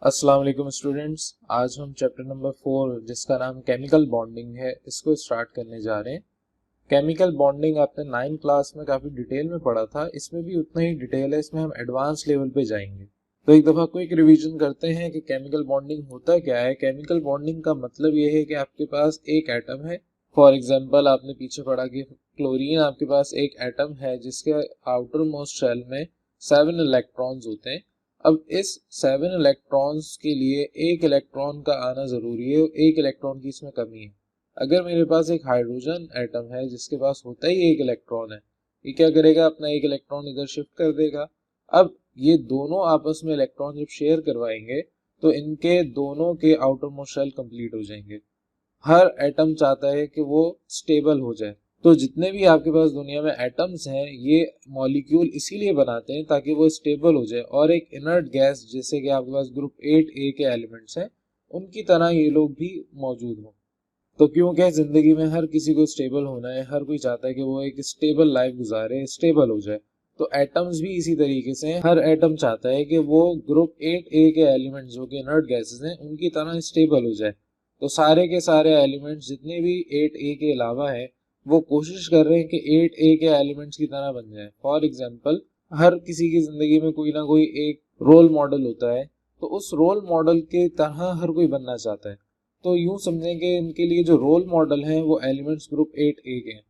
अस्सलाम वालेकुम स्टूडेंट्स। आज हम चैप्टर नंबर 4 जिसका नाम केमिकल बॉन्डिंग है इसको स्टार्ट करने जा रहे हैं। केमिकल बॉन्डिंग आपने 9 क्लास में काफ़ी डिटेल में पढ़ा था, इसमें भी उतना ही डिटेल है, इसमें हम एडवांस लेवल पे जाएंगे। तो एक दफ़ा क्विक रिवीजन करते हैं कि केमिकल बॉन्डिंग होता क्या है। केमिकल बॉन्डिंग का मतलब ये है कि आपके पास एक एटम है। फॉर एग्जाम्पल आपने पीछे पढ़ा कि क्लोरीन, आपके पास एक एटम है जिसके आउटर मोस्ट शेल में 7 इलेक्ट्रॉन्स होते हैं। अब इस 7 इलेक्ट्रॉन्स के लिए एक इलेक्ट्रॉन का आना ज़रूरी है, एक इलेक्ट्रॉन की इसमें कमी है। अगर मेरे पास एक हाइड्रोजन एटम है जिसके पास होता ही एक इलेक्ट्रॉन है, ये क्या करेगा, अपना एक इलेक्ट्रॉन इधर शिफ्ट कर देगा। अब ये दोनों आपस में इलेक्ट्रॉन जब शेयर करवाएंगे तो इनके दोनों के आउटर मोस्ट शेल कंप्लीट हो जाएंगे। हर एटम चाहता है कि वो स्टेबल हो जाए, तो जितने भी आपके पास दुनिया में एटम्स हैं ये मॉलिक्यूल इसीलिए बनाते हैं ताकि वो स्टेबल हो जाए। और एक इनर्ट गैस जैसे कि आपके पास ग्रुप 8A के एलिमेंट्स हैं उनकी तरह ये लोग भी मौजूद हों। तो क्योंकि जिंदगी में हर किसी को स्टेबल होना है, हर कोई चाहता है कि वो एक स्टेबल लाइफ गुजारे, स्टेबल हो जाए। तो एटम्स भी इसी तरीके से हैं, हर एटम चाहता है कि वो ग्रुप 8A के एलिमेंट्स जो कि इनर्ट गैसेस हैं उनकी तरह स्टेबल हो जाए। तो सारे के सारे एलिमेंट्स जितने भी 8A के अलावा है वो कोशिश कर रहे हैं कि 8A के एलिमेंट्स की तरह बन जाए। फॉर एग्जाम्पल हर किसी की जिंदगी में कोई ना कोई एक रोल मॉडल होता है, तो उस रोल मॉडल के तरह हर कोई बनना चाहता है। तो यूं समझें कि इनके लिए जो रोल मॉडल हैं वो एलिमेंट्स ग्रुप 8A के हैं।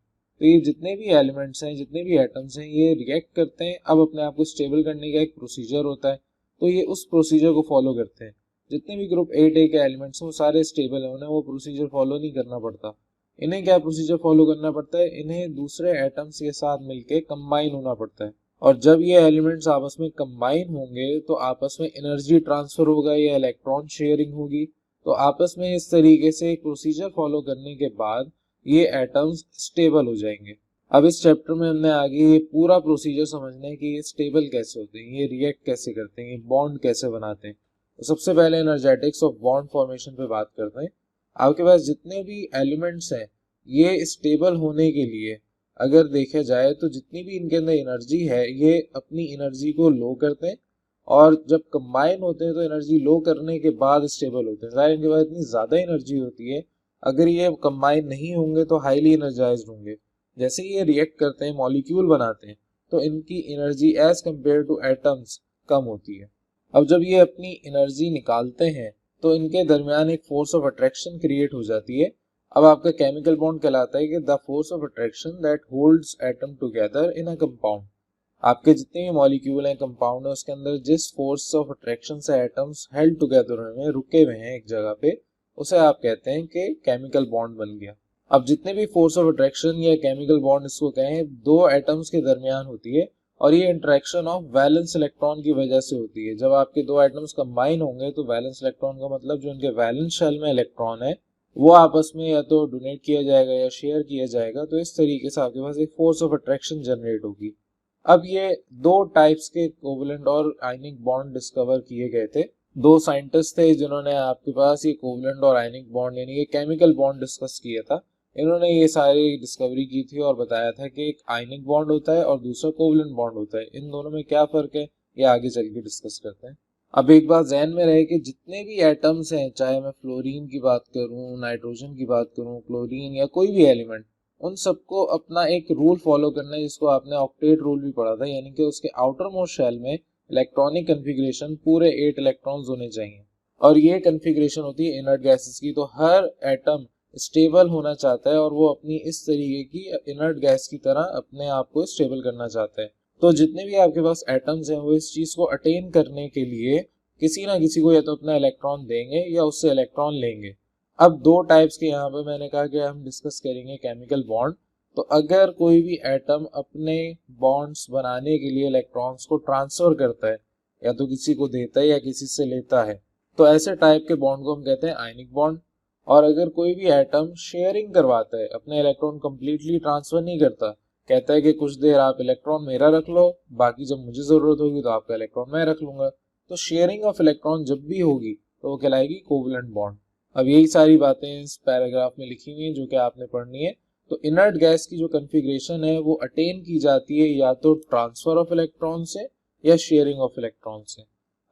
तो ये जितने भी एलिमेंट्स हैं, जितने भी एटम्स हैं, ये रिएक्ट करते हैं। अब अपने आप को स्टेबल करने का एक प्रोसीजर होता है, तो ये उस प्रोसीजर को फॉलो करते हैं। जितने भी ग्रुप 8A के एलिमेंट्स हैं वो सारे स्टेबल हैं, उन्हें वो प्रोसीजर फॉलो नहीं करना पड़ता। इन्हें क्या प्रोसीजर फॉलो करना पड़ता है, इन्हें दूसरे एटम्स के साथ मिलके कंबाइन होना पड़ता है। और जब ये एलिमेंट्स आपस में कंबाइन होंगे तो आपस में एनर्जी ट्रांसफर होगा या इलेक्ट्रॉन शेयरिंग होगी। तो आपस में इस तरीके से एक प्रोसीजर फॉलो करने के बाद ये एटम्स स्टेबल हो जाएंगे। अब इस चैप्टर में हमने आगे ये पूरा प्रोसीजर समझना है कि ये स्टेबल कैसे होते हैं, ये रिएक्ट कैसे करते हैं, ये बॉन्ड कैसे बनाते हैं। तो सबसे पहले एनर्जेटिक्स ऑफ बॉन्ड फॉर्मेशन पे बात करते हैं। आपके पास जितने भी एलिमेंट्स हैं ये स्टेबल होने के लिए अगर देखा जाए तो जितनी भी इनके अंदर एनर्जी है ये अपनी एनर्जी को लो करते हैं, और जब कंबाइन होते हैं तो एनर्जी लो करने के बाद स्टेबल होते हैं। ज़ाहिर इनके पास इतनी ज़्यादा एनर्जी होती है, अगर ये कंबाइन नहीं होंगे तो हाईली एनर्जाइज्ड होंगे। जैसे ही ये रिएक्ट करते हैं, मॉलिक्यूल बनाते हैं, तो इनकी energy as compare to atoms कम होती है। अब जब ये अपनी एनर्जी निकालते हैं तो इनके दरमियान एक फोर्स ऑफ अट्रैक्शन क्रिएट हो जाती है। अब आपका केमिकल बॉन्ड कहलाता है कि the force of attraction that holds atom together in a compound. आपके जितने भी मॉलिक्यूल हैं, कंपाउंड है, उसके अंदर जिस फोर्स ऑफ अट्रैक्शन से एटम्स हेल्ड टुगेदर में रुके हुए हैं एक जगह पे, उसे आप कहते हैं कि केमिकल बॉन्ड बन गया। अब जितने भी फोर्स ऑफ अट्रैक्शन या केमिकल बॉन्ड इसको कहें, दो एटम्स के दरमियान होती है, और ये इंटरेक्शन ऑफ वैलेंस इलेक्ट्रॉन की वजह से होती है। जब आपके दो एटम्स कंबाइन होंगे तो वैलेंस इलेक्ट्रॉन का मतलब जो इनके वैलेंस शेल में इलेक्ट्रॉन है वो आपस में या तो डोनेट किया जाएगा या शेयर किया जाएगा। तो इस तरीके से आपके पास एक फोर्स ऑफ अट्रैक्शन जनरेट होगी। अब ये दो टाइप्स के कोवलेंट और आयनिक बॉन्ड डिस्कवर किए गए थे। दो साइंटिस्ट थे जिन्होंने आपके पास ये कोवलेंट और आयनिक बॉन्ड यानी कि केमिकल बॉन्ड डिस्कस किया था। इन्होंने ये सारी डिस्कवरी की थी और बताया था कि एक आयनिक बॉन्ड होता है और दूसरा कोवलेंट बॉन्ड होता है। इन दोनों में क्या फर्क है ये आगे चल के डिस्कस करते हैं। अब एक बात ध्यान में रहे कि जितने भी एटम्स हैं, चाहे मैं फ्लोरीन की बात करूं, नाइट्रोजन की बात करूं, क्लोरीन या कोई भी एलिमेंट, उन सबको अपना एक रूल फॉलो करना है जिसको आपने ऑक्टेट रूल भी पढ़ा था, यानी कि उसके आउटर मोस्ट शेल में इलेक्ट्रॉनिक कन्फिग्रेशन पूरे 8 इलेक्ट्रॉन्स होने चाहिए। और ये कन्फिग्रेशन होती है इनर्ट गैसेस की। तो हर एटम स्टेबल होना चाहता है और वो अपनी इस तरीके की इनर्ट गैस की तरह अपने आप को स्टेबल करना चाहता है। तो जितने भी आपके पास एटम्स हैं वो इस चीज को अटेन करने के लिए किसी ना किसी को या तो अपना इलेक्ट्रॉन देंगे या उससे इलेक्ट्रॉन लेंगे। अब दो टाइप्स के यहाँ पे मैंने कहा कि हम डिस्कस करेंगे केमिकल बॉन्ड। तो अगर कोई भी एटम अपने बॉन्ड्स बनाने के लिए इलेक्ट्रॉन्स को ट्रांसफर करता है, या तो किसी को देता है या किसी से लेता है, तो ऐसे टाइप के बॉन्ड को हम कहते हैं आयनिक बॉन्ड। और अगर कोई भी एटम शेयरिंग करवाता है, अपने इलेक्ट्रॉन कंप्लीटली ट्रांसफर नहीं करता, कहता है कि कुछ देर आप इलेक्ट्रॉन मेरा रख लो, बाकी जब मुझे जरूरत होगी तो आपका इलेक्ट्रॉन मैं रख लूंगा, तो शेयरिंग ऑफ इलेक्ट्रॉन जब भी होगी तो वो कहलाएगी कोवलेंट बॉन्ड। अब यही सारी बातें इस पैराग्राफ में लिखी हुई हैं जो कि आपने पढ़नी है। तो इनर्ट गैस की जो कन्फिग्रेशन है वो अटेन की जाती है या तो ट्रांसफर ऑफ इलेक्ट्रॉन से या शेयरिंग ऑफ इलेक्ट्रॉन से।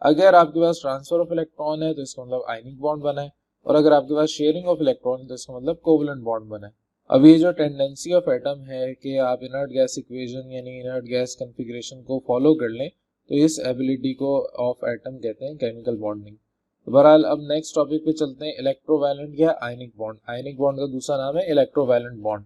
अगर आपके पास ट्रांसफर ऑफ इलेक्ट्रॉन है तो इसका मतलब आयनिक बॉन्ड बना है, और अगर आपके पास शेयरिंग ऑफ इलेक्ट्रॉन है तो इसका मतलब कोवलेंट बॉन्ड बना है। अब ये जो टेंडेंसी ऑफ एटम है कि आप इनर्ट गैस इक्वेशन यानी इनर्ट गैस कॉन्फ़िगरेशन को फॉलो कर लें, तो इस एबिलिटी को ऑफ एटम कहते हैं केमिकल बॉन्डिंग। बहरहाल अब नेक्स्ट टॉपिक पे चलते हैं, इलेक्ट्रोवैलेंट या आयनिक बॉन्ड। आयनिक बॉन्ड का दूसरा नाम है इलेक्ट्रोवैलेंट बॉन्ड।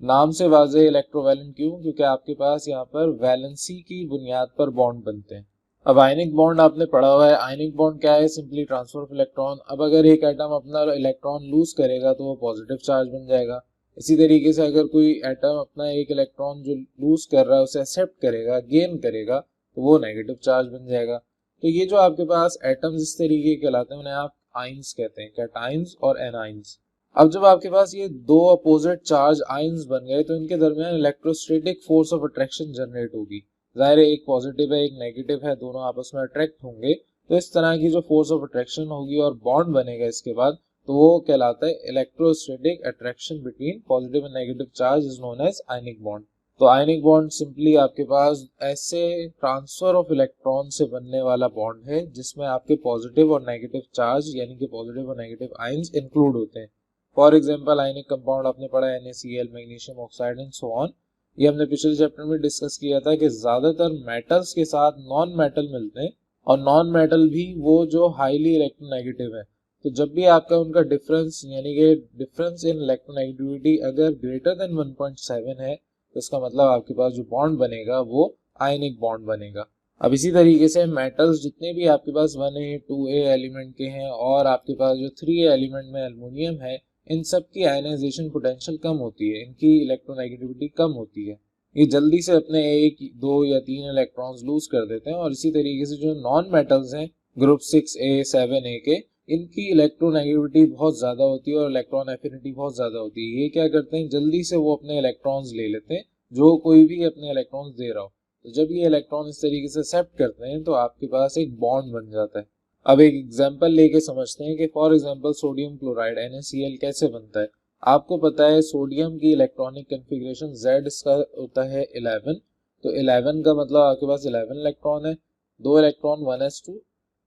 नाम से वाज़ेह इलेक्ट्रोवैलेंट क्यों? क्योंकि आपके पास यहाँ पर वैलेंसी की बुनियाद पर बॉन्ड बनते हैं। अब आयनिक बॉन्ड आपने पढ़ा हुआ है, आयनिक बॉन्ड क्या है? Simply transfer of electron. अब अगर एक एटम अपना इलेक्ट्रॉन लूज करेगा तो वो पॉजिटिव चार्ज बन जाएगा। इसी तरीके से अगर कोई एटम अपना एक इलेक्ट्रॉन जो लूज कर रहा है उसे एक्सेप्ट करेगा, गेन करेगा, तो वो नेगेटिव चार्ज बन जाएगा। तो ये जो आपके पास एटम्स इस तरीके के कहलाते हैं उन्हें आप आइंस कहते हैं, कैटाइंस और एनाइंस। अब जब आपके पास ये दो अपोजिट चार्ज आइंस बन गए तो इनके दरमियान electrostatic force of attraction generate होगी। जाहिर है एक पॉजिटिव है एक नेगेटिव है, दोनों आपस में अट्रैक्ट होंगे, तो इस तरह की जो फोर्स ऑफ अट्रैक्शन होगी और बॉन्ड बनेगा इसके बाद, तो वो कहलाता है electrostatic attraction between positive and negative charge is known as ionic bond. तो आयनिक बॉन्ड सिंपली आपके पास ऐसे ट्रांसफर ऑफ इलेक्ट्रॉन से बनने वाला बॉन्ड है जिसमें आपके पॉजिटिव और नेगेटिव चार्ज यानी कि पॉजिटिव और नेगेटिव आयंस इंक्लूड होते हैं। फॉर एग्जांपल आयनिक कंपाउंड आपने पढ़ा है NaCl, magnesium oxide and so on. ये हमने पिछले चैप्टर में डिस्कस किया था कि ज्यादातर मेटल्स के साथ नॉन मेटल मिलते हैं, और नॉन मेटल भी वो जो हाईली इलेक्ट्रोनेगेटिव है। तो जब भी आपका उनका डिफरेंस यानी कि डिफरेंस इन इलेक्ट्रोनेगेटिविटी अगर ग्रेटर देन 1.7 है तो इसका मतलब आपके पास जो बॉन्ड बनेगा वो आयनिक बॉन्ड बनेगा। अब इसी तरीके से मेटल्स जितने भी आपके पास 1A 2A एलिमेंट के हैं और आपके पास जो 3A एलिमेंट में एल्युमिनियम है, इन सब की आयनाइजेशन पोटेंशियल कम होती है, इनकी इलेक्ट्रोनेगेटिविटी कम होती है। ये जल्दी से अपने एक दो या तीन इलेक्ट्रॉन्स लूज कर देते हैं। और इसी तरीके से जो नॉन मेटल्स हैं ग्रुप 6A 7A के, इनकी इलेक्ट्रोनेगेटिविटी बहुत ज़्यादा होती है और इलेक्ट्रॉन एफिनिटी बहुत ज़्यादा होती है। ये क्या करते हैं, जल्दी से वो अपने इलेक्ट्रॉन्स ले लेते हैं जो कोई भी अपने इलेक्ट्रॉन्स दे रहा हो। तो जब ये इलेक्ट्रॉन इस तरीके से एक्सेप्ट करते हैं तो आपके पास एक बॉन्ड बन जाता है। अब एक एग्जांपल लेके समझते हैं कि for example sodium chloride NaCl कैसे बनता है। आपको पता है सोडियम की इलेक्ट्रॉनिक कॉन्फ़िगरेशन Z इसका होता है 11। तो 11 का मतलब आपके पास 11 इलेक्ट्रॉन है, 2 electron 1s2,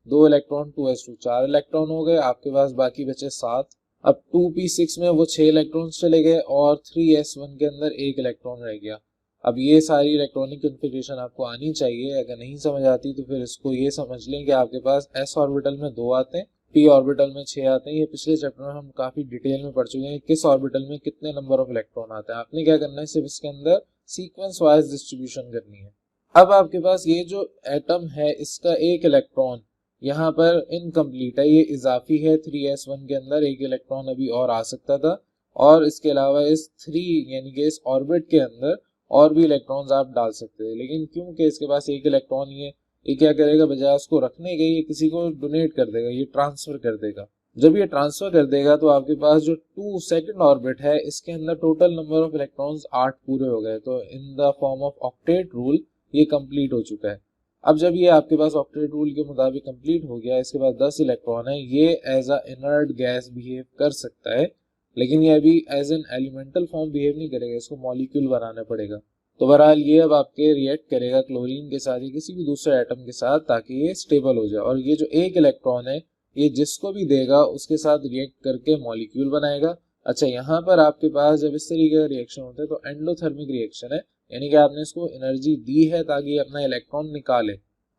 2 electron 2s2, 4 electron हो गए आपके पास, बाकी बचे 7। अब 2p6 में वो 6 इलेक्ट्रॉन्स चले गए और 3s1 के अंदर 1 इलेक्ट्रॉन रह गया। अब ये सारी इलेक्ट्रॉनिक कॉन्फ़िगरेशन आपको आनी चाहिए। अगर नहीं समझ आती तो फिर इसको ये समझ लें कि आपके पास s ऑर्बिटल में 2 आते हैं, p ऑर्बिटल में 6 आते हैं। ये पिछले चैप्टर में हम काफी डिटेल में पढ़ चुके हैं किस ऑर्बिटल में कितने नंबर ऑफ इलेक्ट्रॉन आते हैं। आपने क्या करना है, सिर्फ इसके अंदर सीक्वेंस वाइज डिस्ट्रीब्यूशन करनी है। अब आपके पास ये जो एटम है इसका एक इलेक्ट्रॉन यहाँ पर इनकम्प्लीट है, ये इजाफी है। 3s1 के अंदर एक इलेक्ट्रॉन अभी और आ सकता था, और इसके अलावा इस 3 यानी कि इस ऑर्बिट के अंदर और भी इलेक्ट्रॉन्स आप डाल सकते हैं। लेकिन क्योंकि इसके पास एक इलेक्ट्रॉन ही है, ये क्या करेगा, बजाय उसको रखने के ये किसी को डोनेट कर देगा, ये ट्रांसफर कर देगा। जब ये ट्रांसफर कर देगा तो आपके पास जो 2 सेकंड ऑर्बिट है इसके अंदर टोटल नंबर ऑफ इलेक्ट्रॉन्स 8 पूरे हो गए। तो in the form of octet rule ये कंप्लीट हो चुका है। अब जब ये आपके पास ऑक्टेट रूल के मुताबिक कंप्लीट हो गया, इसके बाद 10 इलेक्ट्रॉन है, ये as a inert gas behave कर सकता है, लेकिन ये अभी as an elemental form behave नहीं करेगा, इसको मॉलिक्यूल बनाना पड़ेगा। तो बहरहाल ये अब आपके रिएक्ट करेगा क्लोरीन के साथ या किसी भी दूसरे एटम के साथ ताकि ये स्टेबल हो जाए। और ये जो एक इलेक्ट्रॉन है ये जिसको भी देगा उसके साथ रिएक्ट करके मॉलिक्यूल बनाएगा। अच्छा, यहाँ पर आपके पास जब इस तरीके का रिएक्शन होता है तो एंडोथर्मिक रिएक्शन है, यानी कि आपने इसको एनर्जी दी है ताकि अपना इलेक्ट्रॉन निकाले।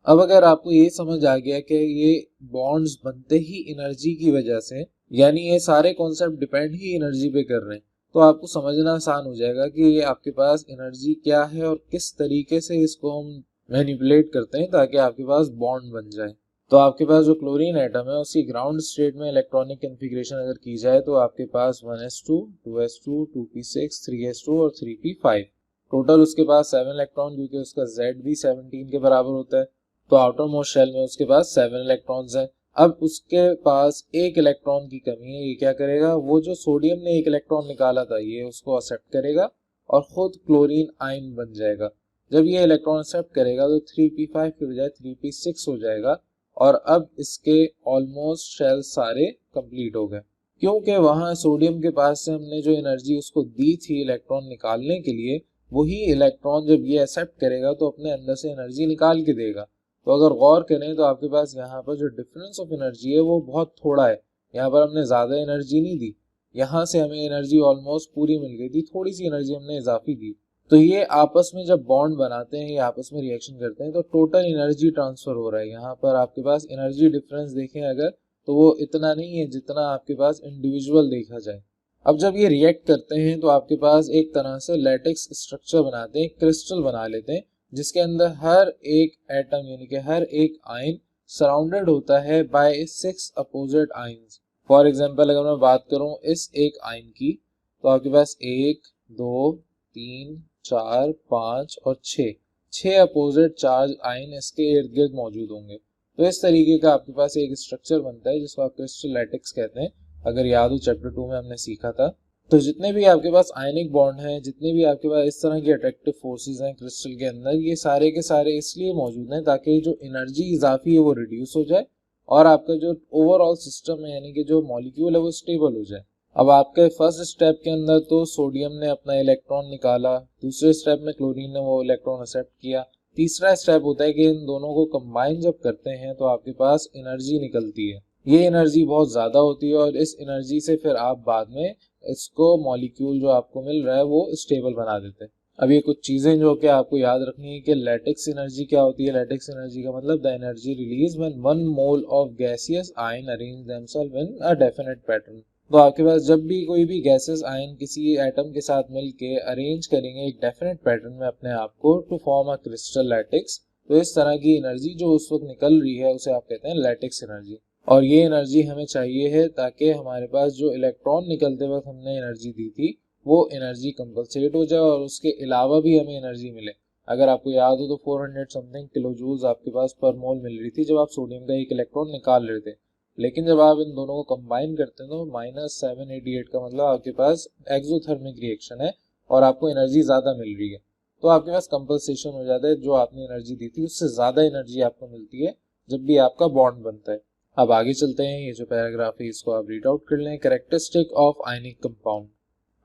अब अगर आपको ये समझ आ गया कि ये बॉन्ड्स बनते ही एनर्जी की वजह से, यानी ये सारे कॉन्सेप्ट डिपेंड ही एनर्जी पे कर रहे हैं, तो आपको समझना आसान हो जाएगा कि ये आपके पास एनर्जी क्या है और किस तरीके से इसको हम मैनिपुलेट करते हैं ताकि आपके पास बॉन्ड बन जाए। तो आपके पास जो क्लोरीन एटम है उसकी ग्राउंड स्टेट में इलेक्ट्रॉनिक कॉन्फ़िगरेशन अगर की जाए तो आपके पास 1s2, 2s2, 2p6, 3s2 और 3p5, टोटल उसके पास 7 इलेक्ट्रॉन, क्योंकि उसका Z भी 17 के बराबर होता है। तो आउटर मोस्ट शेल में उसके पास 7 इलेक्ट्रॉन्स हैं। अब उसके पास एक इलेक्ट्रॉन की कमी है, ये क्या करेगा, वो जो सोडियम ने एक इलेक्ट्रॉन निकाला था ये उसको एक्सेप्ट करेगा और खुद क्लोरीन आयन बन जाएगा। जब ये इलेक्ट्रॉन एक्सेप्ट करेगा तो 3p5 के बजाय 3p6 हो जाएगा, और अब इसके ऑलमोस्ट शेल सारे कंप्लीट हो गए, क्योंकि वहां सोडियम के पास से हमने जो एनर्जी उसको दी थी इलेक्ट्रॉन निकालने के लिए, वही इलेक्ट्रॉन जब ये एक्सेप्ट करेगा तो अपने अंदर से एनर्जी निकाल के देगा। तो अगर गौर करें तो आपके पास यहाँ पर जो डिफरेंस ऑफ एनर्जी है वो बहुत थोड़ा है। यहाँ पर हमने ज़्यादा एनर्जी नहीं दी, यहाँ से हमें एनर्जी ऑलमोस्ट पूरी मिल गई थी, थोड़ी सी एनर्जी हमने इजाफी दी। तो ये आपस में जब बॉन्ड बनाते हैं, ये आपस में रिएक्शन करते हैं, तो टोटल एनर्जी ट्रांसफर हो रहा है। यहाँ पर आपके पास एनर्जी डिफरेंस देखें अगर, तो वो इतना नहीं है जितना आपके पास इंडिविजुअल देखा जाए। अब जब ये रिएक्ट करते हैं तो आपके पास एक तरह से लैटेक्स स्ट्रक्चर बनाते हैं, क्रिस्टल बना लेते हैं, जिसके अंदर हर एक एटम यानी कि हर एक आयन सराउंडेड होता है by 6 opposite ions. For example अगर मैं बात करूं इस एक आयन की, तो आपके पास 1 2 3 4 5 और 6 अपोजिट चार्ज आयन इसके इर्द गिर्द मौजूद होंगे। तो इस तरीके का आपके पास एक स्ट्रक्चर बनता है जिसको आप क्रिस्टल लैटिक्स कहते हैं। अगर याद हो चैप्टर 2 में हमने सीखा था। तो जितने भी आपके पास आयनिक बॉन्ड हैं, जितने भी आपके पास इस तरह की अट्रैक्टिव फोर्सेस हैं क्रिस्टल के अंदर, ये सारे के सारे इसलिए मौजूद हैं ताकि जो एनर्जी इजाफी है वो रिड्यूस हो जाए और आपका जो ओवरऑल सिस्टम है यानी कि जो मॉलिक्यूल है वो स्टेबल हो जाए। अब आपके फर्स्ट स्टेप के अंदर तो सोडियम ने अपना इलेक्ट्रॉन निकाला, दूसरे स्टेप में क्लोरीन ने वो इलेक्ट्रॉन एक्सेप्ट किया, तीसरा स्टेप होता है कि इन दोनों को कंबाइन जब करते हैं तो आपके पास एनर्जी निकलती है। ये एनर्जी बहुत ज़्यादा होती है और इस एनर्जी से फिर आप बाद में इसको मॉलिक्यूल जो आपको मिल रहा है वो स्टेबल बना देते हैं। अब ये कुछ चीज़ें जो कि आपको याद रखनी है कि लैटिक्स एनर्जी क्या होती है। लैटिक्स एनर्जी का मतलब the energy release when 1 mole of gaseous ion arrange themselves in a definite pattern. तो आपके पास जब भी कोई भी गैसेस आयन किसी एटम के साथ मिलके अरेंज करेंगे एक डेफिनेट पैटर्न में अपने आप को to form a crystal lattice, तो इस तरह की एनर्जी जो उस वक्त निकल रही है उसे आप कहते हैं लैटिक्स एनर्जी। और ये एनर्जी हमें चाहिए है ताकि हमारे पास जो इलेक्ट्रॉन निकलते वक्त हमने एनर्जी दी थी वो एनर्जी कंपनसेट हो जाए और उसके अलावा भी हमें एनर्जी मिले। अगर आपको याद हो तो 400 समथिंग किलो जूल्स आपके पास पर मोल मिल रही थी जब आप सोडियम का एक इलेक्ट्रॉन निकाल रहे थे। लेकिन जब आप इन दोनों को कंबाइन करते हैं तो -788 का मतलब आपके पास एक्सोथर्मिक रिएक्शन है और आपको एनर्जी ज़्यादा मिल रही है। तो आपके पास कंपनसेशन हो जाता है, जो आपने एनर्जी दी थी उससे ज़्यादा एनर्जी आपको मिलती है जब भी आपका बॉन्ड बनता है। अब आगे चलते हैं, ये जो पैराग्राफ है इसको आप रीड आउट कर लें। Characteristic of ionic compound.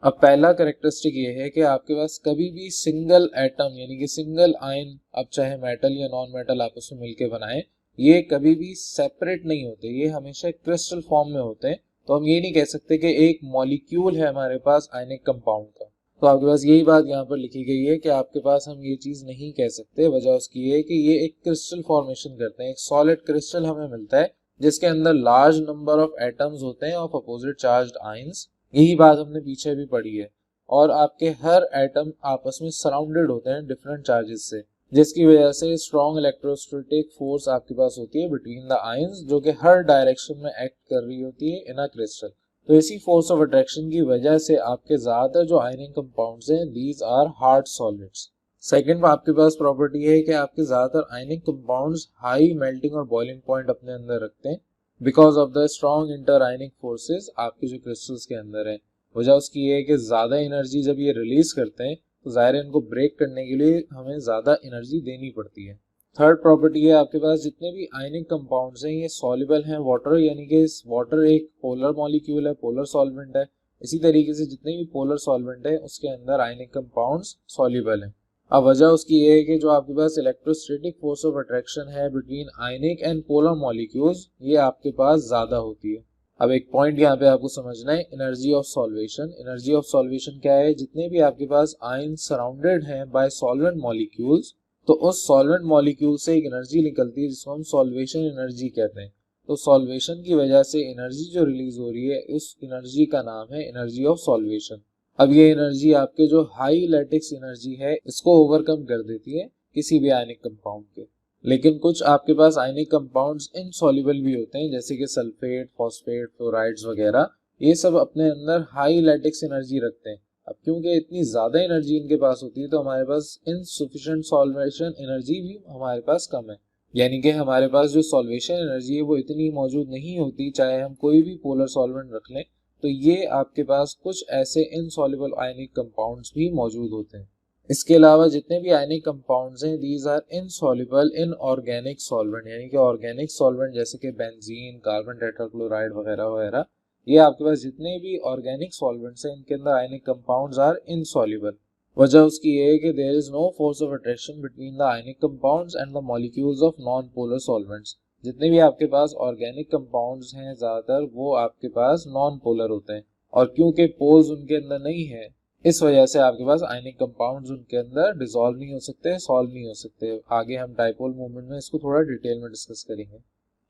अब पहला कैरेक्टरिस्टिक ये है कि आपके पास कभी भी सिंगल एटम यानी कि सिंगल आयन, अब चाहे मेटल या नॉन मेटल आपस में मिलकर बनाए, ये कभी भी सेपरेट नहीं होते, ये हमेशा क्रिस्टल फॉर्म में होते हैं। तो हम ये नहीं कह सकते कि एक मॉलिक्यूल है हमारे पास आयनिक कंपाउंड का। तो आपके पास यही बात यहाँ पर लिखी गई है कि आपके पास हम ये चीज़ नहीं कह सकते। वजह उसकी है कि ये एक क्रिस्टल फॉर्मेशन करते हैं, एक सॉलिड क्रिस्टल हमें मिलता है जिसके अंदर लार्ज नंबर ऑफ एटम्स होते हैं ऑफ अपोजिट चार्ज्ड आयंस। यही बात हमने पीछे भी पढ़ी है। और आपके हर एटम आपस में सराउंडेड होते हैं डिफरेंट चार्जेस से, जिसकी वजह से स्ट्रॉन्ग इलेक्ट्रोस्टैटिक फोर्स आपके पास होती है बिटवीन द आयंस, जो कि हर डायरेक्शन में एक्ट कर रही होती है इन अ क्रिस्टल। तो इसी फोर्स ऑफ अट्रैक्शन की वजह से आपके ज़्यादातर जो आयनिक कंपाउंड्स हैं these are hard solids. Second आपके पास प्रॉपर्टी है कि आपके ज़्यादातर आयनिक कंपाउंड्स हाई मेल्टिंग और बॉइलिंग पॉइंट अपने अंदर रखते हैं because of the strong inter ionic forces आपके जो क्रिस्टल्स के अंदर है। वजह उसकी ये है कि ज़्यादा एनर्जी जब ये रिलीज करते हैं तो ज़ाहिर है इनको ब्रेक करने के लिए हमें ज़्यादा एनर्जी देनी पड़ती है। थर्ड प्रॉपर्टी है आपके पास जितने भी आयनिक कंपाउंड्स हैं ये सॉल्युबल हैं वाटर, यानी कि वाटर एक पोलर मॉलिक्यूल है, पोलर सॉल्वेंट है। इसी तरीके से जितने भी पोलर सॉल्वेंट है उसके अंदर आयनिक कंपाउंड्स सॉल्युबल हैं। अब वजह उसकी ये है कि जो आपके पास इलेक्ट्रोस्टैटिक फोर्स ऑफ अट्रैक्शन है between ionic and polar molecules ये आपके पास ज़्यादा होती है। अब एक पॉइंट यहाँ पे आपको समझना है, energy of solvation. Energy of solvation क्या है? जितने भी आपके पास आयन सराउंडेड हैं बाय सॉल्वेंट मॉलिक्यूल्स, तो उस सॉल्वेंट मॉलिक्यूल से एक एनर्जी निकलती है जिसको हम सॉल्वेशन एनर्जी कहते हैं। तो सॉल्वेशन की वजह से एनर्जी जो रिलीज हो रही है उस एनर्जी का नाम है एनर्जी ऑफ सॉल्वेशन। अब ये एनर्जी आपके जो हाई लैटिक्स एनर्जी है इसको ओवरकम कर देती है किसी भी आयनिक कंपाउंड के। लेकिन कुछ आपके पास आयनिक कंपाउंड्स इनसॉल्युबल भी होते हैं जैसे कि सल्फेट, फॉस्फेट, फ्लोराइड्स वगैरह। ये सब अपने अंदर हाई लैटिक्स एनर्जी रखते हैं। अब क्योंकि इतनी ज़्यादा एनर्जी इनके पास होती है तो हमारे पास इनसफिशिएंट सॉल्वेशन एनर्जी भी हमारे पास कम है, यानी कि हमारे पास जो सॉल्वेशन एनर्जी है वो इतनी मौजूद नहीं होती चाहे हम कोई भी पोलर सॉल्वेंट रख लें। तो ये आपके पास कुछ ऐसे इनसॉल्युबल आयनिक कंपाउंड्स भी मौजूद होते हैं। इसके अलावा जितने भी आयनिक कंपाउंड्स हैं these are insoluble in organic solvent, यानी कि ऑर्गेनिक सॉल्वेंट जैसे कि बेंजीन, कार्बन टेट्राक्लोराइड वगैरह वगैरह। ये आपके पास जितने भी ऑर्गेनिक सॉल्वेंट्स हैं इनके अंदर आयनिक कंपाउंड्स आर इनसॉल्युबल। वजह उसकी ये है कि there is no force of attraction between the ionic compounds and the molecules of non polar solvents. जितने भी आपके पास ऑर्गेनिक कंपाउंड्स हैं ज्यादातर वो आपके पास नॉन पोलर होते हैं, और क्योंकि पोल्स उनके अंदर नहीं है इस वजह से आपके पास आयनिक कंपाउंड्स उनके अंदर डिसॉल्व नहीं हो सकते, सॉल्व नहीं हो सकते। आगे हम डाइपोल मूवमेंट में इसको थोड़ा डिटेल में डिस्कस करेंगे।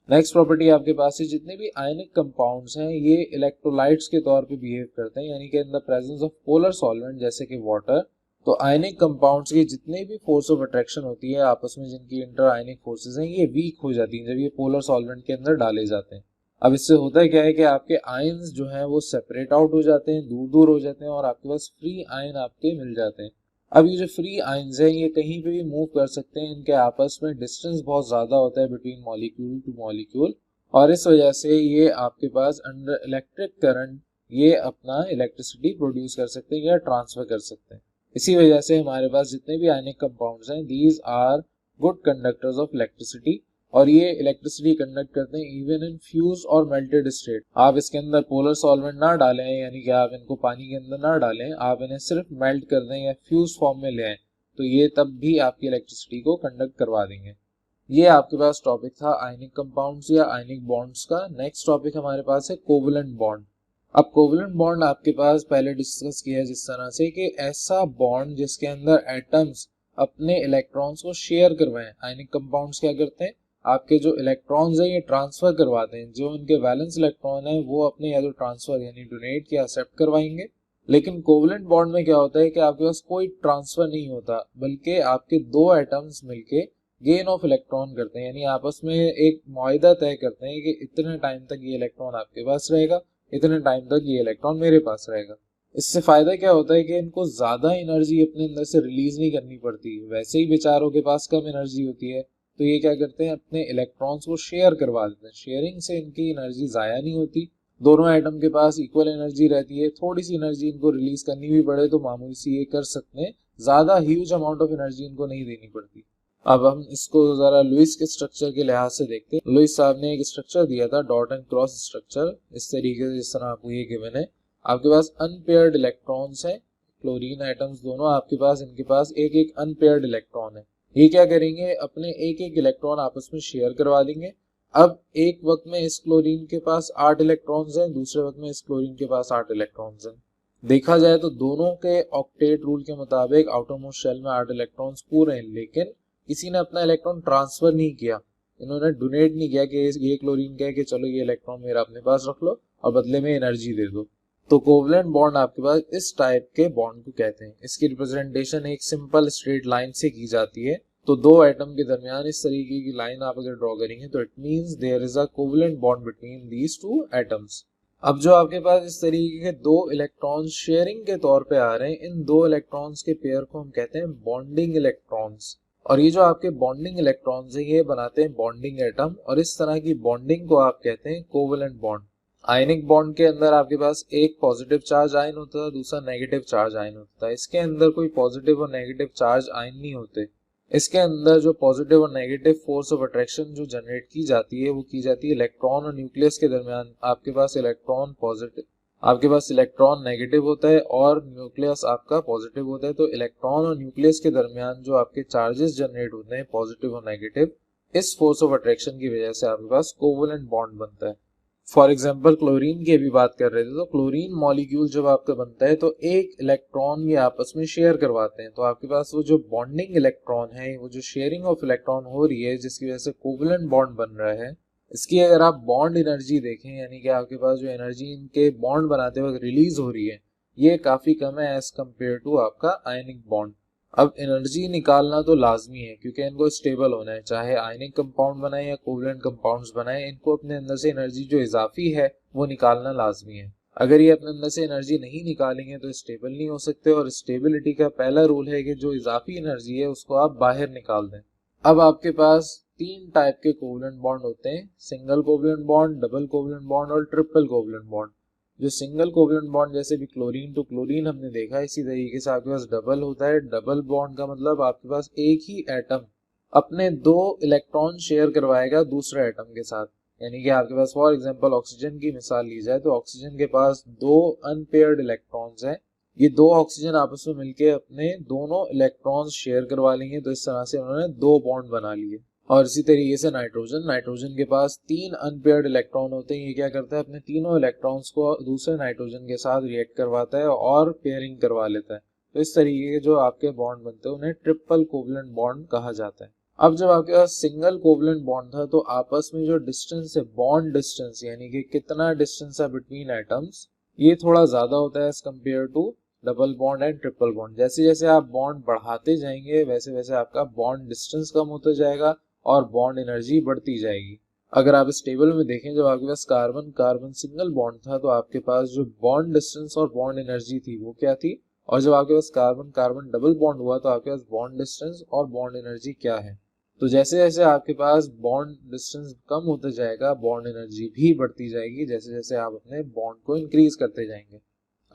नेक्स्ट प्रॉपर्टी आपके पास है, जितने भी आयनिक कंपाउंड्स हैं ये इलेक्ट्रोलाइट्स के तौर पे बिहेव करते हैं, यानी कि in the presence of polar solvent जैसे कि वाटर। तो आयनिक कंपाउंड्स की जितने भी फोर्स ऑफ अट्रैक्शन होती है आपस में, जिनकी इंटर आयनिक फोर्सेस हैं, ये वीक हो जाती हैं जब ये पोलर सॉल्वेंट के अंदर डाले जाते हैं। अब इससे होता है क्या है कि आपके आयंस जो हैं वो सेपरेट आउट हो जाते हैं, दूर दूर हो जाते हैं, और आपके पास फ्री आयन आपके मिल जाते हैं। अब ये जो फ्री आयंस हैं ये कहीं पे भी मूव कर सकते हैं, इनके आपस में डिस्टेंस बहुत ज़्यादा होता है बिटवीन मॉलिक्यूल टू मॉलिक्यूल, और इस वजह से ये आपके पास अंडर इलेक्ट्रिक करंट ये अपना इलेक्ट्रिसिटी प्रोड्यूस कर सकते हैं या ट्रांसफर कर सकते हैं। इसी वजह से हमारे पास जितने भी आयनिक कंपाउंड्स हैं these are good conductors of electricity, और ये इलेक्ट्रिसिटी कंडक्ट करते हैं इवन इन फ्यूज और मेल्टेड स्टेट। आप इसके अंदर पोलर सॉल्वेंट ना डालें, यानी कि आप इनको पानी के अंदर ना डालें, आप इन्हें सिर्फ मेल्ट कर दें या फ्यूज फॉर्म में ले आएं, तो ये तब भी आपकी इलेक्ट्रिसिटी को कंडक्ट करवा देंगे। ये आपके पास टॉपिक था आयनिक कंपाउंड्स या आयनिक बॉन्ड्स का। नेक्स्ट टॉपिक हमारे पास है कोवलेंट बॉन्ड। अब कोवलेंट बॉन्ड आपके पास पहले डिस्कस किया है जिस तरह से कि ऐसा बॉन्ड जिसके अंदर एटम्स अपने इलेक्ट्रॉन्स को शेयर करवाएं। आयनिक कंपाउंड्स क्या करते हैं, आपके जो इलेक्ट्रॉन्स हैं ये ट्रांसफर करवाते हैं, जो इनके वैलेंस इलेक्ट्रॉन है वो अपने या तो ट्रांसफर यानी डोनेट या एक्सेप्ट करवाएंगे। लेकिन कोवलेंट बॉन्ड में क्या होता है कि आपके पास कोई ट्रांसफर नहीं होता, बल्कि आपके दो एटम्स मिलके गेन ऑफ इलेक्ट्रॉन करते हैं, यानी आपस में एक मुआहिदा तय करते हैं कि इतने टाइम तक ये इलेक्ट्रॉन आपके पास रहेगा, इतने टाइम तक ये इलेक्ट्रॉन मेरे पास रहेगा। इससे फायदा क्या होता है कि इनको ज्यादा एनर्जी अपने अंदर से रिलीज नहीं करनी पड़ती, वैसे ही बेचारों के पास कम एनर्जी होती है, तो ये क्या करते हैं अपने इलेक्ट्रॉन्स को शेयर करवा देते हैं। शेयरिंग से इनकी एनर्जी जाया नहीं होती, दोनों एटम के पास इक्वल एनर्जी रहती है। थोड़ी सी एनर्जी इनको रिलीज करनी भी पड़े तो मामूली सी ये कर सकते हैं, ज्यादा ह्यूज अमाउंट ऑफ एनर्जी इनको नहीं देनी पड़ती। अब हम इसको जरा लुइस के स्ट्रक्चर के लिहाज से देखते हैं। लुइस साहब ने एक स्ट्रक्चर दिया था, डॉट एंड क्रॉस स्ट्रक्चर, इस तरीके से जिस तरह आपको ये गिवन है। आपके पास अनपेयर्ड इलेक्ट्रॉन्स हैं, क्लोरीन एटम्स दोनों आपके पास, इनके पास एक एक अनपेयर्ड इलेक्ट्रॉन है। ये क्या करेंगे, अपने एक एक इलेक्ट्रॉन आपस में शेयर करवा देंगे। अब एक वक्त में इस क्लोरीन के पास 8 इलेक्ट्रॉन्स हैं, दूसरे वक्त में इस क्लोरीन के पास 8 इलेक्ट्रॉन्स हैं। देखा जाए तो दोनों के ऑक्टेट रूल के मुताबिक आउटरमोस्ट शेल में 8 इलेक्ट्रॉन्स पूरे हैं, लेकिन किसी ने अपना इलेक्ट्रॉन ट्रांसफर नहीं किया, इन्होंने डोनेट नहीं किया कि ये क्लोरीन कहे कि चलो ये इलेक्ट्रॉन मेरा अपने पास रख लो और बदले में एनर्जी दे दो। तो कोवलेंट बॉन्ड आपके पास इस टाइप के बॉन्ड को कहते हैं। इसकी रिप्रेजेंटेशन एक सिंपल स्ट्रेट लाइन से की जाती है। तो दो एटम के दरमियान इस तरीके की लाइन आप अगर ड्रॉ करेंगे तो it means there is a covalent bond between these two atoms. अब जो आपके पास इस तरीके के दो इलेक्ट्रॉन्स शेयरिंग के तौर पे आ रहे हैं, इन दो इलेक्ट्रॉन्स के पेयर को हम कहते हैं बॉन्डिंग इलेक्ट्रॉन्स। और ये जो आपके बॉन्डिंग इलेक्ट्रॉन्स हैं ये बनाते हैं बॉन्डिंग एटम, और इस तरह की बॉन्डिंग को आप कहते हैं कोवलेंट बॉन्ड। आयनिक बॉन्ड के अंदर आपके पास एक पॉजिटिव चार्ज आयन होता है, दूसरा नेगेटिव चार्ज आयन होता है। इसके अंदर कोई पॉजिटिव और नेगेटिव चार्ज आयन नहीं होते। इसके अंदर जो पॉजिटिव और नेगेटिव फोर्स ऑफ अट्रैक्शन जो जनरेट की जाती है वो की जाती है इलेक्ट्रॉन और न्यूक्लियस के दरमियान। आपके पास इलेक्ट्रॉन पॉजिटिव, आपके पास इलेक्ट्रॉन नेगेटिव होता है और न्यूक्लियस आपका पॉजिटिव होता है। तो इलेक्ट्रॉन और न्यूक्लियस के दरमियान जो आपके चार्जेस जनरेट होते हैं पॉजिटिव और नेगेटिव, इस फोर्स ऑफ अट्रैक्शन की वजह से आपके पास कोवलेंट बॉन्ड बनता है। फॉर एग्जाम्पल क्लोरीन की अभी बात कर रहे थे, तो क्लोरीन मॉलिक्यूल जब आपका बनता है तो एक इलेक्ट्रॉन ये आपस में शेयर करवाते हैं। तो आपके पास वो जो बॉन्डिंग इलेक्ट्रॉन है, वो जो शेयरिंग ऑफ इलेक्ट्रॉन हो रही है जिसकी वजह से कोवलेंट बॉन्ड बन रहा है, इसकी अगर आप बॉन्ड एनर्जी देखें, यानी कि आपके पास जो एनर्जी इनके बॉन्ड बनाते वक्त रिलीज हो रही है ये काफी कम है एज कम्पेयर टू आपका आयनिक बॉन्ड। अब एनर्जी निकालना तो लाजमी है क्योंकि इनको स्टेबल होना है, चाहे आयनिक कंपाउंड बनाए या कोवलेंट कंपाउंड्स बनाए, इनको अपने अंदर से एनर्जी जो इजाफी है वो निकालना लाजमी है। अगर ये अपने अंदर से एनर्जी नहीं निकालेंगे तो स्टेबल नहीं हो सकते, और स्टेबिलिटी का पहला रूल है कि जो इजाफी एनर्जी है उसको आप बाहर निकाल दें। अब आपके पास तीन टाइप के कोवलेंट बॉन्ड होते हैं, single covalent bond, double covalent bond और ट्रिपल कोवलेंट बॉन्ड। जो सिंगल कोवलेंट बॉन्ड जैसे भी क्लोरीन टू क्लोरीन हमने देखा, इसी तरीके से आपके पास डबल होता है। डबल बॉन्ड का मतलब आपके पास एक ही एटम अपने दो इलेक्ट्रॉन शेयर करवाएगा दूसरे एटम के साथ। यानी कि आपके पास फॉर एग्जांपल ऑक्सीजन की मिसाल ली जाए तो ऑक्सीजन के पास दो अनपेयर्ड इलेक्ट्रॉन्स हैं, ये दो ऑक्सीजन आपस में मिलके अपने दोनों इलेक्ट्रॉन्स शेयर करवा लेंगे, तो इस तरह से उन्होंने दो बॉन्ड बना लिए। और इसी तरीके से नाइट्रोजन के पास 3 अनपेयर्ड इलेक्ट्रॉन होते हैं। ये क्या करता है, अपने तीनों इलेक्ट्रॉन्स को दूसरे नाइट्रोजन के साथ रिएक्ट करवाता है और पेयरिंग करवा लेता है। तो इस तरीके के जो आपके बॉन्ड बनते हैं उन्हें ट्रिपल कोवलेंट बॉन्ड कहा जाता है। अब जब आपके पास सिंगल कोवलेंट बॉन्ड था तो आपस में जो डिस्टेंस है, बॉन्ड डिस्टेंस यानी कि कितना डिस्टेंस है बिटवीन एटम्स, ये थोड़ा ज्यादा होता है as compare to double bond and triple bond. जैसे जैसे आप बॉन्ड बढ़ाते जाएंगे वैसे वैसे आपका बॉन्ड डिस्टेंस कम होता जाएगा और बॉन्ड एनर्जी बढ़ती जाएगी। अगर आप इस टेबल में देखें, जब आपके पास कार्बन कार्बन सिंगल बॉन्ड था तो आपके पास जो बॉन्ड डिस्टेंस और बॉन्ड एनर्जी थी वो क्या थी, और जब आपके पास कार्बन कार्बन डबल बॉन्ड हुआ तो आपके पास बॉन्ड डिस्टेंस और बॉन्ड एनर्जी क्या है। तो जैसे जैसे आपके पास बॉन्ड डिस्टेंस कम होता जाएगा बॉन्ड एनर्जी भी बढ़ती जाएगी, जैसे जैसे आप अपने बॉन्ड को इंक्रीज करते जाएंगे।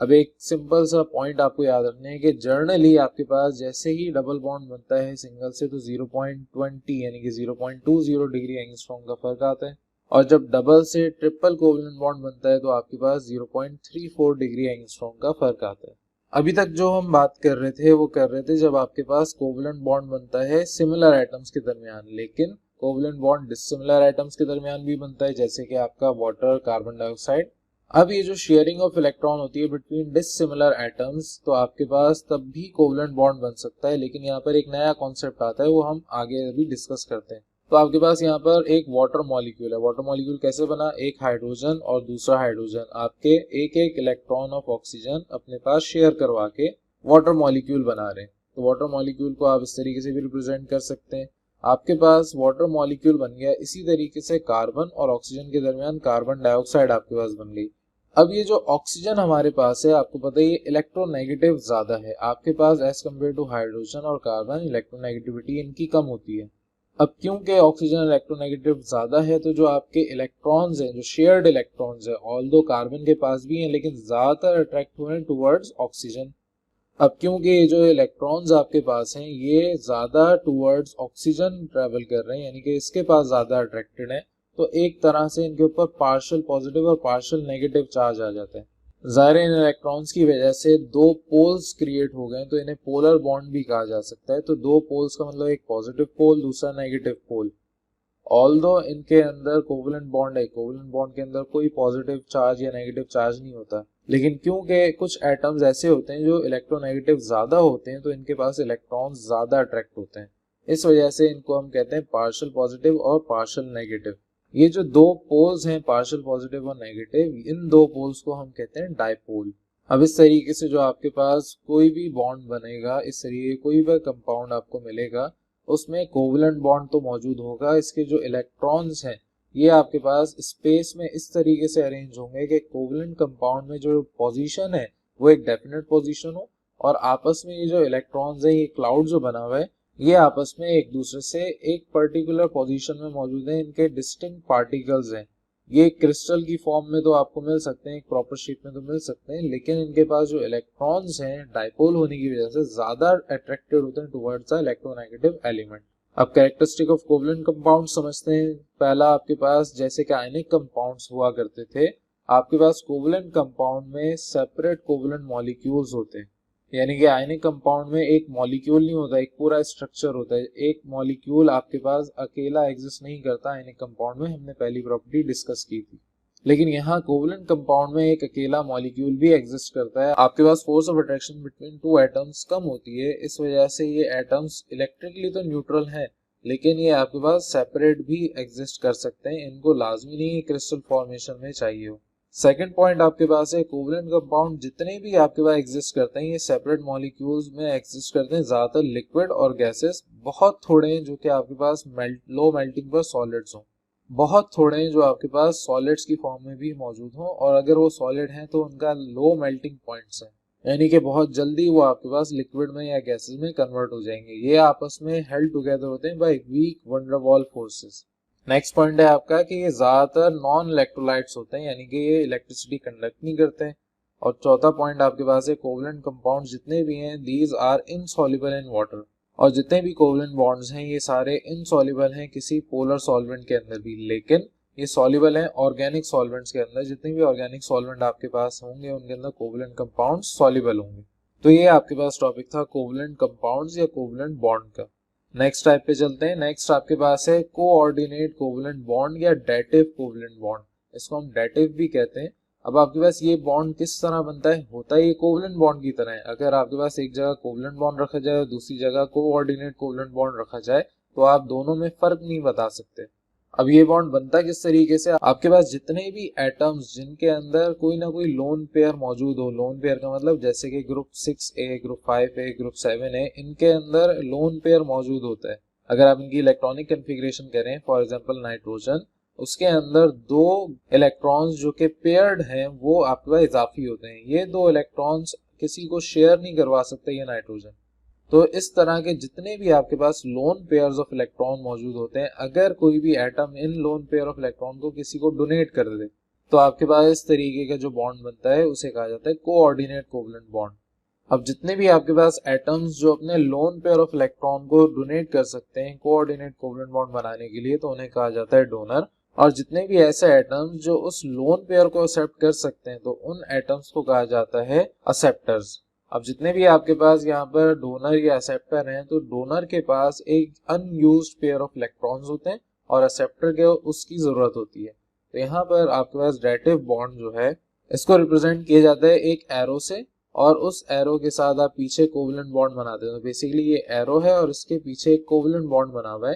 अब एक सिंपल सा पॉइंट आपको याद रखना है कि जर्नली आपके पास जैसे ही डबल बॉन्ड बनता है सिंगल से तो 0.20 यानी कि 0.20 डिग्री एंगस्ट्रॉम का फर्क आता है, और जब डबल से ट्रिपल कोवलेंट बॉन्ड बनता है तो आपके पास 0.34 डिग्री एंगस्ट्रॉम का फर्क आता है। अभी तक जो हम बात कर रहे थे वो कर रहे थे जब आपके पास कोवलेंट बॉन्ड बनता है सिमिलर एटम्स के दरमियान, लेकिन कोवलेंट बॉन्ड डिसिमिलर एटम्स के दरमियान भी बनता है, जैसे कि आपका वाटर कार्बन डाइऑक्साइड। अब ये जो शेयरिंग ऑफ इलेक्ट्रॉन होती है बिटवीन डिसिमिलर एटम्स, तो आपके पास तब भी कोवलेंट बॉन्ड बन सकता है, लेकिन यहाँ पर एक नया कॉन्सेप्ट आता है, वो हम आगे अभी डिस्कस करते हैं। तो आपके पास यहाँ पर एक वाटर मॉलिक्यूल है। वाटर मॉलिक्यूल कैसे बना, एक हाइड्रोजन और दूसरा हाइड्रोजन आपके एक एक इलेक्ट्रॉन ऑफ ऑक्सीजन अपने पास शेयर करवा के वाटर मॉलिक्यूल बना रहे हैं। तो वाटर मॉलिक्यूल को आप इस तरीके से भी रिप्रेजेंट कर सकते हैं। आपके पास वाटर मॉलिक्यूल बन गया। इसी तरीके से कार्बन और ऑक्सीजन के दरमियान कार्बन डाइऑक्साइड आपके पास बन गई। अब ये जो ऑक्सीजन हमारे पास है, आपको पता है ये इलेक्ट्रोनेगेटिव ज्यादा है आपके पास एज कम्पेयर टू हाइड्रोजन और कार्बन। इलेक्ट्रोनेगेटिविटी इनकी कम होती है। अब क्योंकि ऑक्सीजन इलेक्ट्रोनेगेटिव ज्यादा है तो जो आपके इलेक्ट्रॉन्स हैं, जो शेयर्ड इलेक्ट्रॉन्स हैं, ऑल्दो कार्बन के पास भी हैं लेकिन ज्यादातर अट्रैक्ट हुए हैं टुवर्ड्स ऑक्सीजन। अब क्योंकि ये जो इलेक्ट्रॉन्स आपके पास हैं ये ज्यादा टुवर्ड्स ऑक्सीजन ट्रेवल कर रहे हैं, यानी कि इसके पास ज्यादा अट्रैक्टेड है, तो एक तरह से इनके ऊपर पार्शियल पॉजिटिव और पार्शियल नेगेटिव चार्ज आ जाता है। ज़ाहिर इन इलेक्ट्रॉन्स की वजह से दो पोल्स क्रिएट हो गए तो इन्हें पोलर बॉन्ड भी कहा जा सकता है। तो दो पोल्स का मतलब एक पॉजिटिव पोल दूसरा नेगेटिव पोल। ऑल्दो इनके अंदर कोवलेंट बॉन्ड है, कोवलेंट बॉन्ड के अंदर कोई पॉजिटिव चार्ज या नेगेटिव चार्ज नहीं होता, लेकिन क्योंकि कुछ एटम्स ऐसे होते हैं जो इलेक्ट्रोनेगेटिव ज्यादा होते हैं तो इनके पास इलेक्ट्रॉन्स ज्यादा अट्रैक्ट होते हैं। इस वजह से इनको हम कहते हैं पार्शियल पॉजिटिव और पार्शियल नेगेटिव। ये जो दो पोल्स हैं पार्शियल पॉजिटिव और नेगेटिव, इन दो पोल्स को हम कहते हैं डाइपोल। अब इस तरीके से जो आपके पास कोई भी बॉन्ड बनेगा, इस तरीके कोई भी कंपाउंड आपको मिलेगा उसमें कोवलेंट बॉन्ड तो मौजूद होगा। इसके जो इलेक्ट्रॉन्स हैं ये आपके पास स्पेस में इस तरीके से अरेंज होंगे कि कोवलेंट कंपाउंड में जो पोजीशन है वो एक डेफिनेट पोजीशन हो, और आपस में ये जो इलेक्ट्रॉन्स है, ये क्लाउड जो बना हुआ है, ये आपस में एक दूसरे से एक पर्टिकुलर पोजीशन में मौजूद है। इनके डिस्टिंक्ट पार्टिकल्स हैं। ये क्रिस्टल की फॉर्म में तो आपको मिल सकते हैं, एक प्रॉपर शेप में तो मिल सकते हैं, लेकिन इनके पास जो इलेक्ट्रॉन्स हैं डाइपोल होने की वजह से ज्यादा अट्रैक्टेड होते हैं टुवर्ड्स द इलेक्ट्रोनेगेटिव एलिमेंट। अब कैरेक्टरिस्टिक ऑफ कोवलेंट कंपाउंड समझते हैं। पहला आपके पास जैसे कि आयनिक कंपाउंड्स हुआ करते थे, आपके पास कोवलेंट कंपाउंड में सेपरेट कोवलेंट मॉलिक्यूल्स होते हैं, यानी कि आयनिक कंपाउंड में एक मॉलिक्यूल नहीं होता, एक पूरा स्ट्रक्चर होता है। एक मॉलिक्यूल आपके पास अकेला एग्जिस्ट नहीं करता आयनिक कंपाउंड में, हमने पहली प्रॉपर्टी डिस्कस की थी। लेकिन यहाँ कोवलेंट कंपाउंड में एक अकेला मॉलिक्यूल भी एग्जिस्ट करता है। आपके पास force of attraction between two atoms कम होती है, इस वजह से ये एटम्स इलेक्ट्रिकली तो न्यूट्रल है लेकिन ये आपके पास सेपरेट भी एग्जिस्ट कर सकते हैं। इनको लाजमी नहीं क्रिस्टल फॉर्मेशन में चाहिए हो। सेकंड पॉइंट आपके पास है कोवलेंट कंपाउंड जितने भी आपके पास एग्जिस्ट करते हैं ये सेपरेट मॉलिक्यूल्स में एग्जिस्ट करते हैं, ज्यादातर लिक्विड और गैसेस। बहुत थोड़े हैं जो कि आपके पास लो मेल्टिंग पर सॉलिड्स हों, बहुत थोड़े हैं जो आपके पास सॉलिड्स की फॉर्म में भी मौजूद हों, और अगर वो सॉलिड हैं तो उनका लो मेल्टिंग पॉइंट्स हैं, यानी कि बहुत जल्दी वो आपके पास लिक्विड में या गैसेस में कन्वर्ट हो जाएंगे। ये आपस में हेल्ड टुगेदर होते हैं by weak van der Waals forces. Next point है आपका कि ये ज्यादातर नॉन इलेक्ट्रोलाइट्स होते हैं, यानी कि ये इलेक्ट्रिसिटी कंडक्ट नहीं करते हैं। और चौथा पॉइंट आपके पास है कोवलेंट कंपाउंड जितने भी हैं these are insoluble in water, और जितने भी कोवलेंट बॉन्ड्स हैं ये सारे इनसॉल्युबल हैं किसी पोलर सॉल्वेंट के अंदर भी, लेकिन ये सॉल्युबल हैं ऑर्गेनिक सॉल्वेंट्स के अंदर। जितने भी ऑर्गेनिक सॉल्वेंट आपके पास होंगे उनके अंदर कोवलेंट कंपाउंड सॉल्युबल होंगे। तो ये आपके पास टॉपिक था कोवलेंट कंपाउंड्स या कोवलेंट बॉन्ड का। नेक्स्ट टाइप पे चलते हैं। नेक्स्ट आपके पास है कोऑर्डिनेट कोवलेंट बॉन्ड या डेटिव कोवलेंट बॉन्ड, इसको हम डेटिव भी कहते हैं। अब आपके पास ये बॉन्ड किस तरह बनता है, होता है ये कोवलेंट बॉन्ड की तरह है। अगर आपके पास एक जगह कोवलेंट बॉन्ड रखा जाए और दूसरी जगह कोऑर्डिनेट कोवलेंट बॉन्ड रखा जाए तो आप दोनों में फर्क नहीं बता सकते। अब ये बॉन्ड बनता किस तरीके से, आपके पास जितने भी एटम्स जिनके अंदर कोई ना कोई लोन पेयर मौजूद हो, लोन पेयर का मतलब जैसे कि group 6A, group 5A, group 7A, इनके अंदर लोन पेयर मौजूद होता है। अगर आप इनकी इलेक्ट्रॉनिक कन्फिग्रेशन करें, फॉर एग्जांपल नाइट्रोजन, उसके अंदर 2 इलेक्ट्रॉन्स जो कि पेयर्ड हैं वो आपके पास इजाफी होते हैं। ये 2 इलेक्ट्रॉन्स किसी को शेयर नहीं करवा सकते ये नाइट्रोजन। तो इस तरह के जितने भी आपके पास लोन पेयर्स ऑफ इलेक्ट्रॉन मौजूद होते हैं, अगर कोई भी atom in lone pair of electron को किसी को डोनेट कर दे तो आपके पास इस तरीके का जो बॉन्ड बनता है उसे कहा जाता है कोऑर्डिनेट कोवलेंट बॉन्ड। अब जितने भी आपके पास एटम्स जो अपने लोन पेयर ऑफ इलेक्ट्रॉन को डोनेट कर सकते हैं कोऑर्डिनेट कोवलेंट बॉन्ड बनाने के लिए, तो उन्हें कहा जाता है डोनर। और जितने भी ऐसे एटम्स जो उस लोन पेयर को एक्सेप्ट कर सकते हैं तो उन एटम्स को कहा जाता है एक्सेप्टर्स। अब जितने भी आपके पास यहाँ पर डोनर या एक्सेप्टर हैं, तो डोनर के पास एक अनयूज्ड पेयर ऑफ इलेक्ट्रॉन्स होते हैं और एक्सेप्टर के उसकी जरूरत होती है। तो यहाँ पर आपके पास डेटिव बॉन्ड जो है इसको रिप्रेजेंट किया जाता है एक एरो से, और उस एरो के साथ आप पीछे कोवलेंट बॉन्ड बनाते हैं। तो बेसिकली ये एरो है और इसके पीछे एक कोवलेंट बॉन्ड बना हुआ है,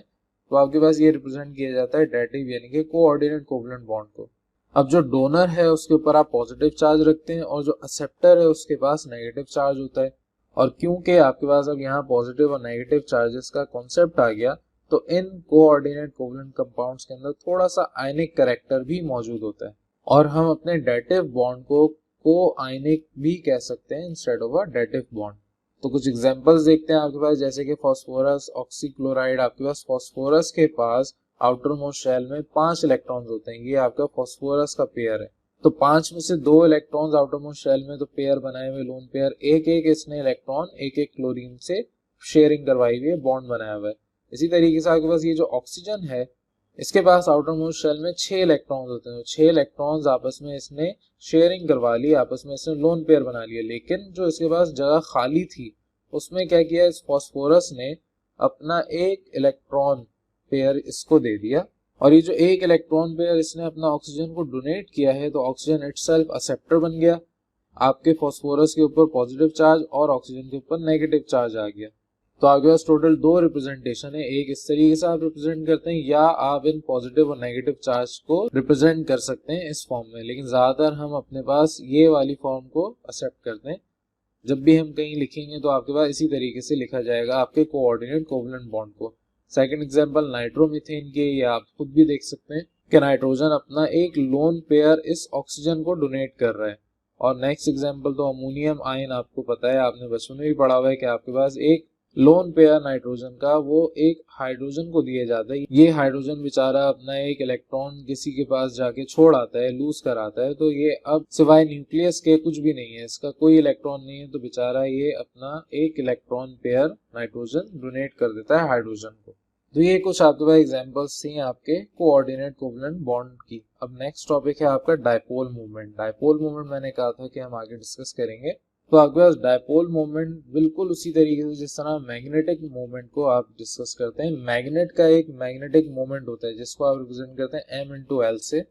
तो आपके पास ये रिप्रेजेंट किया जाता है डेटिव यानी कि कोऑर्डिनेट कोवलेंट बॉन्ड को। अब जो डोनर है उसके ऊपर आप पॉजिटिव चार्ज रखते हैं और जो एक्सेप्टर है उसके पास नेगेटिव चार्ज होता है। और क्योंकि आपके पास अब यहाँ पॉजिटिव और नेगेटिव चार्जेस का कॉन्सेप्ट आ गया, तो इन कोऑर्डिनेट कोवलेंट कंपाउंड्स के अंदर थोड़ा सा आयनिक कैरेक्टर भी मौजूद होता है, और हम अपने डेटिव बॉन्ड को आयनिक भी कह सकते हैं instead of a dative bond. तो कुछ एग्जांपल्स देखते हैं आपके पास, जैसे कि फास्फोरस ऑक्सीक्लोराइड। आपके पास फास्फोरस के पास आउटर मोस्ट शेल में 5 इलेक्ट्रॉन्स होते हैं, ये आपका फास्फोरस का पेयर है। तो 5 में से 2 इलेक्ट्रॉन्स आउटर मोस्ट शेल में तो पेयर बनाए हुए लोन पेयर, एक एक इसने इलेक्ट्रॉन एक एक क्लोरीन से शेयरिंग करवाई हुई है, बॉन्ड बनाया हुआ है। इसी तरीके से आपके पास ये जो ऑक्सीजन है इसके पास आउटर मोस्ट शेल में 6 इलेक्ट्रॉन्स होते हैं। 6 इलेक्ट्रॉन्स आपस में इसने शेयरिंग करवा ली, आपस में इसने लोन पेयर बना लिया, लेकिन जो इसके पास जगह खाली थी उसमें क्या किया, इस फास्फोरस ने अपना एक इलेक्ट्रॉन पेयर इसको दे दिया, और ये जो एक इलेक्ट्रॉन पेयर इसने अपना ऑक्सीजन को डोनेट किया है तो ऑक्सीजन इटसेल्फ एक्सेप्टर बन गया। आपके फास्फोरस के ऊपर पॉजिटिव चार्ज और ऑक्सीजन के ऊपर नेगेटिव चार्ज आ गया। तो आपके पास टोटल 2 रिप्रेजेंटेशन है, एक इस तरीके से आप रिप्रेजेंट करते हैं या आप इन पॉजिटिव और नेगेटिव चार्ज को रिप्रेजेंट कर सकते हैं इस फॉर्म में, लेकिन ज्यादातर हम अपने पास ये वाली फॉर्म को एक्सेप्ट करते हैं। जब भी हम कहीं लिखेंगे तो आपके पास इसी तरीके से लिखा जाएगा आपके कोऑर्डिनेट कोवलेंट बॉन्ड को। सेकंड एग्जांपल नाइट्रोमीथेन के, ये आप खुद भी देख सकते हैं कि नाइट्रोजन अपना एक लोन पेयर इस ऑक्सीजन को डोनेट कर रहा है। और नेक्स्ट एग्जांपल तो अमोनियम आयन, आपको पता है, आपने बचपन में भी पढ़ा हुआ है कि आपके पास एक लोन पेयर नाइट्रोजन का वो एक हाइड्रोजन को दिया जाता है। ये हाइड्रोजन बेचारा अपना एक इलेक्ट्रॉन किसी के पास जाके छोड़ आता है, लूज कर आता है, तो ये अब सिवाय न्यूक्लियस के कुछ भी नहीं है, इसका कोई इलेक्ट्रॉन नहीं है, तो बेचारा ये अपना एक इलेक्ट्रॉन पेयर नाइट्रोजन डोनेट कर देता है हाइड्रोजन को। तो ये कुछ आपके पास एग्जांपल्स थी आपके कोऑर्डिनेट कोवलेंट बॉन्ड की। अब नेक्स्ट टॉपिक है आपका डायपोल मूवमेंट। डायपोल मूवमेंट मैंने कहा था कि हम आगे डिस्कस करेंगे। तो आपके पास डायपोल मूवमेंट बिल्कुल उसी तरीके से जिस तरह मैग्नेटिक मूवमेंट को आप डिस्कस करते हैं, मैग्नेट का एक मैग्नेटिक मूवमेंट होता है जिसको आप रिप्रेजेंट करते हैं M/L से।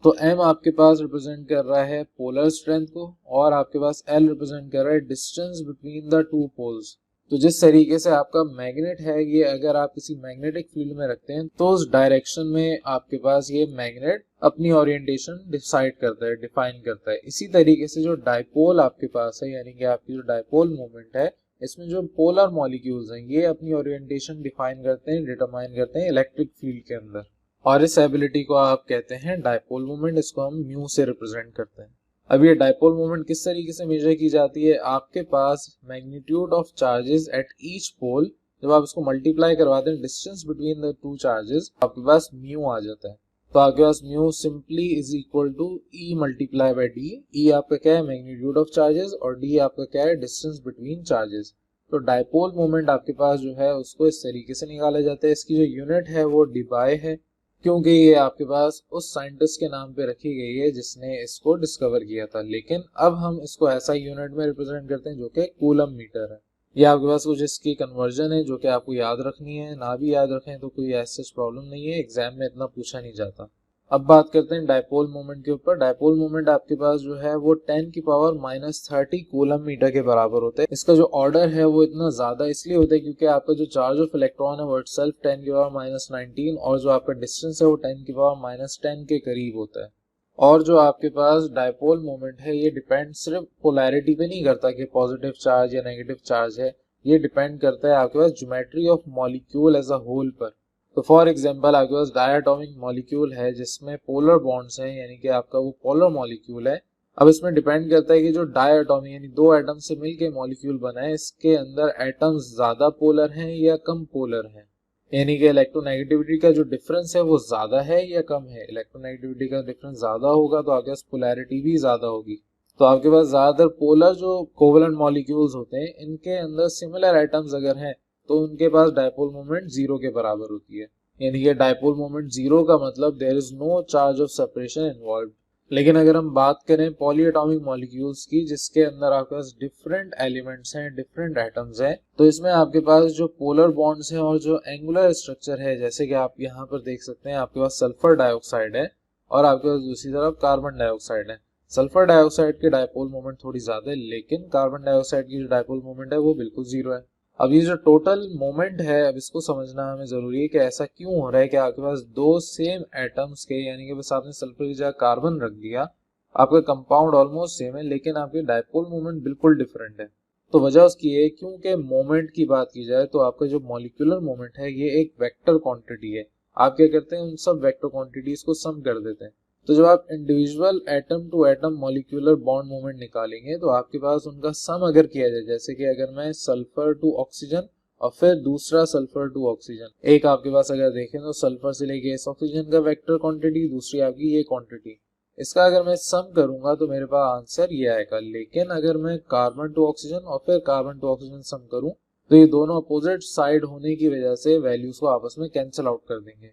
तो M आपके पास रिप्रेजेंट कर रहा है पोलर स्ट्रेंथ को, और आपके पास L रिप्रेजेंट कर रहा है डिस्टेंस बिटवीन द 2 पोल्स। तो जिस तरीके से आपका मैग्नेट है, ये अगर आप किसी मैग्नेटिक फील्ड में रखते हैं तो उस डायरेक्शन में आपके पास ये मैग्नेट अपनी ओरिएंटेशन डिसाइड करता है, डिफाइन करता है। इसी तरीके से जो डायपोल आपके पास है, यानी कि आपकी जो डायपोल मूवमेंट है, इसमें जो पोलर मॉलिक्यूल्स हैं ये अपनी ओरिएंटेशन डिफाइन करते हैं, डिटरमाइन करते हैं इलेक्ट्रिक फील्ड के अंदर, और इस एबिलिटी को आप कहते हैं डायपोल मूवमेंट। इसको हम म्यू से रिप्रेजेंट करते हैं। अब ये डायपोल मूवमेंट किस तरीके से मेजर की जाती है, आपके पास magnitude of charges at each pole, जब आप इसको मल्टीप्लाई करवाते हैं डिस्टेंस बिटवीन द 2 चार्जेस, आपके पास म्यू आ जाता है। तो आपके पास mu simply is equal to E multiply by D. E आपका क्या है, मैग्नीट्यूड ऑफ चार्जेस, और डी आपका क्या है, डिस्टेंस बिटवीन चार्जेस। तो डायपोल मूवमेंट आपके पास जो है उसको इस तरीके से निकाला जाता है। इसकी जो यूनिट है वो डिबाई है, क्योंकि ये आपके पास उस साइंटिस्ट के नाम पे रखी गई है जिसने इसको डिस्कवर किया था। लेकिन अब हम इसको ऐसा यूनिट में रिप्रेजेंट करते हैं जो कि कूलम मीटर है। ये आपके पास कुछ इसकी कन्वर्जन है जो कि आपको याद रखनी है, ना भी याद रखें तो कोई ऐसा प्रॉब्लम नहीं है, एग्जाम में इतना पूछा नहीं जाता। अब बात करते हैं डायपोल मोमेंट के ऊपर। डायपोल मोमेंट आपके पास जो है वो 10 की पावर -30 कूलम मीटर के बराबर होता है। इसका जो ऑर्डर है वो इतना ज्यादा इसलिए होता है क्योंकि आपका जो चार्ज ऑफ इलेक्ट्रॉन है वो इटसेल्फ 10 की पावर -19 और जो आपका डिस्टेंस है वो 10 की पावर -10 के करीब होता है। और जो आपके पास डायपोल मोमेंट है ये डिपेंड सिर्फ पोलैरिटी पे नहीं करता कि पॉजिटिव चार्ज या नेगेटिव चार्ज है, ये डिपेंड करता है आपके पास geometry of molecule as a whole पर। तो फॉर एग्जांपल आपके पास डायटोमिक मॉलिक्यूल है जिसमें पोलर बॉन्ड्स हैं, यानी कि आपका वो पोलर मॉलिक्यूल है। अब इसमें डिपेंड करता है कि जो डायटोमिक यानी दो एटम से मिलके मॉलिक्यूल बना है, इसके अंदर एटम्स ज्यादा पोलर हैं या कम पोलर हैं, यानी कि इलेक्ट्रोनेगेटिविटी का जो डिफरेंस है वो ज्यादा है या कम है। इलेक्ट्रोनेगेटिविटी का डिफरेंस ज्यादा होगा तो आपके पास पोलैरिटी भी ज्यादा होगी। तो आपके पास ज्यादातर पोलर जो कोवलेंट मॉलिक्यूल्स होते हैं इनके अंदर सिमिलर एटम्स अगर हैं तो उनके पास डायपोल मोमेंट 0 के बराबर होती है, यानी कि डायपोल मोमेंट 0 का मतलब there is no charge of separation involve. लेकिन अगर हम बात करें पॉलीएटॉमिक मॉलिक्यूल्स की जिसके अंदर आपके पास डिफरेंट एलिमेंट्स हैं, डिफरेंट एटम्स हैं, तो इसमें आपके पास जो पोलर बॉन्ड्स हैं और जो एंगुलर स्ट्रक्चर है, जैसे कि आप यहाँ पर देख सकते हैं आपके पास सल्फर डाइऑक्साइड है और आपके पास दूसरी तरफ कार्बन डाइऑक्साइड है। सल्फर डाइऑक्साइड के डायपोल मोमेंट थोड़ी ज्यादा है लेकिन कार्बन डाइऑक्साइड की जो डायपोल मोमेंट है वो बिल्कुल 0 है। अब ये जो टोटल मोमेंट है अब इसको समझना हमें जरूरी है कि ऐसा क्यों हो रहा है कि आपके पास दो सेम एटम्स के, यानी कि बस आपने सल्फर की जगह कार्बन रख दिया, आपका कंपाउंड ऑलमोस्ट सेम है लेकिन आपके डायपोल मोमेंट बिल्कुल डिफरेंट है। तो वजह उसकी है क्योंकि मोमेंट की बात की जाए तो आपका जो मॉलिक्यूलर मोमेंट है ये एक वेक्टर क्वांटिटी है। आप क्या करते हैं, उन सब वेक्टर क्वांटिटीज को सम कर देते हैं। तो जब आप individual atom to atom molecular bond moment निकालेंगे तो आपके पास उनका सम अगर किया जाए, जैसे कि अगर मैं सल्फर टू ऑक्सीजन और फिर दूसरा सल्फर टू ऑक्सीजन, एक आपके पास अगर देखें तो सल्फर से लेके इस ऑक्सीजन का वेक्टर क्वांटिटी, दूसरी आपकी ये क्वांटिटी, इसका अगर मैं सम करूंगा तो मेरे पास आंसर ये आएगा। लेकिन अगर मैं कार्बन टू ऑक्सीजन और फिर कार्बन टू ऑक्सीजन सम करूं तो ये दोनों अपोजिट साइड होने की वजह से वैल्यूज को आपस में कैंसिल आउट कर देंगे।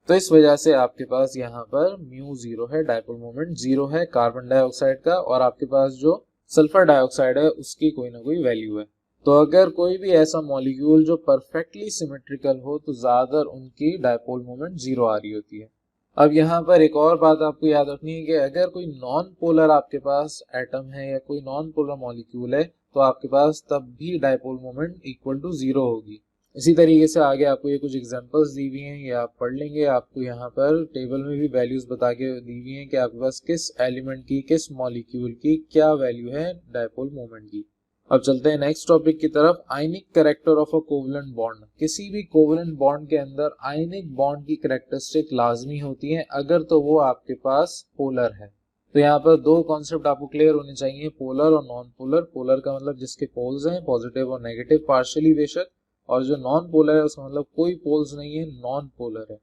तो इस वजह से आपके पास यहाँ पर म्यू 0 है, डायपोल मोमेंट 0 है कार्बन डाइऑक्साइड का, और आपके पास जो सल्फर डाइऑक्साइड है उसकी कोई ना कोई वैल्यू है। तो अगर कोई भी ऐसा मॉलिक्यूल जो परफेक्टली सिमेट्रिकल हो तो ज्यादातर उनकी डायपोल मोमेंट 0 आ रही होती है। अब यहाँ पर एक और बात आपको याद रखनी है कि अगर कोई नॉन पोलर आपके पास एटम है या कोई नॉन पोलर मॉलिक्यूल है तो आपके पास तब भी डायपोल मोमेंट इक्वल टू 0 होगी। इसी तरीके से आगे आपको ये कुछ एग्जांपल्स दी हुई हैं, ये आप पढ़ लेंगे। आपको यहाँ पर टेबल में भी वैल्यूज बता के दी हुई हैं कि आपके पास किस एलिमेंट की, किस मॉलिक्यूल की क्या वैल्यू है डायपोल मोमेंट की। अब चलते हैं नेक्स्ट टॉपिक की तरफ, आयनिक character of a covalent bond. किसी भी कोवलेंट बॉन्ड के अंदर आयनिक बॉन्ड की कैरेक्टरिस्टिक लाजमी होती है अगर तो वो आपके पास पोलर है। तो यहाँ पर दो कॉन्सेप्ट आपको क्लियर होने चाहिए, पोलर और नॉन पोलर। पोलर का मतलब जिसके पोल्स हैं पॉजिटिव और नेगेटिव पार्शियली बेशक, और जो नॉन पोलर है उसका मतलब कोई पोल्स नहीं है, नॉन पोलर है।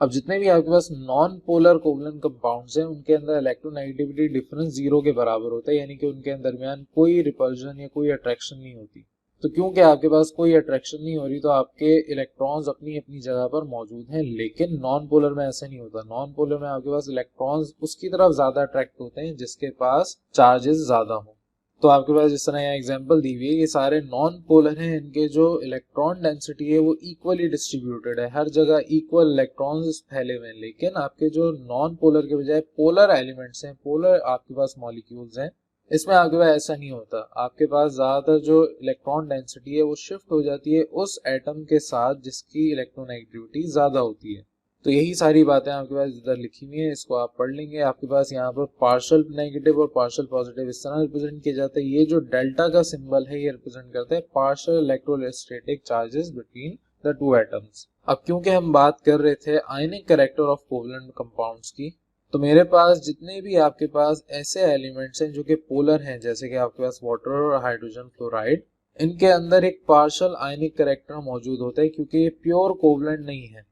अब जितने भी आपके पास नॉन पोलर कोवलेंट कंपाउंड्स हैं उनके अंदर इलेक्ट्रोनेगेटिविटी डिफरेंस 0 के बराबर होता है, यानी कि उनके दरमियान कोई रिपल्जन या कोई अट्रैक्शन नहीं होती। तो क्योंकि आपके पास कोई अट्रैक्शन नहीं हो रही तो आपके इलेक्ट्रॉन्स अपनी अपनी जगह पर मौजूद हैं। लेकिन नॉन पोलर में ऐसा नहीं होता। नॉन पोलर में आपके पास इलेक्ट्रॉन्स उसकी तरफ ज्यादा अट्रैक्ट होते हैं जिसके पास चार्जेस ज्यादा हो। तो आपके पास जिस तरह यहाँ एग्जांपल दी हुई है, ये सारे नॉन पोलर हैं, इनके जो इलेक्ट्रॉन डेंसिटी है वो इक्वली डिस्ट्रीब्यूटेड है, हर जगह इक्वल इलेक्ट्रॉन्स फैले हुए हैं। लेकिन आपके जो नॉन पोलर के बजाय पोलर एलिमेंट्स हैं, पोलर आपके पास मॉलिक्यूल्स हैं, इसमें आपके पास ऐसा नहीं होता। आपके पास ज्यादातर जो इलेक्ट्रॉन डेंसिटी है वो शिफ्ट हो जाती है उस एटम के साथ जिसकी इलेक्ट्रोनेगेटिविटी ज्यादा होती है। तो यही सारी बातें आपके पास इधर लिखी हुई है, इसको आप पढ़ लेंगे। आपके पास यहाँ पर पार्शियल नेगेटिव और पार्शियल पॉजिटिव इस तरह रिप्रेजेंट किया जाता है। ये जो डेल्टा का सिंबल है ये रिप्रेजेंट करता है partial electrostatic charges between the two atoms. अब क्योंकि हम बात कर रहे थे आयनिक कैरेक्टर ऑफ कोवलेंट कंपाउंड्स की, तो मेरे पास जितने भी आपके पास ऐसे एलिमेंट्स हैं जो कि पोलर हैं, जैसे कि आपके पास वाटर और हाइड्रोजन फ्लोराइड, इनके अंदर एक पार्शियल आयनिक कैरेक्टर मौजूद होता है क्योंकि ये प्योर कोवलेंट नहीं है।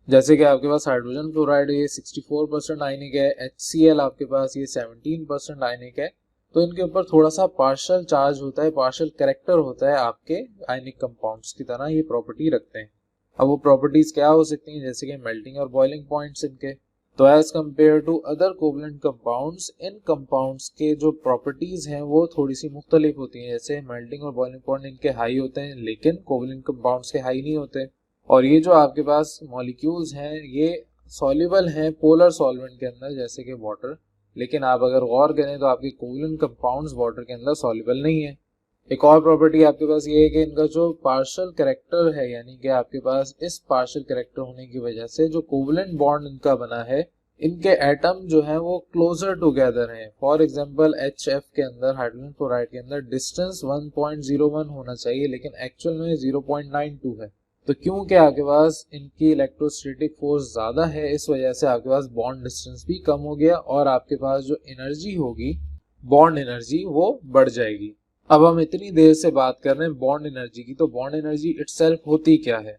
जैसे कि आपके पास हाइड्रोजन फ्लोराइड ये 64% आयनिक है, HCl आपके पास ये 17% आयनिक है। तो इनके ऊपर थोड़ा सा पार्शियल चार्ज होता है, पार्शियल कैरेक्टर होता है, आपके आयनिक कंपाउंड्स की तरह ये प्रॉपर्टी रखते हैं। अब वो प्रॉपर्टीज क्या हो सकती हैं, जैसे कि मेल्टिंग और बॉइलिंग पॉइंट्स इनके। तो as compare to other covalent compounds, इन कंपाउंड्स के जो प्रॉपर्टीज हैं वो थोड़ी सी मुख्तलिफ होती हैं। जैसे मेल्टिंग और बॉइलिंग पॉइंट इनके हाई होते हैं, लेकिन कोवलेंट कंपाउंड्स के हाई नहीं होते। और ये जो आपके पास मॉलिक्यूल्स हैं ये सॉल्युबल हैं पोलर सॉल्वेंट के अंदर, जैसे कि वाटर। लेकिन आप अगर गौर करें तो आपके कोवलेंट कंपाउंड्स वाटर के अंदर सॉल्युबल नहीं है। एक और प्रॉपर्टी आपके पास ये है कि इनका जो पार्शियल कैरेक्टर है, यानी कि आपके पास इस पार्शियल कैरेक्टर होने की वजह से जो कोवलेंट बॉन्ड इनका बना है, इनके एटम जो है वो क्लोजर टुगेदर हैं। फॉर एग्जांपल HF के अंदर, हाइड्रोजन फ्लोराइड के अंदर डिस्टेंस 1.01 होना चाहिए, लेकिन एक्चुअल में 0.92 है। तो क्योंकि आपके पास इनकी इलेक्ट्रोस्टैटिक फोर्स ज्यादा है, इस वजह से आपके पास बॉन्ड डिस्टेंस भी कम हो गया और आपके पास जो एनर्जी होगी, बॉन्ड एनर्जी, वो बढ़ जाएगी। अब हम इतनी देर से बात कर रहे हैं बॉन्ड एनर्जी की, तो बॉन्ड एनर्जी इटसेल्फ होती क्या है।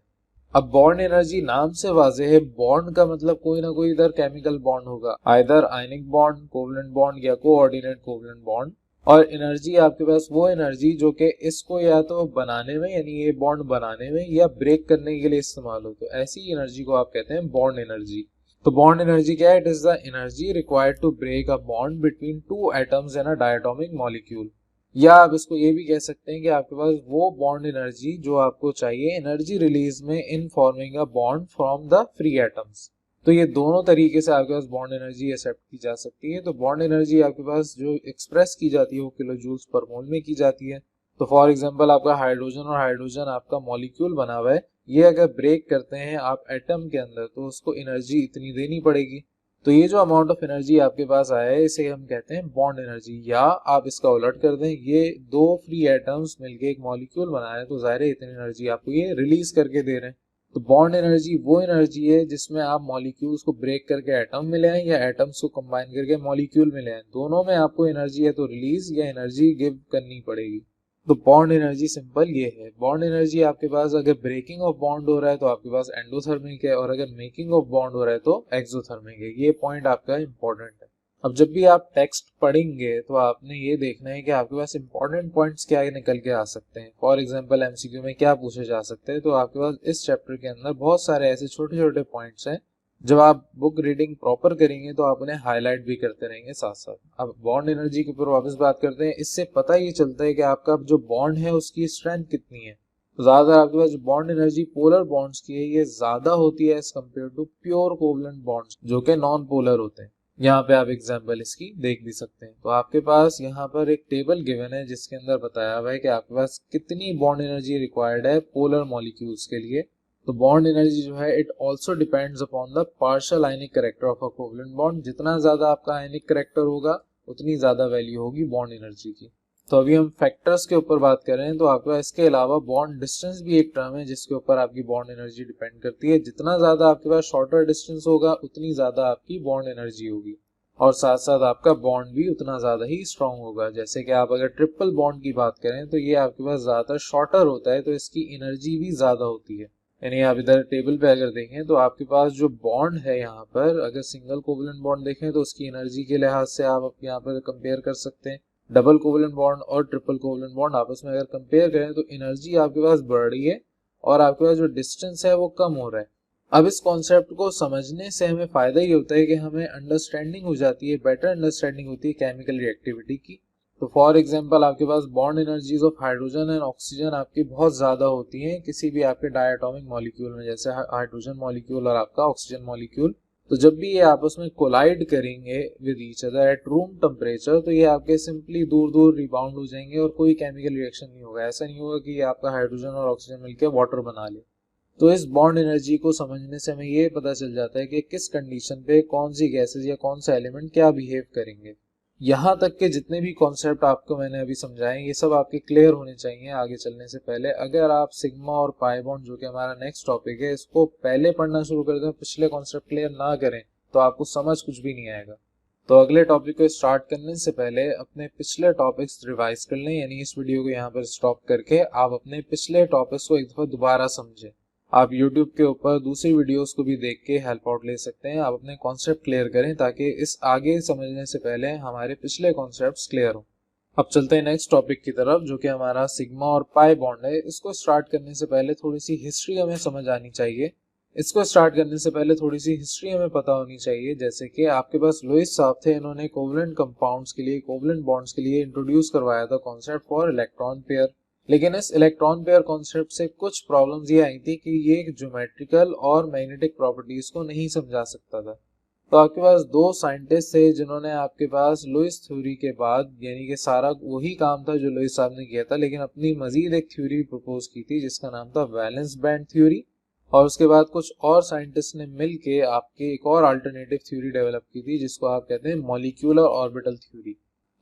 अब बॉन्ड एनर्जी नाम से वाज़ेह है, बॉन्ड का मतलब कोई ना कोई इधर केमिकल बॉन्ड होगा, either ionic bond, covalent bond या कोऑर्डिनेट कोवलेंट बॉन्ड। और एनर्जी आपके पास वो एनर्जी जो कि इसको या तो बनाने में, यानी ये बॉन्ड बनाने में, या ब्रेक करने के लिए इस्तेमाल हो, तो ऐसी एनर्जी को आप कहते हैं बॉन्ड एनर्जी। तो बॉन्ड एनर्जी क्या है? It is the energy required to break a bond between two atoms in a diatomic molecule. या आप इसको ये भी कह सकते हैं कि आपके पास वो बॉन्ड एनर्जी जो आपको चाहिए एनर्जी रिलीज में in forming a bond from the free atoms. तो ये दोनों तरीके से आपके पास बॉन्ड एनर्जी एक्सेप्ट की जा सकती है। तो बॉन्ड एनर्जी आपके पास जो एक्सप्रेस की जाती है वो किलो जूल्स पर मोल में की जाती है। तो फॉर एग्जांपल आपका हाइड्रोजन और हाइड्रोजन आपका मॉलिक्यूल बना हुआ है, ये अगर ब्रेक करते हैं आप एटम के अंदर तो उसको एनर्जी इतनी देनी पड़ेगी। तो ये जो अमाउंट ऑफ एनर्जी आपके पास आया है इसे हम कहते हैं बॉन्ड एनर्जी। या आप इसका उलट कर दें, ये दो फ्री एटम्स मिलके एक मॉलिक्यूल बना रहे हैं, तो जाहिर है इतनी एनर्जी आपको ये रिलीज करके दे रहे हैं। तो बॉन्ड एनर्जी वो एनर्जी है जिसमें आप मॉलिक्यूल्स को ब्रेक करके एटम मिले हैं या एटम्स को कंबाइन करके मॉलिक्यूल मिले हैं, दोनों में आपको एनर्जी है तो रिलीज या एनर्जी गिव करनी पड़ेगी। तो बॉन्ड एनर्जी सिंपल ये है। बॉन्ड एनर्जी आपके पास अगर ब्रेकिंग ऑफ बॉन्ड हो रहा है तो आपके पास एंडोथर्मिक है, और अगर मेकिंग ऑफ बॉन्ड हो रहा है तो एक्सोथर्मिक है। ये पॉइंट आपका इंपॉर्टेंट है। अब जब भी आप टेक्स्ट पढ़ेंगे तो आपने ये देखना है कि आपके पास इंपॉर्टेंट पॉइंट्स क्या निकल के आ सकते हैं। फॉर एग्जांपल एमसीक्यू में क्या पूछे जा सकते हैं, तो आपके पास इस चैप्टर के अंदर बहुत सारे ऐसे छोटे छोटे पॉइंट्स हैं। जब आप बुक रीडिंग प्रॉपर करेंगे तो आप उन्हें हाईलाइट भी करते रहेंगे साथ साथ। अब बॉन्ड एनर्जी के ऊपर वापस बात करते हैं। इससे पता ये चलता है कि आपका जो बॉन्ड है उसकी स्ट्रेंथ कितनी है। तो ज्यादातर आपके पास जो बॉन्ड एनर्जी पोलर बॉन्ड्स की है ये ज्यादा होती है as compare to pure covalent bonds जो कि नॉन पोलर होते हैं। यहाँ पे आप एग्जाम्पल इसकी देख भी सकते हैं। तो आपके पास यहाँ पर एक टेबल गिवन है जिसके अंदर बताया हुआ है कि आपके पास कितनी बॉन्ड एनर्जी रिक्वायर्ड है पोलर मॉलिक्यूल्स के लिए। तो बॉन्ड एनर्जी जो है it also depends upon the partial ionic character of a covalent bond. जितना ज्यादा आपका आयनिक कैरेक्टर होगा उतनी ज्यादा वैल्यू होगी बॉन्ड एनर्जी की। तो अभी हम फैक्टर्स के ऊपर बात कर रहे हैं। तो आपका इसके अलावा बॉन्ड डिस्टेंस भी एक टर्म है जिसके ऊपर आपकी बॉन्ड एनर्जी डिपेंड करती है। जितना ज्यादा आपके पास शॉर्टर डिस्टेंस होगा उतनी ज्यादा आपकी बॉन्ड एनर्जी होगी, और साथ साथ आपका बॉन्ड भी उतना ज्यादा ही स्ट्रांग होगा। जैसे कि आप अगर ट्रिपल बॉन्ड की बात करें तो ये आपके पास ज्यादातर शॉर्टर होता है, तो इसकी एनर्जी भी ज्यादा होती है। यानी आप इधर टेबल पे अगर देखें तो आपके पास जो बॉन्ड है यहाँ पर, अगर सिंगल कोवलेंट बॉन्ड देखें तो उसकी एनर्जी के लिहाज से आप यहाँ पर कंपेयर कर सकते हैं। डबल कोवलेंट बॉन्ड और ट्रिपल कोवलेंट बॉन्ड आपस में अगर कंपेयर करें तो एनर्जी आपके पास बढ़ रही है और आपके पास जो डिस्टेंस है वो कम हो रहा है। अब इस कॉन्सेप्ट को समझने से हमें फायदा ये होता है कि हमें अंडरस्टैंडिंग हो जाती है, बेटर अंडरस्टैंडिंग होती है केमिकल रिएक्टिविटी की। तो फॉर एग्जांपल आपके पास bond energies of hydrogen and oxygen आपकी बहुत ज्यादा होती हैं किसी भी आपके डायटोमिक मॉलिक्यूल में, जैसे हाइड्रोजन मॉलिक्यूल और आपका ऑक्सीजन मॉलिक्यूल। तो जब भी ये आपस में कोलाइड करेंगे with each other at room temperature तो ये आपके सिंपली दूर दूर रिबाउंड हो जाएंगे और कोई केमिकल रिएक्शन नहीं होगा। ऐसा नहीं होगा कि ये आपका हाइड्रोजन और ऑक्सीजन मिलकर वाटर बना ले। तो इस बॉन्ड एनर्जी को समझने से हमें ये पता चल जाता है कि किस कंडीशन पे कौन सी गैसेज या कौन सा एलिमेंट क्या बिहेव करेंगे। यहाँ तक के जितने भी कॉन्सेप्ट आपको मैंने अभी समझाए ये सब आपके क्लियर होने चाहिए आगे चलने से पहले। अगर आप सिग्मा और पाई बॉन्ड जो कि हमारा नेक्स्ट टॉपिक है इसको पहले पढ़ना शुरू कर दें, पिछले कॉन्सेप्ट क्लियर ना करें तो आपको समझ कुछ भी नहीं आएगा। तो अगले टॉपिक को स्टार्ट करने से पहले अपने पिछले टॉपिक्स रिवाइज कर लें, यानी इस वीडियो को यहाँ पर स्टॉप करके आप अपने पिछले टॉपिक्स को एक दफा दोबारा समझें। आप YouTube के ऊपर दूसरी वीडियोस को भी देख के हेल्प आउट ले सकते हैं। आप अपने कॉन्सेप्ट क्लियर करें ताकि इस आगे समझने से पहले हमारे पिछले कॉन्सेप्ट्स क्लियर हो। अब चलते हैं नेक्स्ट टॉपिक की तरफ, जो कि हमारा सिग्मा और पाई बॉन्ड है। इसको स्टार्ट करने से पहले थोड़ी सी हिस्ट्री हमें समझ आनी चाहिए। इसको स्टार्ट करने से पहले थोड़ी सी हिस्ट्री हमें पता होनी चाहिए। जैसे कि आपके पास लुईस साहब थे, इन्होंने कोवलेंट कंपाउंड्स के लिए, कोवलेंट बॉन्ड्स के लिए इंट्रोड्यूस करवाया था कॉन्सेप्ट फॉर इलेक्ट्रॉन पेयर। लेकिन इस इलेक्ट्रॉन पेयर कॉन्सेप्ट से कुछ प्रॉब्लम्स ये आई थी कि ये ज्योमेट्रिकल और मैग्नेटिक प्रॉपर्टीज को नहीं समझा सकता था। तो आपके पास दो साइंटिस्ट थे जिन्होंने आपके पास लुईस थ्योरी के बाद, यानी कि सारा वही काम था जो लुईस साहब ने किया था, लेकिन अपनी मजीद एक थ्योरी प्रपोज की थी जिसका नाम था वैलेंस बैंड थ्योरी। और उसके बाद कुछ और साइंटिस्ट ने मिलके आपके एक और अल्टरनेटिव थ्योरी डेवलप की थी जिसको आप कहते हैं मॉलिक्यूलर ऑर्बिटल थ्योरी।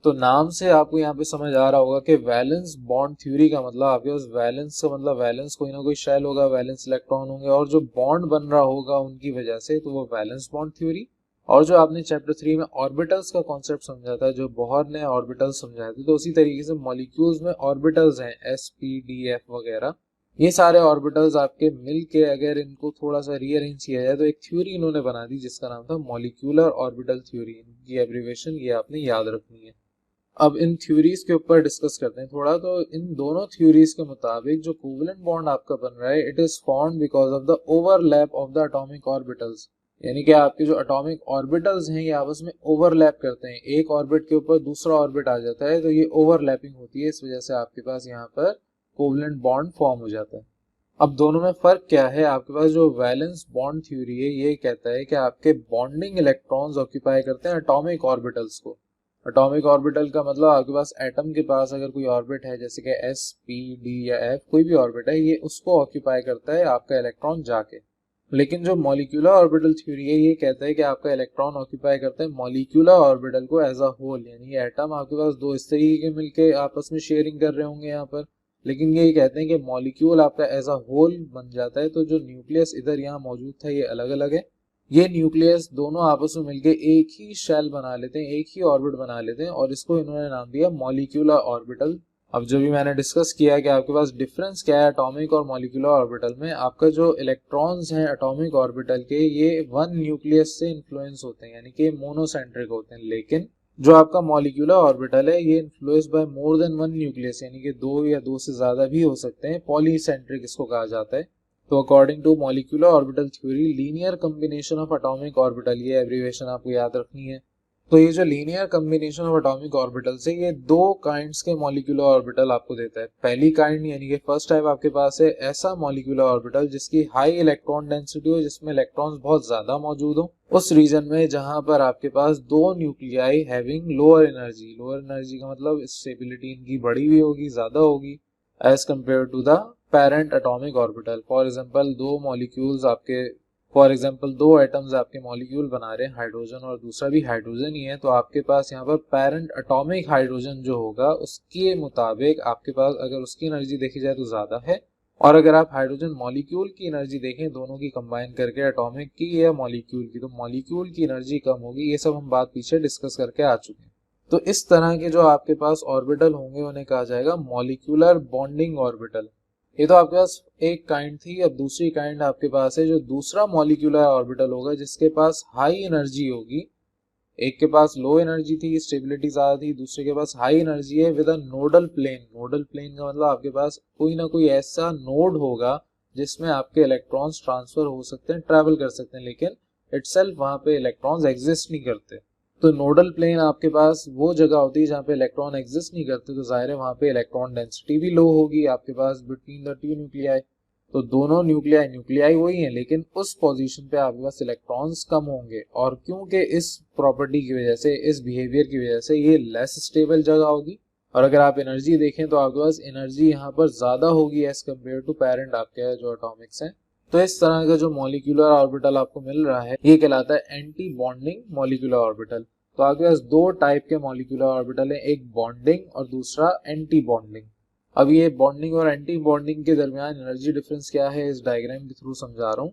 तो नाम से आपको यहाँ पे समझ आ रहा होगा कि वैलेंस बॉन्ड थ्योरी का मतलब आपके पास वैलेंस का मतलब वैलेंस कोई ना कोई शेल होगा, वैलेंस इलेक्ट्रॉन होंगे और जो बॉन्ड बन रहा होगा उनकी वजह से, तो वो वैलेंस बॉन्ड थ्योरी। और जो आपने चैप्टर 3 में ऑर्बिटल्स का कॉन्सेप्ट समझा था, जो बोहर ने ऑर्बिटल्स समझाए थे, तो उसी तरीके से मॉलिक्यूल्स में ऑर्बिटल्स हैं s p d f वगैरह। ये सारे ऑर्बिटल्स आपके मिलके अगर इनको थोड़ा सा रीअरेंज किया जाए तो एक थ्योरी इन्होंने बना दी जिसका नाम था मॉलिक्यूलर ऑर्बिटल थ्योरी। इनकी एब्रीविएशन ये आपने याद रखनी है। अब इन थ्योरीज के ऊपर डिस्कस करते हैं थोड़ा। तो इन दोनों थ्योरीज के मुताबिक जो कोवलेंट बॉन्ड आपका बन रहा है, it is formed because of the overlap of the atomic orbitals. यानी कि आपके जो एटॉमिक ऑर्बिटल्स हैं ये आपस में ओवरलैप करते हैं, एक ऑर्बिट के ऊपर दूसरा ऑर्बिट आ जाता है, तो ये ओवरलैपिंग होती है। इस वजह से आपके पास यहाँ पर कोवलेंट बॉन्ड फॉर्म हो जाता है। अब दोनों में फर्क क्या है? आपके पास जो वैलेंस बॉन्ड थ्योरी है ये कहता है कि आपके बॉन्डिंग इलेक्ट्रॉन्स ऑक्यूपाई करते हैं एटॉमिक ऑर्बिटल्स को। एटॉमिक ऑर्बिटल का मतलब आपके पास एटम के पास अगर कोई ऑर्बिट है, जैसे कि s p d या f, कोई भी ऑर्बिट है, ये उसको ऑक्यूपाई करता है आपका इलेक्ट्रॉन जाके। लेकिन जो मॉलिक्यूलर ऑर्बिटल थ्योरी है ये कहता है कि आपका इलेक्ट्रॉन ऑक्यूपाई करता है मॉलिक्यूलर ऑर्बिटल को एज अ होल। यानी एटम आपके पास दो इस तरीके के मिलके आपस में शेयरिंग कर रहे होंगे यहाँ पर, लेकिन ये कहते हैं कि मॉलिक्यूल आपका एज अ होल बन जाता है। तो जो न्यूक्लियस इधर यहाँ मौजूद था ये अलग अलग है। ये न्यूक्लियस दोनों आपस में मिलके एक ही शेल बना लेते हैं, एक ही ऑर्बिट बना लेते हैं, और इसको इन्होंने नाम दिया मॉलिक्यूलर ऑर्बिटल। अब जो भी मैंने डिस्कस किया है कि आपके पास डिफरेंस क्या है एटॉमिक और मॉलिक्यूलर ऑर्बिटल में, आपका जो इलेक्ट्रॉन्स हैं एटॉमिक ऑर्बिटल के, ये वन न्यूक्लियस से इन्फ्लुएंस होते हैं, यानी कि मोनोसेंट्रिक होते हैं। लेकिन जो आपका मॉलिक्यूलर ऑर्बिटल है ये influence by more than one nucleus, यानी कि दो या दो से ज्यादा भी हो सकते हैं, पॉलीसेंट्रिक इसको कहा जाता है। तो according to molecular orbital theory, linear combination of atomic orbital, ये एब्रीविएशन आपको याद रखनी है। तो ये जो linear combination of atomic orbitals है ये दो काइंड्स के मॉलिक्यूलर ऑर्बिटल आपको देता है। पहली काइंड यानी कि फर्स्ट टाइप आपके पास है ऐसा मॉलिक्यूलर ऑर्बिटल जिसकी हाई इलेक्ट्रॉन डेंसिटी हो, जिसमें इलेक्ट्रॉन्स बहुत ज्यादा मौजूद हो उस रीजन में जहां पर आपके पास दो nuclei having lower energy. Lower energy का मतलब स्टेबिलिटी इनकी बड़ी हुई होगी, ज्यादा होगी as compare to the parent atomic orbital. For example दो मॉलिक्यूल्स आपके, फॉर एग्जाम्पल दो एटम्स आपके मॉलिक्यूल बना रहे हैं, हाइड्रोजन और दूसरा भी हाइड्रोजन ही है, तो आपके पास यहाँ पर पेरेंट एटॉमिक हाइड्रोजन जो होगा उसके मुताबिक आपके पास अगर उसकी एनर्जी देखी जाए तो ज्यादा है, और अगर आप हाइड्रोजन मॉलिक्यूल की एनर्जी देखें दोनों की कंबाइन करके, एटॉमिक की या मॉलिक्यूल की, तो मॉलिक्यूल की एनर्जी कम होगी। ये सब हम बात पीछे डिस्कस करके आ चुके हैं। तो इस तरह के जो आपके पास ऑर्बिटल होंगे उन्हें कहा जाएगा मॉलिक्यूलर बॉन्डिंग ऑर्बिटल। ये तो आपके पास एक काइंड थी। अब दूसरी काइंड आपके पास है जो दूसरा मॉलिक्यूलर ऑर्बिटल होगा जिसके पास हाई एनर्जी होगी। एक के पास लो एनर्जी थी, स्टेबिलिटी ज्यादा थी, दूसरे के पास हाई एनर्जी है with a nodal plane. Nodal plane का मतलब आपके पास कोई ना कोई ऐसा नोड होगा जिसमें आपके इलेक्ट्रॉन्स ट्रांसफर हो सकते हैं, ट्रेवल कर सकते हैं, लेकिन इटसेल्फ वहां पे इलेक्ट्रॉन्स एग्जिस्ट नहीं करते। तो नोडल प्लेन आपके पास वो जगह होती है जहाँ पे इलेक्ट्रॉन एग्जिस्ट नहीं करते, तो जाहिर है वहाँ पे इलेक्ट्रॉन डेंसिटी भी लो होगी आपके पास बिटवीन द टू न्यूक्लियाई। तो दोनों न्यूक्लियाई वही हैं, लेकिन उस पोजीशन पे आपके पास इलेक्ट्रॉन्स कम होंगे, और क्योंकि इस प्रॉपर्टी की वजह से, इस बिहेवियर की वजह से ये लेस स्टेबल जगह होगी। और अगर आप एनर्जी देखें तो आपके पास एनर्जी यहाँ पर ज्यादा होगी एज कम्पेयर टू पेरेंट आपके जो एटॉमिक्स हैं। तो इस तरह का जो मॉलिक्यूलर ऑर्बिटल आपको मिल रहा है ये कहलाता है एंटी बॉन्डिंग मॉलिक्यूलर ऑर्बिटल। तो आपके पास दो टाइप के मॉलिक्यूलर ऑर्बिटल हैं, एक बॉन्डिंग और दूसरा एंटी बॉन्डिंग। अब ये बॉन्डिंग और एंटी बॉन्डिंग के दरमियान एनर्जी डिफरेंस क्या है इस डायग्राम के थ्रू समझा रहा हूँ।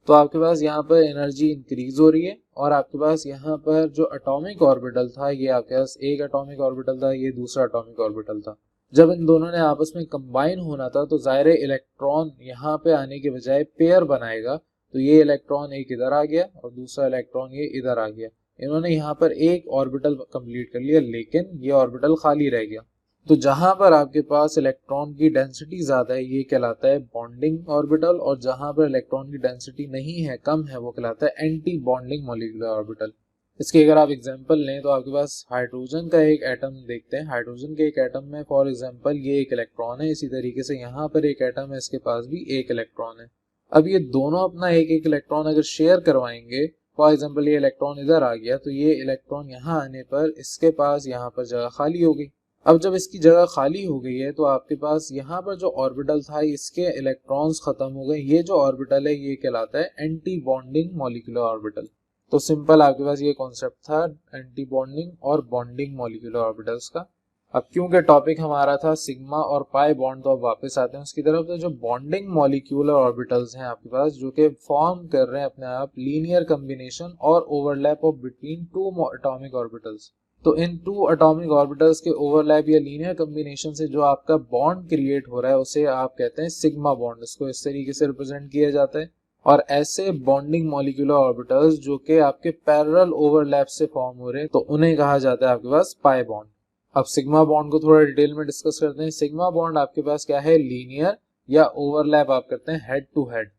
तो आपके पास यहाँ पर एनर्जी इंक्रीज हो रही है, और आपके पास यहाँ पर जो एटॉमिक ऑर्बिटल था, ये आपके पास एक एटॉमिक ऑर्बिटल था, ये दूसरा एटॉमिक ऑर्बिटल था। जब इन दोनों ने आपस में कंबाइन होना था तो जाहिर इलेक्ट्रॉन यहाँ पे आने के बजाय पेयर बनाएगा। तो ये इलेक्ट्रॉन एक इधर आ गया और दूसरा इलेक्ट्रॉन ये इधर आ गया। इन्होंने यहाँ पर एक ऑर्बिटल कंप्लीट कर लिया, लेकिन ये ऑर्बिटल खाली रह गया। तो जहां पर आपके पास इलेक्ट्रॉन की डेंसिटी ज्यादा है ये कहलाता है बॉन्डिंग ऑर्बिटल, और जहां पर इलेक्ट्रॉन की डेंसिटी नहीं है, कम है, वो कहलाता है एंटी बॉन्डिंग मॉलिक्यूलर ऑर्बिटल। इसके अगर आप एग्जांपल लें तो आपके पास हाइड्रोजन का एक एटम देखते हैं। हाइड्रोजन के एक एटम में फॉर एग्जांपल ये एक इलेक्ट्रॉन है, इसी तरीके से यहाँ पर एक एटम है, इसके पास भी एक इलेक्ट्रॉन है। अब ये दोनों अपना एक एक इलेक्ट्रॉन अगर शेयर करवाएंगे, फॉर एग्जाम्पल ये इलेक्ट्रॉन इधर आ गया तो ये इलेक्ट्रॉन यहाँ आने पर इसके पास यहाँ पर जगह खाली हो गई। अब जब इसकी जगह खाली हो गई है तो आपके पास यहाँ पर जो ऑर्बिटल था इसके इलेक्ट्रॉन्स खत्म हो गए। ये जो ऑर्बिटल है ये कहलाता है एंटी बॉन्डिंग मॉलिक्यूलर ऑर्बिटल। तो सिंपल आपके पास ये कॉन्सेप्ट था एंटी बॉन्डिंग और बॉन्डिंग मॉलिक्यूलर ऑर्बिटल्स का। अब क्योंकि टॉपिक हमारा था सिग्मा और पाई बॉन्ड, तो अब वापस आते हैं उसकी तरफ। तो जो बॉन्डिंग मॉलिक्यूलर ऑर्बिटल्स हैं आपके पास, जो कि फॉर्म कर रहे हैं अपने आप लीनियर कॉम्बिनेशन और overlap of between two atomic orbitals. तो इन टू एटॉमिक ऑर्बिटल्स के ओवरलैप या लीनियर कॉम्बिनेशन से जो आपका बॉन्ड क्रिएट हो रहा है उसे आप कहते हैं सिग्मा बॉन्ड। इसको इस तरीके से रिप्रेजेंट किया जाता है। और ऐसे बॉन्डिंग मॉलिक्यूलर ऑर्बिटल्स जो कि आपके पैरेलल ओवरलैप से फॉर्म हो रहे हैं तो उन्हें कहा जाता है आपके पास पाई बॉन्ड। अब सिग्मा बॉन्ड को थोड़ा डिटेल में डिस्कस करते हैं। सिग्मा बॉन्ड आपके पास क्या है, लीनियर या ओवरलैप आप करते हैं हेड टू हेड।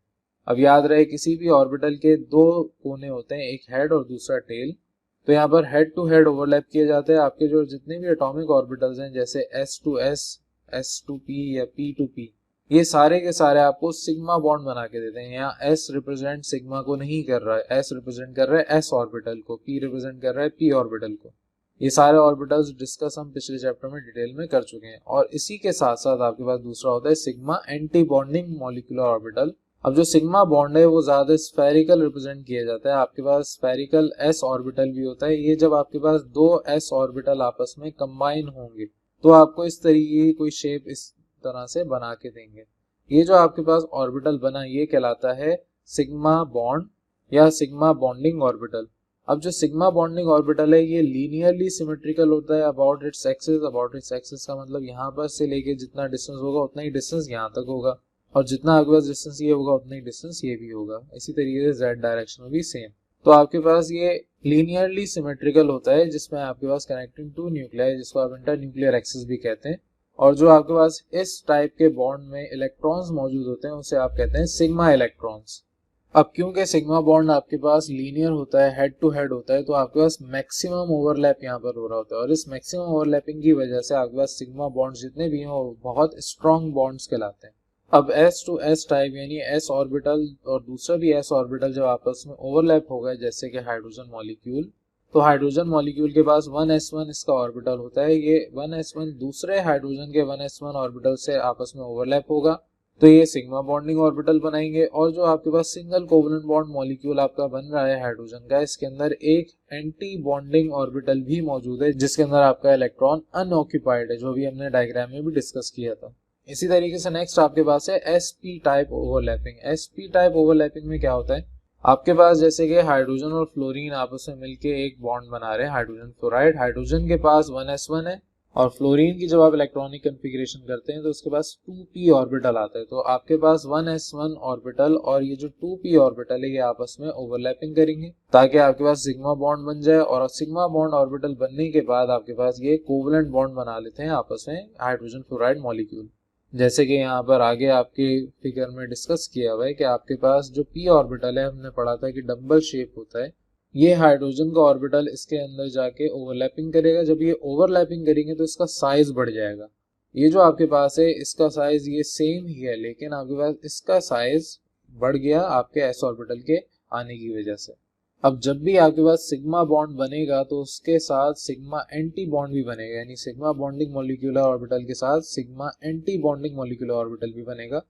अब याद रहे किसी भी ऑर्बिटल के दो कोने होते हैं, एक हेड और दूसरा टेल। तो यहाँ पर हेड टू हेड ओवरलैप किए जाते हैं। आपके जो जितने भी एटॉमिक ऑर्बिटल्स हैं जैसे s to s, s to p या p टू p, ये सारे के सारे आपको सिग्मा बॉन्ड बना के देते हैं। यहाँ s रिप्रेजेंट सिग्मा को नहीं कर रहा है, s रिप्रेजेंट कर रहा है s ऑर्बिटल को, p रिप्रेजेंट कर रहा है p ऑर्बिटल को। ये सारे ऑर्बिटल्स डिस्कस हम पिछले चैप्टर में डिटेल में कर चुके हैं। और इसी के साथ साथ आपके पास दूसरा होता है sigma anti bonding molecular orbital. अब जो सिग्मा बॉन्ड है वो ज्यादा स्फेरिकल रिप्रेजेंट किया जाता है। आपके पास स्फेरिकल s ऑर्बिटल भी होता है। ये जब आपके पास दो s ऑर्बिटल आपस में कंबाइन होंगे तो आपको इस तरीके की कोई शेप इस तरह से बना के देंगे। ये जो आपके पास ऑर्बिटल बना ये कहलाता है सिग्मा बॉन्ड या सिग्मा बॉन्डिंग ऑर्बिटल। अब जो सिग्मा बॉन्डिंग ऑर्बिटल है ये लीनियरली सिमेट्रिकल होता है about its axis. About its axis का मतलब यहाँ पर से लेके जितना डिस्टेंस होगा उतना ही डिस्टेंस यहाँ तक होगा, और जितना आपके पास डिस्टेंस ये होगा उतना ही डिस्टेंस ये भी होगा। इसी तरीके से जेड डायरेक्शन में भी सेम। तो आपके पास ये लीनियरली सिमेट्रिकल होता है जिसमें आपके पास कनेक्टिंग टू न्यूक्लियर, जिसको आप इंटर न्यूक्लियर एक्सिस भी कहते हैं। और जो आपके पास इस टाइप के बॉन्ड में इलेक्ट्रॉन्स मौजूद होते हैं उसे आप कहते हैं सिग्मा इलेक्ट्रॉन्स। अब क्योंकि सिग्मा बॉन्ड आपके पास लीनियर होता है, हेड टू हेड होता है, तो आपके पास मैक्सिमम ओवरलैप यहाँ पर हो रहा होता है। और इस मैक्सिमम ओवरलैपिंग की वजह से आपके पास सिग्मा बॉन्ड्स जितने भी हैं वो बहुत स्ट्रॉन्ग बॉन्ड्स कहलाते हैं। अब s टू s टाइप यानी s ऑर्बिटल और दूसरा भी s ऑर्बिटल जब आपस में ओवरलैप होगा, जैसे कि हाइड्रोजन मॉलिक्यूल, तो हाइड्रोजन मॉलिक्यूल के पास 1s1 इसका ऑर्बिटल होता है। ये 1s1 दूसरे हाइड्रोजन के 1s1 ऑर्बिटल से आपस में ओवरलैप होगा तो ये सिग्मा बॉन्डिंग ऑर्बिटल बनाएंगे। और जो आपके पास सिंगल कोवलेंट बॉन्ड मॉलिक्यूल आपका बन रहा है हाइड्रोजन का, इसके अंदर एक एंटी बॉन्डिंग ऑर्बिटल भी मौजूद है जिसके अंदर आपका इलेक्ट्रॉन अनऑक्यूपाइड है, जो भी हमने डायग्राम में भी डिस्कस किया था। इसी तरीके से नेक्स्ट आपके पास है sp type overlapping. sp type overlapping में क्या होता है, आपके पास जैसे कि हाइड्रोजन और फ्लोरीन आपस में मिलके एक बॉन्ड बना रहे हैं, हाइड्रोजन फ्लोराइड। हाइड्रोजन के पास 1s1 है और फ्लोरीन की जब आप इलेक्ट्रॉनिक कॉन्फ़िगरेशन करते हैं तो उसके पास 2p ऑर्बिटल आता है। तो आपके पास 1s1 ऑर्बिटल और ये जो 2p ऑर्बिटल है ये आपस में ओवरलैपिंग करेंगे ताकि आपके पास सिग्मा बॉन्ड बन जाए। और सिग्मा बॉन्ड ऑर्बिटल बनने के बाद आपके पास ये कोवलेंट बॉन्ड बना लेते हैं आपस में हाइड्रोजन फ्लोराइड मॉलिक्यूल। जैसे कि यहाँ पर आगे आपके फिगर में डिस्कस किया हुआ है कि आपके पास जो p ऑर्बिटल है, हमने पढ़ा था कि डबल शेप होता है। ये हाइड्रोजन का ऑर्बिटल इसके अंदर जाके ओवरलैपिंग करेगा। जब ये ओवरलैपिंग करेंगे तो इसका साइज बढ़ जाएगा। ये जो आपके पास है इसका साइज ये सेम ही है, लेकिन आपके पास इसका साइज बढ़ गया आपके s ऑर्बिटल के आने की वजह से। अब जब भी आपके पास सिग्मा बॉन्ड बनेगा तो उसके साथ सिग्मा एंटी बॉन्ड भी बनेगा, यानी सिग्मा बॉन्डिंग मॉलिक्यूलर ऑर्बिटल के साथ sigma anti bonding molecular orbital भी बनेगा।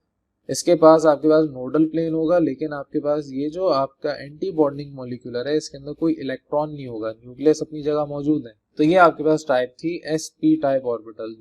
इसके पास आपके पास नोडल प्लेन होगा, लेकिन आपके पास ये जो आपका एंटी बॉन्डिंग मॉलिक्यूलर है इसके अंदर कोई इलेक्ट्रॉन नहीं होगा, न्यूक्लियस अपनी जगह मौजूद है। तो ये आपके पास टाइप थी sp टाइप ऑर्बिटल।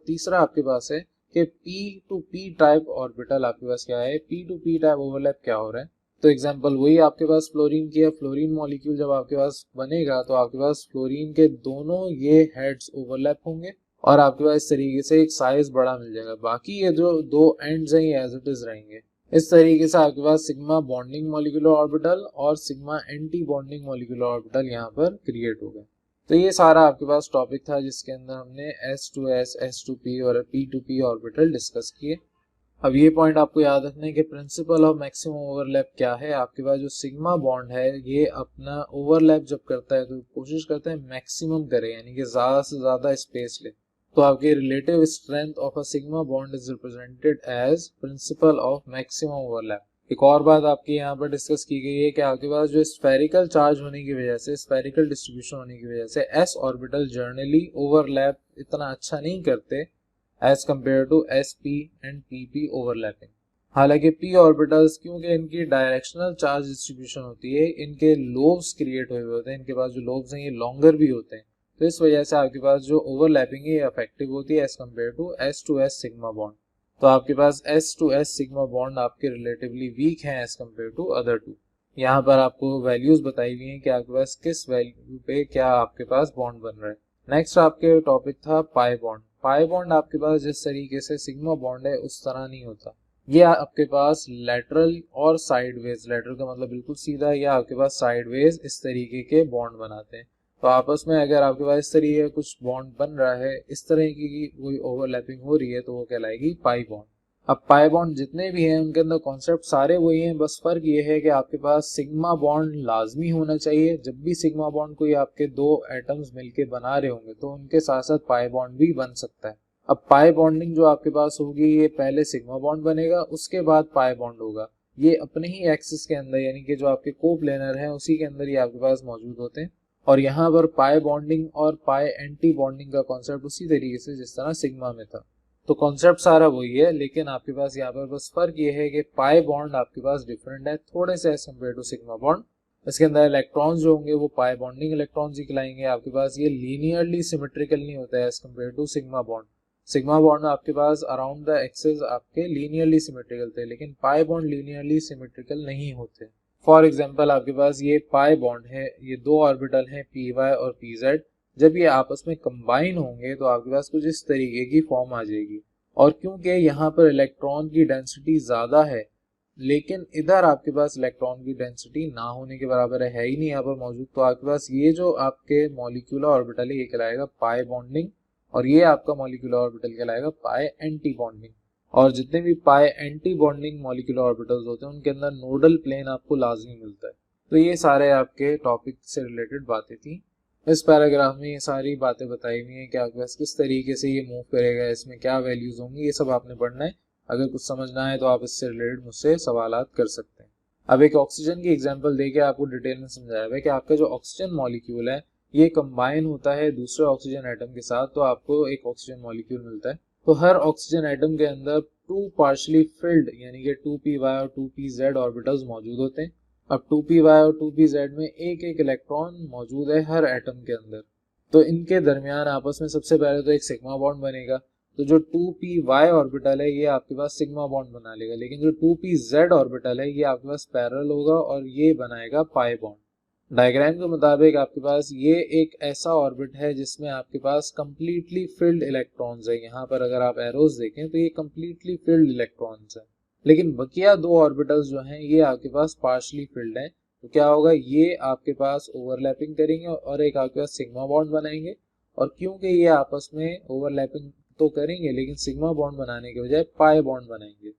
तीसरा आपके पास है कि p to p type orbital आपके पास क्या है, p to p type overlap क्या हो रहा है। तो एग्जांपल वही आपके पास फ्लोरीन की है। फ्लोरीन मॉलिक्यूल जब आपके पास बनेगा तो आपके पास फ्लोरीन के दोनों ये हेड्स ओवरलैप होंगे और आपके पास इस तरीके से एक साइज बड़ा मिल जाएगा। बाकी ये जो दो एंड्स हैं ये एज इट इज रहेंगे। इस तरीके से आपके पास सिग्मा बॉन्डिंग मॉलिक्यूलर ऑर्बिटल और sigma anti bonding molecular orbital यहाँ पर क्रिएट हो गए। तो ये सारा आपके पास टॉपिक था जिसके अंदर हमने S2S, S2P और P2P ऑर्बिटल डिस्कस किए। अब ये पॉइंट आपको याद रखना है कि प्रिंसिपल ऑफ मैक्सिमम ओवरलैप क्या है। आपके पास जो सिग्मा बॉन्ड है ये अपना ओवरलैप जब करता है तो कोशिश करता है मैक्सिमम करे, यानी कि ज्यादा से ज्यादा स्पेस ले। तो आपकी relative strength of a sigma bond is represented as principle of maximum overlap. एक और बात आपकी यहाँ पर डिस्कस की गई है कि आपके पास जो स्फेरिकल चार्ज होने की वजह से, स्फेरिकल डिस्ट्रीब्यूशन होने की वजह से s ऑर्बिटल जर्नली ओवरलैप इतना अच्छा नहीं करते as compare to SP and PP overlapping. हालांकि p ऑर्बिटल्स क्योंकि इनकी डायरेक्शनल चार्ज डिस्ट्रीब्यूशन होती है, इनके लोब्स क्रिएट हुए होते हैं, इनके पास जो लोब्स हैं ये लॉन्गर भी होते हैं, तो इस वजह से आपके पास जो ओवरलैपिंग है ये इफेक्टिव होती है as compare to S2S sigma bond. तो आपके पास S2S सिग्मा बॉन्ड आपके रिलेटिवली वीक हैं as compare to other two. यहाँ पर आपको वैल्यूज बताई हुई हैं कि आपके पास किस वैल्यू पे क्या आपके पास बॉन्ड बन रहा है। नेक्स्ट आपके टॉपिक था पाई बॉन्ड। पाई बॉन्ड आपके पास जिस तरीके से सिग्मा बॉन्ड है उस तरह नहीं होता, ये आपके पास लेटरल और साइडवेज, लेटरल का मतलब बिल्कुल सीधा, या आपके पास साइडवेज इस तरीके के बॉन्ड बनाते हैं। तो आपस में अगर आपके पास इस तरीके का कुछ बॉन्ड बन रहा है, इस तरह की कोई ओवरलैपिंग हो रही है, तो वो कहलाएगी पाई बॉन्ड। अब पाई बॉन्ड जितने भी हैं उनके अंदर कॉन्सेप्ट सारे वही हैं, बस फर्क ये है कि आपके पास सिग्मा बॉन्ड लाजमी होना चाहिए। जब भी सिग्मा बॉन्ड कोई आपके दो एटम्स मिलके बना रहे होंगे तो उनके साथ साथ पाई बॉन्ड भी बन सकता है। अब पाई बॉन्डिंग जो आपके पास होगी, ये पहले सिग्मा बॉन्ड बनेगा, उसके बाद पाई बॉन्ड होगा। ये अपने ही एक्सिस के अंदर, यानी कि जो आपके कोप्लेनर हैं उसी के अंदर ये आपके पास मौजूद होते हैं। और यहाँ पर पाई बॉन्डिंग और पाई एंटी बॉन्डिंग का कॉन्सेप्ट उसी तरीके से जिस तरह सिग्मा में था, तो कॉन्सेप्ट सारा वही है, लेकिन आपके पास यहाँ पर बस फर्क ये है कि पाई बॉन्ड आपके पास डिफरेंट है थोड़े से as compare to sigma bond. इसके अंदर इलेक्ट्रॉन्स जो होंगे वो पाई बॉन्डिंग इलेक्ट्रॉन्स ही कहलाएंगे। आपके पास ये लीनियरली सिमेट्रिकल नहीं होता है as compare to sigma bond. Sigma bond में आपके पास अराउंड द एक्सिस आपके लीनियरली सिमेट्रिकल थे, लेकिन पाई बॉन्ड लीनियरली सिमेट्रिकल नहीं होते। फॉर एग्जाम्पल आपके पास ये पाई बॉन्ड है, ये दो ऑर्बिटल हैं PY और PZ, जब ये आपस में कंबाइन होंगे तो आपके पास कुछ इस तरीके की फॉर्म आ जाएगी। और क्योंकि यहाँ पर इलेक्ट्रॉन की डेंसिटी ज्यादा है, लेकिन इधर आपके पास इलेक्ट्रॉन की डेंसिटी ना होने के बराबर है ही नहीं यहाँ पर मौजूद, तो आपके पास ये जो आपके मॉलिक्यूलर ऑर्बिटल है ये कहलाएगा पाई बॉन्डिंग, और ये आपका मॉलिक्यूलर ऑर्बिटल कहलाएगा पाई एंटी बॉन्डिंग। और जितने भी पाई एंटी बॉन्डिंग मॉलिक्यूलर ऑर्बिटल्स होते हैं उनके अंदर नोडल प्लेन आपको लाजमी मिलता है। तो ये सारे आपके टॉपिक से रिलेटेड बातें थी। इस पैराग्राफ में ये सारी बातें बताई हुई हैं कि आपके पास किस तरीके से ये मूव करेगा, इसमें क्या वैल्यूज होंगी, ये सब आपने पढ़ना है। अगर कुछ समझना है तो आप इससे रिलेटेड मुझसे सवालात कर सकते हैं। अब एक ऑक्सीजन की एग्जांपल देके आपको डिटेल में समझाया है कि आपका जो ऑक्सीजन मॉलिक्यूल है ये कंबाइन होता है दूसरे ऑक्सीजन एटम के साथ, तो आपको एक ऑक्सीजन मॉलिक्यूल मिलता है। तो हर ऑक्सीजन एटम के अंदर 2 पार्शली फिल्ड यानी कि 2py और 2pz ऑर्बिटल्स मौजूद होते हैं। अब 2py और 2pz में एक एक इलेक्ट्रॉन मौजूद है हर एटम के अंदर, तो इनके दरमियान आपस में सबसे पहले तो एक सिग्मा बॉन्ड बनेगा। तो जो 2py ऑर्बिटल है ये आपके पास सिग्मा बॉन्ड बना लेगा, लेकिन जो 2pz ऑर्बिटल है ये आपके पास पैरेलल होगा और ये बनाएगा पाई बॉन्ड। डायग्राम के मुताबिक आपके पास ये एक ऐसा ऑर्बिट है जिसमें आपके पास कंप्लीटली फिल्ड इलेक्ट्रॉन्स है। यहाँ पर अगर आप एरोज देखें तो ये कंप्लीटली फिल्ड इलेक्ट्रॉन्स है, लेकिन बकिया दो ऑर्बिटल्स जो हैं ये आपके पास पार्शली फिल्ड हैं। तो क्या होगा, ये आपके पास ओवरलैपिंग करेंगे और एक आपके पास सिग्मा बॉन्ड बनाएंगे। और क्योंकि ये आपस में ओवरलैपिंग तो करेंगे लेकिन सिग्मा बॉन्ड बनाने के बजाय पाई बॉन्ड बनाएंगे।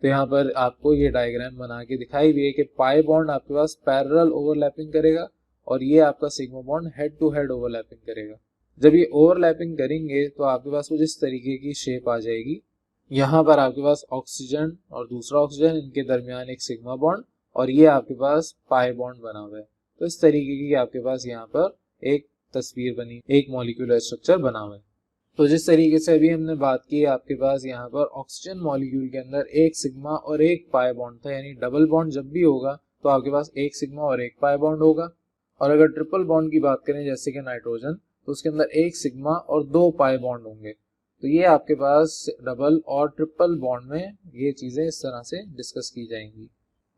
तो यहाँ पर आपको ये डायग्राम बना के दिखाई भी है कि पाई बॉन्ड आपके पास पैरेलल ओवरलैपिंग करेगा और ये आपका sigma bond head to head overlapping करेगा। जब ये ओवरलैपिंग करेंगे तो आपके पास कुछ इस तरीके की शेप आ जाएगी। यहाँ पर आपके पास ऑक्सीजन और दूसरा ऑक्सीजन, इनके दरमियान एक सिग्मा बॉन्ड, और ये आपके पास पाई बॉन्ड बना हुआ है। तो इस तरीके की आपके पास यहाँ पर एक तस्वीर बनी, एक मॉलिक्यूलर स्ट्रक्चर बना हुआ है। तो जिस तरीके से अभी हमने बात की, आपके पास यहाँ पर ऑक्सीजन मॉलिक्यूल के अंदर एक सिग्मा और एक पाई बॉन्ड था, यानी डबल बॉन्ड जब भी होगा तो आपके पास एक सिग्मा और एक पाई बॉन्ड होगा। और अगर ट्रिपल बॉन्ड की बात करें जैसे कि नाइट्रोजन, तो उसके अंदर एक सिग्मा और 2 पाई बॉन्ड होंगे। तो ये आपके पास डबल और ट्रिपल बॉन्ड में ये चीजें इस तरह से डिस्कस की जाएंगी।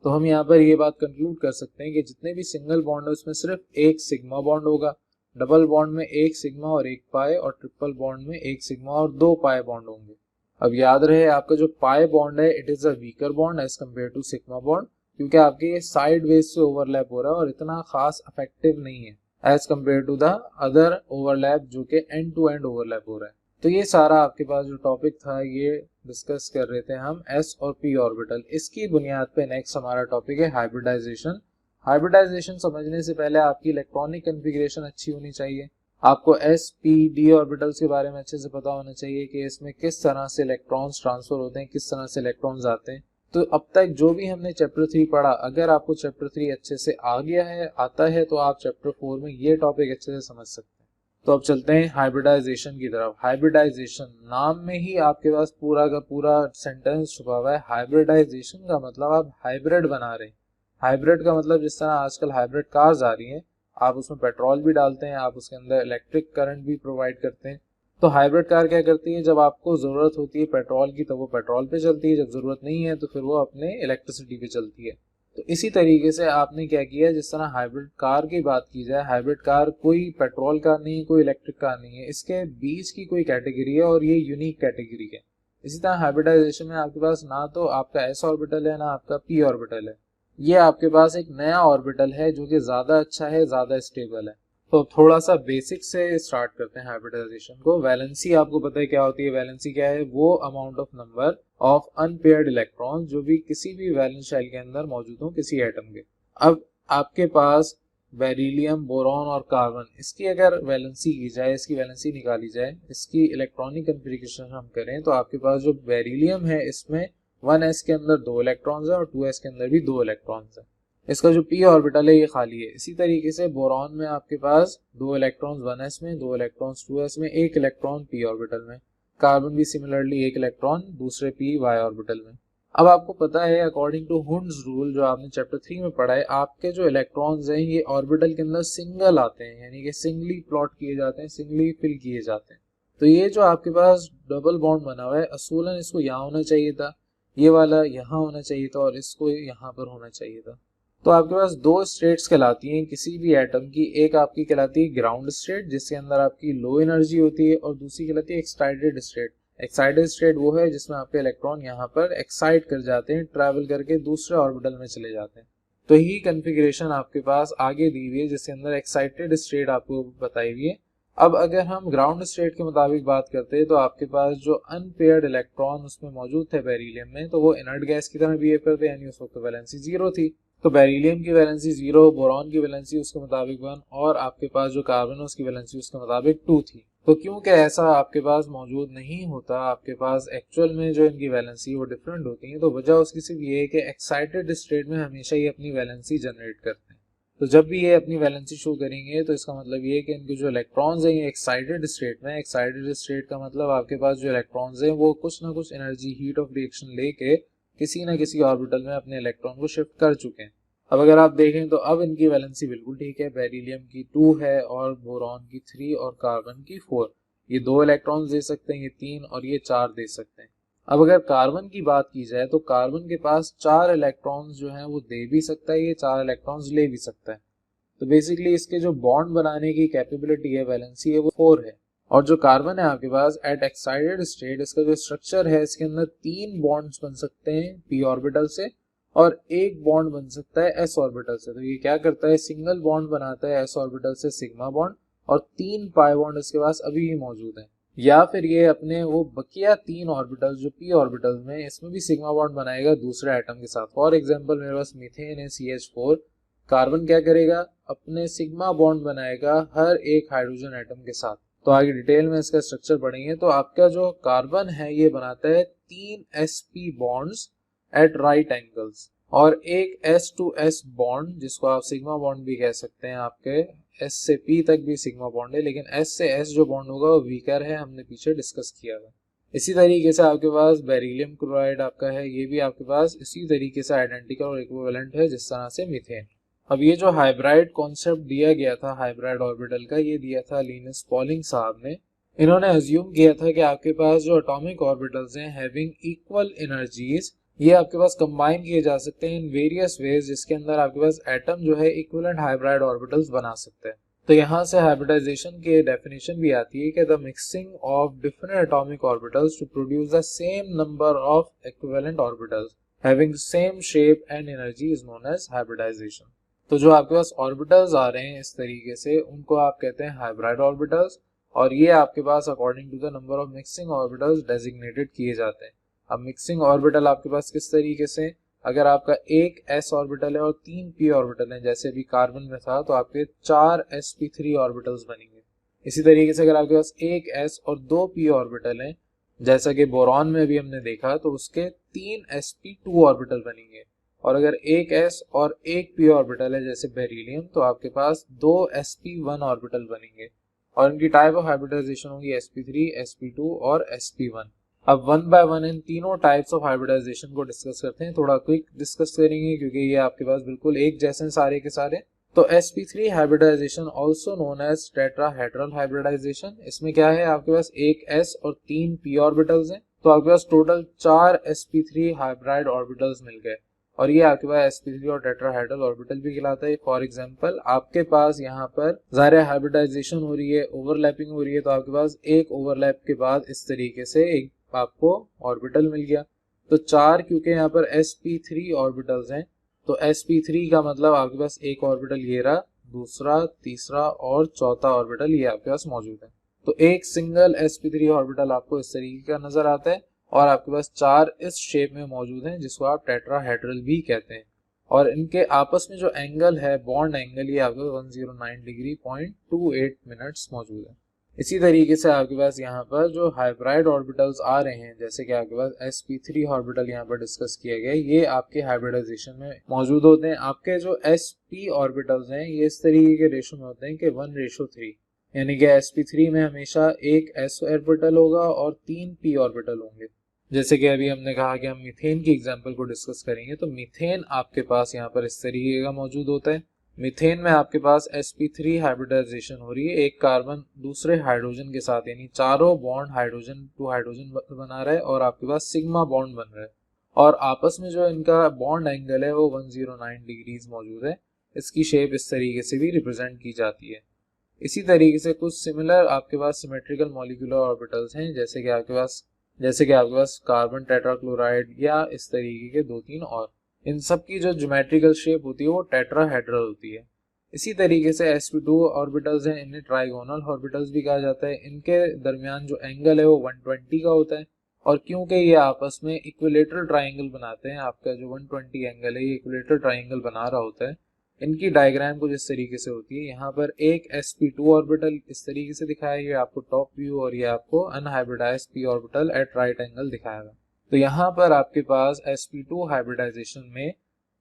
तो हम यहाँ पर ये बात कंक्लूड कर सकते हैं कि जितने भी सिंगल बॉन्ड है उसमें सिर्फ एक सिग्मा बॉन्ड होगा, डबल बॉन्ड में एक सिग्मा और एक पाई, और ट्रिपल बॉन्ड में एक सिग्मा और 2 पाई बॉन्ड होंगे। अब याद रहे आपका जो पाई बॉन्ड है it is a weaker bond as compare to sigma bond, क्योंकि आपके ये साइड वेज से ओवरलैप हो रहा है और इतना खास इफेक्टिव नहीं है। As compare to the other overlap जो कि एंड टू एंड ओवरलैप हो रहा है। तो ये सारा आपके पास जो टॉपिक था ये डिस्कस कर रहे थे हम एस और पी ऑर्बिटल। इसकी बुनियाद पे नेक्स्ट हमारा टॉपिक है हाइब्रिडाइजेशन। हाइब्रिडाइजेशन समझने से पहले आपकी इलेक्ट्रॉनिक कॉन्फ़िगरेशन अच्छी होनी चाहिए। आपको एस पी डी ऑर्बिटल्स के बारे में अच्छे से पता होना चाहिए कि इसमें किस तरह से इलेक्ट्रॉन्स ट्रांसफर होते हैं, किस तरह से इलेक्ट्रॉन्स आते हैं। तो अब तक जो भी हमने चैप्टर 3 पढ़ा, अगर आपको चैप्टर 3 अच्छे से आ गया है, आता है, तो आप चैप्टर 4 में ये टॉपिक अच्छे से समझ सकते हैं। तो अब चलते हैं हाइब्रिडाइजेशन की तरफ। हाइब्रिडाइजेशन नाम में ही आपके पास पूरा का पूरा सेंटेंस छुपा हुआ है। हाइब्रिडाइजेशन का मतलब आप हाइब्रिड बना रहे हैं। हाइब्रिड का मतलब जिस तरह आजकल हाइब्रिड कार्स आ रही हैं, आप उसमें पेट्रोल भी डालते हैं, आप उसके अंदर इलेक्ट्रिक करंट भी प्रोवाइड करते हैं। तो हाइब्रिड कार क्या करती है, जब आपको ज़रूरत होती है पेट्रोल की तो वो पेट्रोल पे चलती है, जब ज़रूरत नहीं है तो फिर वो अपने इलेक्ट्रिसिटी पे चलती है। तो इसी तरीके से आपने क्या किया, जिस तरह हाइब्रिड कार की बात की जाए, हाइब्रिड कार कोई पेट्रोल कार नहीं, कोई इलेक्ट्रिक कार नहीं है, इसके बीच की कोई कैटेगरी है और ये यूनिक कैटेगरी है। इसी तरह हाइब्रिडाइजेशन में आपके पास ना तो आपका एस ऑर्बिटल है ना आपका पी ऑर्बिटल है, ये आपके पास एक नया ऑर्बिटल है जो कि ज़्यादा अच्छा है, ज़्यादा स्टेबल है। तो थोड़ा सा बेसिक से स्टार्ट करते हैं हाइब्रिडाइजेशन को। वैलेंसी आपको पता है क्या होती है। वैलेंसी क्या है, वो amount of number of unpaired electron जो भी किसी भी वैलेंस शेल के अंदर मौजूद हो किसी एटम के। अब आपके पास बेरिलियम, बोरॉन और कार्बन, इसकी अगर वैलेंसी की जाए, इसकी वैलेंसी निकाली जाए, इसकी इलेक्ट्रॉनिक कॉन्फ़िगरेशन हम करें, तो आपके पास जो बेरिलियम है इसमें 1s के अंदर 2 इलेक्ट्रॉन्स है और 2s के अंदर भी 2 इलेक्ट्रॉन्स है। इसका जो पी ऑर्बिटल है ये खाली है। इसी तरीके से बोरॉन में आपके पास 2 इलेक्ट्रॉन्स 1s में, 2 इलेक्ट्रॉन्स 2s में, 1 इलेक्ट्रॉन पी ऑर्बिटल में। कार्बन भी सिमिलरली 1 इलेक्ट्रॉन दूसरे पी वाई ऑर्बिटल में। अब आपको पता है अकॉर्डिंग टू हुंड्स रूल जो आपने चैप्टर 3 में पढ़ा है, आपके जो इलेक्ट्रॉन्स हैं ये ऑर्बिटल के अंदर सिंगल आते हैं, यानी कि सिंगली प्लॉट किए जाते हैं, सिंगली फिल किए जाते हैं। तो ये जो आपके पास डबल बॉन्ड बना हुआ है, असूलन इसको यहाँ होना चाहिए था, ये वाला यहाँ होना चाहिए था और इसको यहाँ पर होना चाहिए था। तो आपके पास 2 स्टेट्स कहलाती हैं किसी भी एटम की। एक आपकी कहलाती है ग्राउंड स्टेट जिसके अंदर आपकी लो एनर्जी होती है, और दूसरी कहलाती है एक्साइटेड स्टेट। एक्साइटेड स्टेट वो है जिसमें आपके इलेक्ट्रॉन यहाँ पर एक्साइट कर जाते हैं, ट्रैवल करके दूसरे ऑर्बिटल में चले जाते हैं। तो यही कॉन्फ़िगरेशन आपके पास आगे दी हुई है जिसके अंदर एक्साइटेड स्टेट आपको बताई हुई है। अब अगर हम ग्राउंड स्टेट के मुताबिक बात करते हैं तो आपके पास जो अनपेयर्ड इलेक्ट्रॉन उसमें मौजूद थे बेरिलियम में, तो वो इनर्ट गैस की तरह बिहेव करते हैं, यानी उस वक्त वैलेंसी 0 थी। तो बेरिलियम की वैलेंसी 0, बोरॉन की वैलेंसी उसके मुताबिक 1 और आपके पास जो कार्बन है उसकी वैलेंसी उसके मुताबिक 2 थी। तो क्योंकि ऐसा आपके पास मौजूद नहीं होता, आपके पास एक्चुअल में जो इनकी वैलेंसी वो डिफरेंट होती है, तो वजह उसकी सिर्फ ये है कि एक्साइटेड स्टेट में हमेशा ये अपनी वैलेंसी जनरेट करते हैं। तो जब भी ये अपनी वैलेंसी शो करेंगे तो इसका मतलब ये है कि इनके जो इलेक्ट्रॉन्स हैं ये एक्साइटेड स्टेट में। एक्साइटेड स्टेट का मतलब आपके पास जो इलेक्ट्रॉन्स हैं वो कुछ ना कुछ एनर्जी, हीट ऑफ रिएक्शन लेके किसी ना किसी ऑर्बिटल में अपने इलेक्ट्रॉन को शिफ्ट कर चुके हैं। अब अगर आप देखें तो अब इनकी वैलेंसी बिल्कुल ठीक है। बेरिलियम की 2 है और बोरॉन की 3 और कार्बन की 4। ये 2 इलेक्ट्रॉन्स दे सकते हैं, ये 3 और ये 4 दे सकते हैं। अब अगर कार्बन की बात की जाए तो कार्बन के पास 4 इलेक्ट्रॉन्स जो हैं वो दे भी सकता है, ये 4 इलेक्ट्रॉन्स ले भी सकता है। तो बेसिकली इसके जो बॉन्ड बनाने की कैपेबिलिटी है, वैलेंसी है, वो 4 है। और जो कार्बन है आपके पास एट एक्साइटेड स्टेट, इसका जो स्ट्रक्चर है इसके अंदर 3 बॉन्ड्स बन सकते हैं पी ऑर्बिटल से और 1 बॉन्ड बन सकता है एस ऑर्बिटल से। तो ये क्या करता है, सिंगल बॉन्ड बनाता है एस ऑर्बिटल से सिग्मा बॉन्ड, और 3 पाई बॉन्ड इसके पास अभी भी मौजूद है। या फिर ये अपने वो बकिया 3 ऑर्बिटल जो पी ऑर्बिटल में, इसमें भी सिग्मा बॉन्ड बनाएगा दूसरे एटम के साथ। फॉर एग्जांपल मेरे पास मीथेन है CH4, कार्बन क्या करेगा, अपने सिग्मा बॉन्ड बनाएगा हर एक हाइड्रोजन एटम के साथ। तो आगे डिटेल में इसका स्ट्रक्चर पढ़ेंगे। तो आपका जो कार्बन है ये बनाता है 3 sp bonds eight right angles और एक S to S बॉन्ड जिसको आप सिग्मा बॉन्ड भी कह सकते हैं। आपके S से P तक भी सिग्मा बॉन्ड है, लेकिन S से S जो बॉन्ड होगा वो वीकर है, हमने पीछे डिस्कस किया था। इसी तरीके से आपके पास बेरिलियम क्लोराइड आपका है, ये भी आपके पास इसी तरीके से आइडेंटिकल और इक्विवेलेंट है जिस तरह से मीथेन। अब ये जो हाइब्राइड कॉन्सेप्ट दिया गया था हाइब्राइड ऑर्बिटल का, ये दिया था लिनस पॉलिंग साहब ने। इन्होंने अज्यूम किया था कि आपके पास जो एटॉमिक ऑर्बिटल्स हैं हैविंग इक्वल एनर्जीज, ये आपके पास कंबाइन किए जा सकते हैं इन वेरियस वेज, जिसके अंदर आपके पास एटम जो है इक्विवेलेंट हाइब्राइड ऑर्बिटल्स बना सकते हैं। तो यहाँ से हाइब्रिडाइजेशन की डेफिनेशन भी आती है कि the mixing of different atomic orbitals to produce the same number of equivalent orbitals having same shape and energy is known as hybridisation. तो जो आपके पास ऑर्बिटल्स आ रहे हैं इस तरीके से, उनको आप कहते हैं हाइब्रिड ऑर्बिटल्स, और ये आपके पास according to the number of mixing orbitals designated किए जाते हैं। अब मिक्सिंग ऑर्बिटल आपके पास किस तरीके से, अगर आपका एक s ऑर्बिटल है और 3 p ऑर्बिटल है, जैसे अभी कार्बन में था, तो आपके 4 sp3 ऑर्बिटल्स बनेंगे। इसी तरीके से अगर आपके पास एक s और 2 p ऑर्बिटल हैं, जैसा कि बोरॉन में भी हमने देखा, तो उसके 3 sp2 ऑर्बिटल बनेंगे। और अगर एक s और एक p ऑर्बिटल है जैसे बेरिलियम, तो आपके पास 2 sp1 ऑर्बिटल बनेंगे। और इनकी टाइप ऑफ हाइब्रिडाइजेशन होगी sp3, sp2 और sp1। अब वन बाय वन इन तीनों टाइप्स ऑफ हाइब्रिडाइजेशन को डिस्कस करते हैं। थोड़ा क्विक डिस्कस करेंगे क्योंकि ये आपके पास बिल्कुल एक जैसे हैं सारे के सारे। तो sp3 hybridisation also known as tetrahedral hybridisation. इसमें क्या है, आपके पास एक s और 3 p ऑर्बिटल्स हैं, तो आपके पास टोटल 4 sp3 हाइब्रिड ऑर्बिटल्स मिल गए, और ये आपके पास sp3 और टेट्राहेड्रल ऑर्बिटल भी कहलाता है। फॉर एग्जांपल आपके पास यहाँ पर ज़ाहिर हाइब्रिडाइजेशन हो रही है, ओवरलैपिंग हो रही है, तो आपके पास एक ओवरलैप के बाद इस तरीके से एक आपको ऑर्बिटल मिल गया। तो 4, क्योंकि यहाँ पर sp3 ऑर्बिटल्स हैं, तो sp3 का मतलब आपके पास एक ऑर्बिटल ये रहा, दूसरा, तीसरा और चौथा ऑर्बिटल ये आपके पास मौजूद है। तो एक सिंगल sp3 ऑर्बिटल आपको इस तरीके का नजर आता है, और आपके पास 4 इस शेप में मौजूद हैं, जिसको आप टेट्राहेड्रल भी कहते हैं। और इनके आपस में जो एंगल है, बॉन्ड एंगल, ये आपके 109 डिग्री 0.28 मिनट्स मौजूद है। इसी तरीके से आपके पास यहाँ पर जो हाइब्रिड ऑर्बिटल्स आ रहे हैं, जैसे कि आपके पास sp3 ऑर्बिटल यहाँ पर डिस्कस किए गए, ये आपके हाइब्रिडाइजेशन में मौजूद होते हैं। आपके जो sp ऑर्बिटल्स हैं, ये इस तरीके के रेशो में होते हैं कि 1:3, यानी कि sp3 में हमेशा एक s ऑर्बिटल होगा और 3 p ऑर्बिटल होंगे। जैसे कि अभी हमने कहा कि हम मीथेन की एग्जांपल को डिस्कस करेंगे, तो मीथेन आपके पास यहाँ पर इस तरीके का मौजूद होता है। मीथेन में आपके पास sp3 हाइब्रिडाइजेशन हो रही है, एक कार्बन दूसरे हाइड्रोजन के साथ, यानी चारों बॉन्ड हाइड्रोजन टू हाइड्रोजन बना रहा है, और आपके पास सिग्मा बॉन्ड बन रहा है, और आपस में जो इनका बॉन्ड एंगल है वो 109 डिग्रीज मौजूद है। इसकी शेप इस तरीके से भी रिप्रेजेंट की जाती है। इसी तरीके से कुछ सिमिलर आपके पास सिमेट्रिकल मॉलिक्यूलर ऑर्बिटल्स हैं, जैसे कि आपके पास कार्बन टेट्राक्लोराइड या इस तरीके के 2-3 और। इन सब की जो ज्योमेट्रिकल शेप होती है वो टेट्राहेड्रल होती है। इसी तरीके से sp2 ऑर्बिटल्स हैं, इन्हें ट्राइगोनल ऑर्बिटल्स भी कहा जाता है। इनके दरमियान जो एंगल है वो 120 का होता है, और क्योंकि ये आपस में इक्विलेटरल ट्राइंगल बनाते हैं, आपका जो 120 एंगल है ये इक्विलेटरल ट्राइंगल बना रहा होता है। इनकी डायग्राम कुछ इस तरीके से होती है। यहाँ पर एक sp2 ऑर्बिटल इस तरीके से दिखाया गया आपको टॉप व्यू, और ये आपको unhybridised p orbital at right angle दिखाया गया। तो यहाँ पर आपके पास sp2 हाइब्रिडाइजेशन में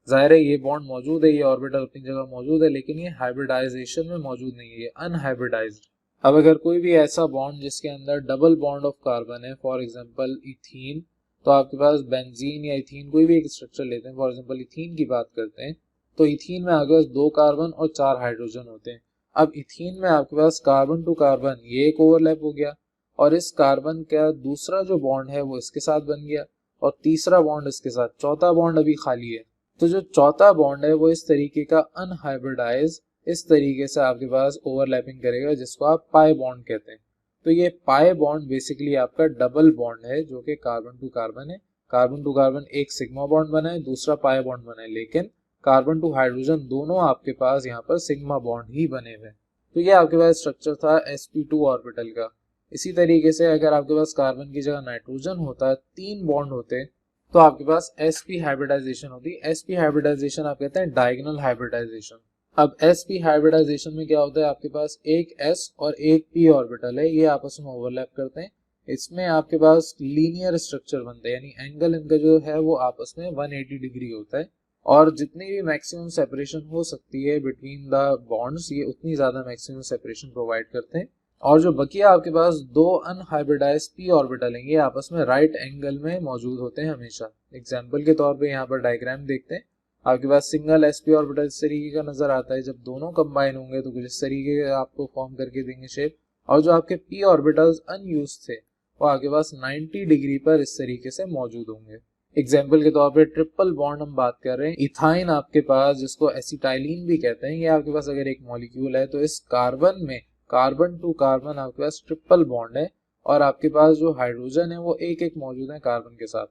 जाहिर है ये बॉन्ड मौजूद है, ये ऑर्बिटल अपनी जगह मौजूद है, लेकिन ये हाइब्रिडाइजेशन में मौजूद नहीं है, ये अनहाइब्रिडाइज्ड। अब अगर कोई भी ऐसा बॉन्ड जिसके अंदर डबल बॉन्ड ऑफ कार्बन है, फॉर एग्जांपल इथीन, तो आपके पास बेंजीन या इथीन कोई भी एक स्ट्रक्चर लेते हैं, फॉर एग्जांपल इथीन की बात करते हैं, तो इथीन में आपके पास 2 कार्बन और 4 हाइड्रोजन होते हैं। अब इथीन में आपके पास कार्बन टू कार्बन ये एक ओवरलैप हो गया, और इस कार्बन का दूसरा जो बॉन्ड है वो इसके साथ बन गया, और तीसरा बॉन्ड इसके साथ, चौथा बॉन्ड अभी खाली है। तो जो चौथा बॉन्ड है वो इस तरीके का अनहाइब्रिडाइज इस तरीके से आपके पास ओवरलैपिंग करेगा, जिसको आप पाई बॉन्ड कहते हैं। तो ये पाई बॉन्ड बेसिकली आपका डबल बॉन्ड है, जो कि कार्बन टू कार्बन है। कार्बन टू कार्बन एक सिग्मा बॉन्ड बना है, दूसरा पाई बॉन्ड बना है, लेकिन कार्बन टू हाइड्रोजन दोनों आपके पास यहाँ पर सिग्मा बॉन्ड ही बने हुए। तो ये आपके पास स्ट्रक्चर था sp2 ऑर्बिटल का। इसी तरीके से अगर आपके पास कार्बन की जगह नाइट्रोजन होता, 3 बॉन्ड होते, तो आपके पास sp हाइब्रिडाइजेशन होती। sp हाइब्रिडाइजेशन आप कहते हैं डायगोनल हाइब्रिडाइजेशन। अब sp हाइब्रिडाइजेशन में क्या होता है, आपके पास एक s और एक p ऑर्बिटल है, ये आपस में ओवरलैप करते हैं। इसमें आपके पास लीनियर स्ट्रक्चर बनता है, यानी एंगल इनका जो है वो आपस में 180 डिग्री होता है, और जितनी भी मैक्सिमम सेपरेशन हो सकती है बिटवीन द बॉन्ड्स, ये उतनी ज्यादा मैक्सिमम सेपरेशन प्रोवाइड करते हैं। और जो बकिया आपके पास 2 अनहाइब्रिडाइज्ड p ऑर्बिटल हैं, ये आपस में राइट एंगल में मौजूद होते हैं हमेशा। एग्जांपल के तौर पे यहाँ पर डायग्राम देखते हैं, आपके पास सिंगल sp ऑर्बिटल इस तरीके का नजर आता है। जब दोनों कंबाइन होंगे तो कुछ इस तरीके का आपको फॉर्म करके देंगे शेप, और जो आपके p ऑर्बिटल्स अनयूज्ड थे वो आपके पास 90 डिग्री पर इस तरीके से मौजूद होंगे। एग्जाम्पल के तौर पे ट्रिपल बॉन्ड हम बात कर रहे हैं, इथाइन आपके पास, जिसको एसिटाइलिन भी कहते हैं, ये आपके पास अगर एक मॉलिक्यूल है, तो इस कार्बन में कार्बन टू कार्बन आपके पास ट्रिपल बॉन्ड है, और आपके पास जो हाइड्रोजन है वो एक एक मौजूद है कार्बन के साथ।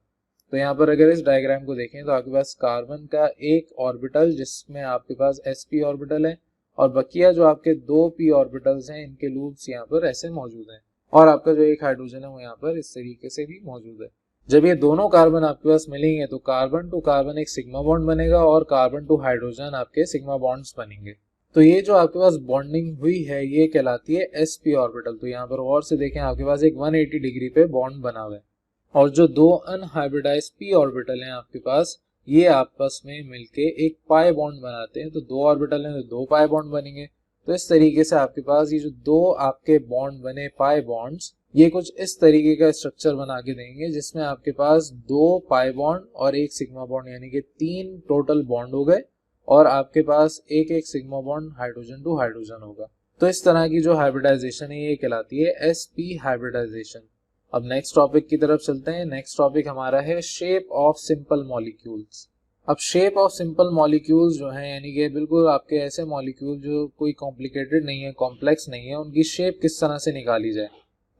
तो यहाँ पर अगर इस डायग्राम को देखें तो आपके पास कार्बन का एक ऑर्बिटल जिसमें आपके पास sp ऑर्बिटल है और बकिया जो आपके 2p ऑर्बिटल्स हैं इनके लूप्स यहाँ पर ऐसे मौजूद हैं और आपका जो एक हाइड्रोजन है वो यहाँ पर इस तरीके से भी मौजूद है। जब ये दोनों कार्बन आपके पास मिलेंगे तो कार्बन टू कार्बन एक सिग्मा बॉन्ड बनेगा और कार्बन टू हाइड्रोजन आपके सिग्मा बॉन्ड्स बनेंगे। तो ये जो आपके पास बॉन्डिंग हुई है ये कहलाती है sp ऑर्बिटल। तो यहाँ पर और से देखें आपके पास एक 180 डिग्री पे बॉन्ड बना हुआ है और जो दो अनहाइब्रिडाइज्ड p ऑर्बिटल हैं आपके पास ये आपस में मिलके एक पाई बॉन्ड बनाते हैं। तो दो ऑर्बिटल हैं तो दो पाई बॉन्ड बनेंगे। तो इस तरीके से आपके पास ये जो दो आपके बॉन्ड बने पाई बॉन्ड्स ये कुछ इस तरीके का स्ट्रक्चर बना के देंगे जिसमें आपके पास दो पाई बॉन्ड और एक सिग्मा बॉन्ड यानी कि 3 टोटल बॉन्ड हो गए और आपके पास एक एक sigma bond hydrogen to hydrogen होगा। तो इस तरह की जो हाइब्रिडाइजेशन है ये कहलाती है sp हाइब्रिडाइजेशन। अब नेक्स्ट टॉपिक की तरफ चलते हैं। नेक्स्ट टॉपिक हमारा है शेप ऑफ सिंपल मॉलिक्यूल्स। अब शेप ऑफ सिंपल मॉलिक्यूल्स जो हैं यानी कि बिल्कुल आपके ऐसे मॉलिक्यूल जो कोई कॉम्प्लिकेटेड नहीं है, कॉम्प्लेक्स नहीं है, उनकी शेप किस तरह से निकाली जाए।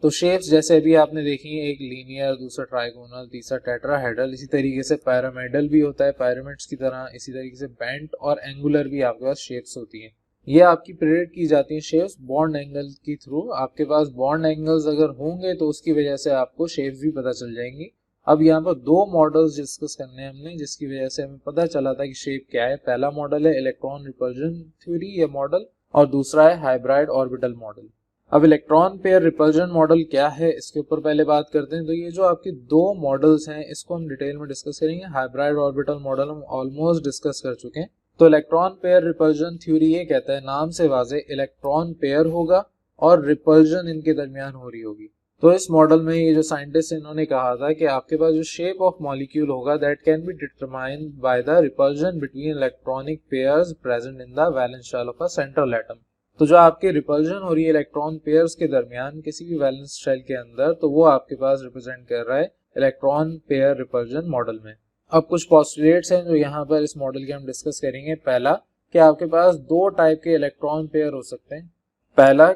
तो शेप्स जैसे अभी आपने देखी है, एक लीनियर, दूसरा ट्राइगोनल, तीसरा टेट्राहेड्रल, इसी तरीके से पैरामिडल भी होता है पैरामिड्स की तरह, इसी तरीके से बेंट और एंगुलर भी आपके पास शेप्स होती हैं। ये आपकी प्रेडिक्ट की जाती हैं शेप्स बॉन्ड एंगल के थ्रू। आपके पास बॉन्ड एंगल्स अगर होंगे तो उसकी वजह से आपको शेप्स भी पता चल जाएंगी। अब यहाँ पर दो मॉडल्स डिस्कस करने हैं हमने जिसकी वजह से हमें पता चला था कि शेप क्या है। पहला मॉडल है इलेक्ट्रॉन रिपल्जन थ्योरी ये मॉडल और दूसरा है हाइब्रिड ऑर्बिटल मॉडल। अब इलेक्ट्रॉन पेयर रिपल्जन मॉडल क्या है इसके ऊपर पहले बात करते हैं। तो ये जो आपके दो मॉडल्स हैं इसको हम डिटेल में डिस्कस करेंगे। हाइब्रिड ऑर्बिटल मॉडल हम ऑलमोस्ट डिस्कस कर चुके हैं। तो इलेक्ट्रॉन पेयर रिपल्जन थ्योरी ये कहता है, नाम से वाज़ेह, इलेक्ट्रॉन पेयर होगा और रिपल्जन इनके दरमियान हो रही होगी। तो इस मॉडल में ये जो साइंटिस्ट इन्होंने कहा था कि आपके पास जो शेप ऑफ मॉलिक्यूल होगा that can be determined by the repulsion between electronic pairs present in the valence shell of a central atom. तो जो आपके रिपल्जन हो रही है इलेक्ट्रॉन पेयर्स के दरमियान किसी भी वैलेंस शेल के अंदर, तो वो आपके पास रिप्रेजेंट कर रहा है इलेक्ट्रॉन पेयर रिपल्जन मॉडल में। अब कुछ पोस्टुलेट्स हैं जो यहाँ पर इस मॉडल के हम डिस्कस करेंगे। पहला कि आपके पास दो टाइप के इलेक्ट्रॉन पेयर हो सकते हैं। पहला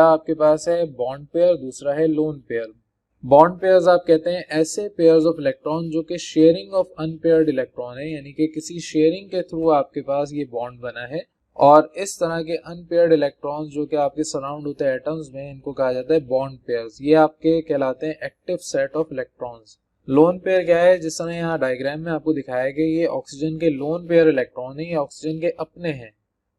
आपके पास है बॉन्ड पेयर, दूसरा है लोन पेयर। बॉन्ड पेयर्स आप कहते हैं ऐसे पेयर्स ऑफ इलेक्ट्रॉन जो कि शेयरिंग ऑफ अनपेयर्ड इलेक्ट्रॉन है, यानी कि किसी शेयरिंग के थ्रू आपके पास ये बॉन्ड बना है और इस तरह के अनपेयर्ड इलेक्ट्रॉन्स जो कि आपके सराउंड होते हैं एटम्स में इनको कहा जाता है बॉन्ड पेयर्स। ये आपके कहलाते हैं active set of electrons. Lone pair क्या है, जिस तरह यहाँ डायग्राम में आपको दिखाया गया ये ऑक्सीजन के लोन पेयर इलेक्ट्रॉन है, ये ऑक्सीजन के अपने हैं।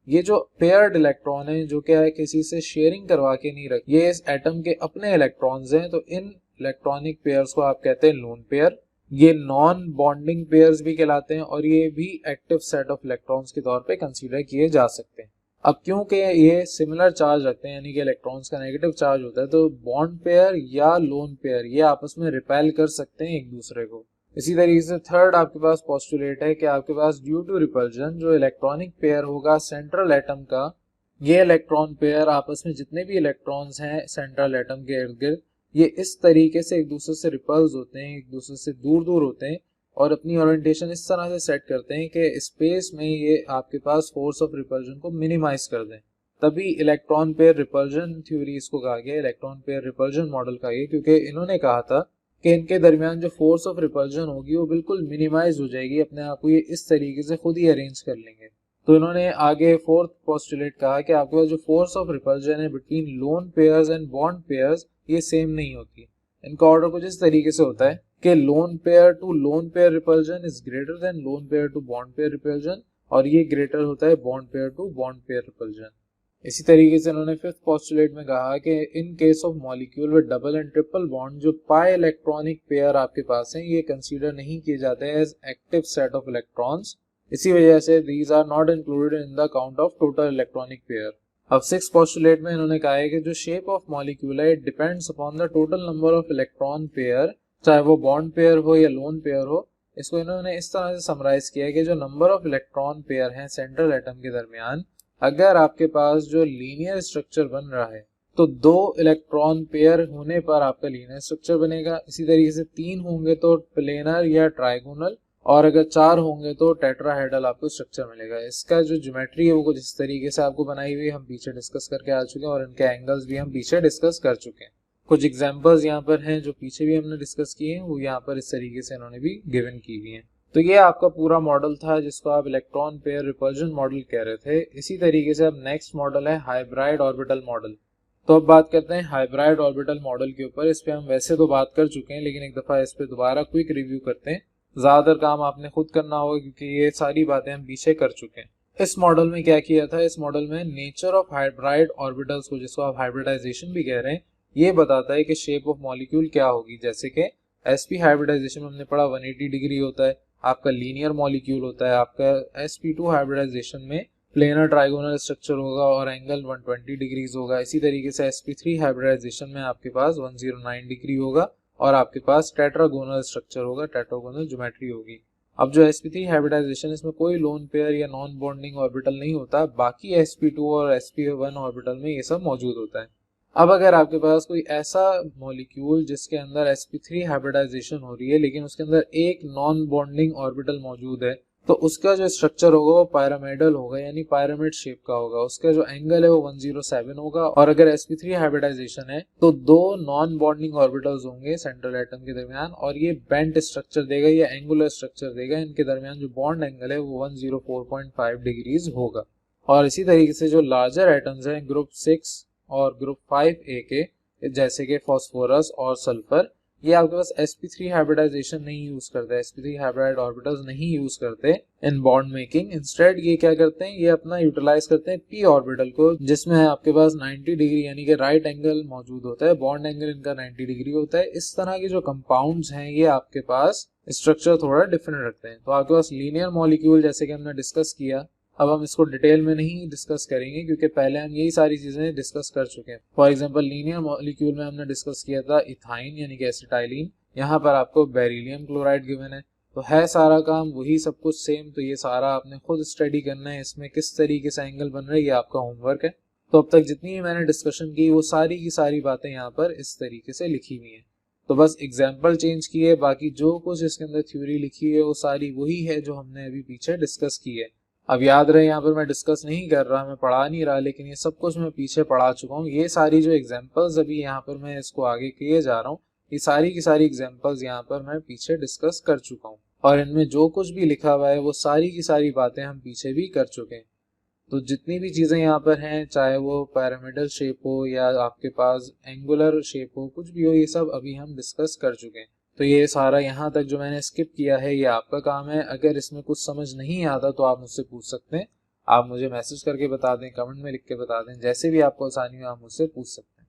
ये जो पेयर्ड इलेक्ट्रॉन है जो क्या है किसी से शेयरिंग करवा के नहीं रख, ये इस एटम के अपने इलेक्ट्रॉन्स हैं। तो इन इलेक्ट्रॉनिक पेयर्स को आप कहते हैं लोन पेयर। ये नॉन बॉन्डिंग पेयर्स भी कहलाते हैं और ये भी एक्टिव सेट ऑफ इलेक्ट्रॉन्स के तौर पे कंसीडर किए जा सकते हैं। अब क्योंकि ये सिमिलर चार्ज रखते हैं यानी कि इलेक्ट्रॉन्स का नेगेटिव चार्ज होता है, तो बॉन्ड पेयर या लोन पेयर ये आपस में रिपेल कर सकते हैं एक दूसरे को। इसी तरीके से थर्ड आपके पास पोस्टुलेट है कि आपके पास ड्यू टू रिपल्जन जो इलेक्ट्रॉनिक पेयर होगा सेंट्रल एटम का, ये इलेक्ट्रॉन पेयर आपस में जितने भी इलेक्ट्रॉन्स हैं सेंट्रल एटम के इर्द गिर्द ये इस तरीके से एक दूसरे से रिपल्स होते हैं, एक दूसरे से दूर दूर होते हैं और अपनी ओरिएंटेशन इस तरह से सेट करते हैं कि स्पेस में ये आपके पास फोर्स ऑफ रिपल्जन को मिनिमाइज कर दें। तभी इलेक्ट्रॉन पेयर रिपल्जन थ्योरी इसको कहा गया, इलेक्ट्रॉन पेयर रिपल्जन मॉडल कहा गया, क्योंकि इन्होंने कहा था कि इनके दरमियान जो फोर्स ऑफ रिपल्जन होगी वो बिल्कुल मिनिमाइज हो जाएगी, अपने आप को ये इस तरीके से खुद ही अरेंज कर लेंगे। तो इन्होंने आगे फोर्थ पोस्टुलेट कहा कि आपके पास जो फोर्स ऑफ रिपल्जन है between lone pairs and bond pairs ये सेम नहीं होती। इनका ऑर्डर कुछ इस तरीके से होता है कि lone pair to lone pair repulsion is greater than lone pair to bond pair repulsion और ये ग्रेटर होता है bond pair to bond pair repulsion. इसी तरीके से उन्होंने फिफ्थ पोस्टुलेट में कहा कि in case of molecule with double and triple bond जो पाई इलेक्ट्रॉनिक पेयर आपके पास हैं ये कंसीडर नहीं किए जाते as active set of electrons. इसी वजह से these are not included in the count of total electronic pair. अब सिक्स पोस्टुलेट में इन्होंने कहा है कि जो शेप ऑफ मॉलिक्यूल है it depends upon the total number of electron pair, चाहे वो बॉन्ड पेयर हो या लोन पेयर हो। इसको इन्होंने इस तरह से समराइज किया है कि जो नंबर ऑफ इलेक्ट्रॉन पेयर हैं सेंट्रल एटम के दरमियान, अगर आपके पास जो लीनियर स्ट्रक्चर बन रहा है तो दो इलेक्ट्रॉन पेयर होने पर आपका लीनियर स्ट्रक्चर बनेगा। इसी तरीके से तीन होंगे तो प्लेनर या ट्राइगोनल और अगर चार होंगे तो टेट्राहेड्रल आपको स्ट्रक्चर मिलेगा। इसका जो ज्योमेट्री है वो कुछ इस तरीके से आपको बनाई हुई हम पीछे डिस्कस करके आ चुके हैं और इनके एंगल्स भी हम पीछे डिस्कस कर चुके हैं। कुछ एग्जांपल्स यहाँ पर हैं जो पीछे भी हमने डिस्कस किए हैं, वो यहाँ पर इस तरीके से इन्होंने भी गिवन की हुई हैं। तो ये आपका पूरा मॉडल था जिसको आप इलेक्ट्रॉन पेयर रिपल्जन मॉडल कह रहे थे। इसी तरीके से अब नेक्स्ट मॉडल है हाइब्राइड ऑर्बिटल मॉडल। तो अब बात करते हैं हाइब्राइड ऑर्बिटल मॉडल के ऊपर। इस पे हम वैसे तो बात कर चुके हैं, लेकिन एक दफा इस पे दोबारा क्विक रिव्यू करते हैं। ज्यादातर काम आपने खुद करना होगा क्योंकि ये सारी बातें हम पीछे कर चुके हैं। इस मॉडल में क्या किया था, इस मॉडल में नेचर ऑफ हाइब्राइड ऑर्बिटल्स को, जिसको आप हाइब्रिडाइजेशन भी कह रहे हैं, ये बताता है कि शेप ऑफ मॉलिक्यूल क्या होगी। जैसे कि sp हाइब्रिडाइजेशन में हमने पढ़ा 180 डिग्री होता है, आपका लीनियर मॉलिक्यूल होता है। आपका sp2 हाइब्रिडाइजेशन में प्लेनर ट्राइगोनल स्ट्रक्चर होगा और एंगल 120 डिग्रीज होगा। इसी तरीके से sp3 हाइब्रिडाइजेशन में आपके पास 109 डिग्री होगा और आपके पास टेट्रागोनल स्ट्रक्चर होगा, टेट्रागोनल ज्योमेट्री होगी। अब जो sp3 हाइब्रिडाइजेशन, इसमें कोई लोन पेयर या नॉन बॉन्डिंग ऑर्बिटल नहीं होता, बाकी sp2 और sp1 ऑर्बिटल में ये सब मौजूद होता है। अब अगर आपके पास कोई ऐसा मॉलिक्यूल जिसके अंदर sp3 हाइब्रिडाइजेशन हो रही है लेकिन उसके अंदर एक नॉन बॉन्डिंग ऑर्बिटल मौजूद है, तो उसका जो स्ट्रक्चर होगा वो पिरामिडल होगा, यानी पिरामिड शेप का होगा। उसका जो एंगल है वो 107 होगा। और अगर sp3 हाइब्रिडाइजेशन है तो दो नॉन बॉन्डिंग ऑर्बिटल्स होंगे सेंट्रल एटम के दरमियान, और ये बेंट स्ट्रक्चर देगा या एंगुलर स्ट्रक्चर देगा। इनके दरमियान जो बॉन्ड एंगल है वो 104.5 डिग्रीज होगा। और इसी तरीके से जो लार्जर एटम्स हैं ग्रुप 6 और ग्रुप 5a के, जैसे कि फास्फोरस और सल्फर, ये आपके पास sp3 हाइब्रिडाइजेशन नहीं यूज करते, sp3 हाइब्राइड ऑर्बिटल्स नहीं यूज करते इन बॉन्ड मेकिंग। इंस्टेड ये क्या करते हैं, ये अपना यूटिलाइज करते हैं p ऑर्बिटल को, जिसमें आपके पास 90 डिग्री यानी कि राइट एंगल मौजूद होता है। बॉन्ड एंगल इनका 90 डिग्री होता है। इस तरह के जो कंपाउंड्स हैं ये आपके पास स्ट्रक्चर थोड़ा डिफरेंट रखते हैं। तो आपके पास लीनियर मॉलिक्यूल, जैसे कि हमने डिस्कस किया, अब हम इसको डिटेल में नहीं डिस्कस करेंगे क्योंकि पहले हम यही सारी चीजें डिस्कस कर चुके हैं। फॉर एग्जांपल लीनियर मॉलिक्यूल में हमने डिस्कस किया था इथाइन यानी कि एसिटाइलिन। यहाँ पर आपको बेरिलियम क्लोराइड गिवन है, तो है सारा काम वही सब कुछ सेम। तो ये सारा आपने खुद स्टडी करना है, इसमें किस तरीके से एंगल बन रहा है ये आपका होमवर्क है। तो अब तक जितनी भी मैंने डिस्कशन की वो सारी की सारी बातें यहाँ पर इस तरीके से लिखी हुई है। तो बस एग्जाम्पल चेंज किए, बाकी जो कुछ इसके अंदर थ्योरी लिखी है वो सारी वही है जो हमने अभी पीछे डिस्कस की है। अब याद रहे यहाँ पर मैं डिस्कस नहीं कर रहा, मैं पढ़ा नहीं रहा, लेकिन ये सब कुछ मैं पीछे पढ़ा चुका हूँ। ये सारी जो एग्जांपल्स अभी यहाँ पर मैं इसको आगे किए जा रहा हूँ, ये सारी की सारी एग्जांपल्स यहाँ पर मैं पीछे डिस्कस कर चुका हूँ, और इनमें जो कुछ भी लिखा हुआ है वो सारी की सारी बातें हम पीछे भी कर चुके हैं। तो जितनी भी चीजें यहाँ पर हैं, चाहे वो पिरामिडल शेप हो या आपके पास एंगुलर शेप हो, कुछ भी हो, ये सब अभी हम डिस्कस कर चुके हैं। तो ये सारा यहाँ तक जो मैंने स्किप किया है ये आपका काम है। अगर इसमें कुछ समझ नहीं आता तो आप मुझसे पूछ सकते हैं, आप मुझे मैसेज करके बता दें, कमेंट में लिख के बता दें, जैसे भी आपको आसानी हो आप मुझसे पूछ सकते हैं।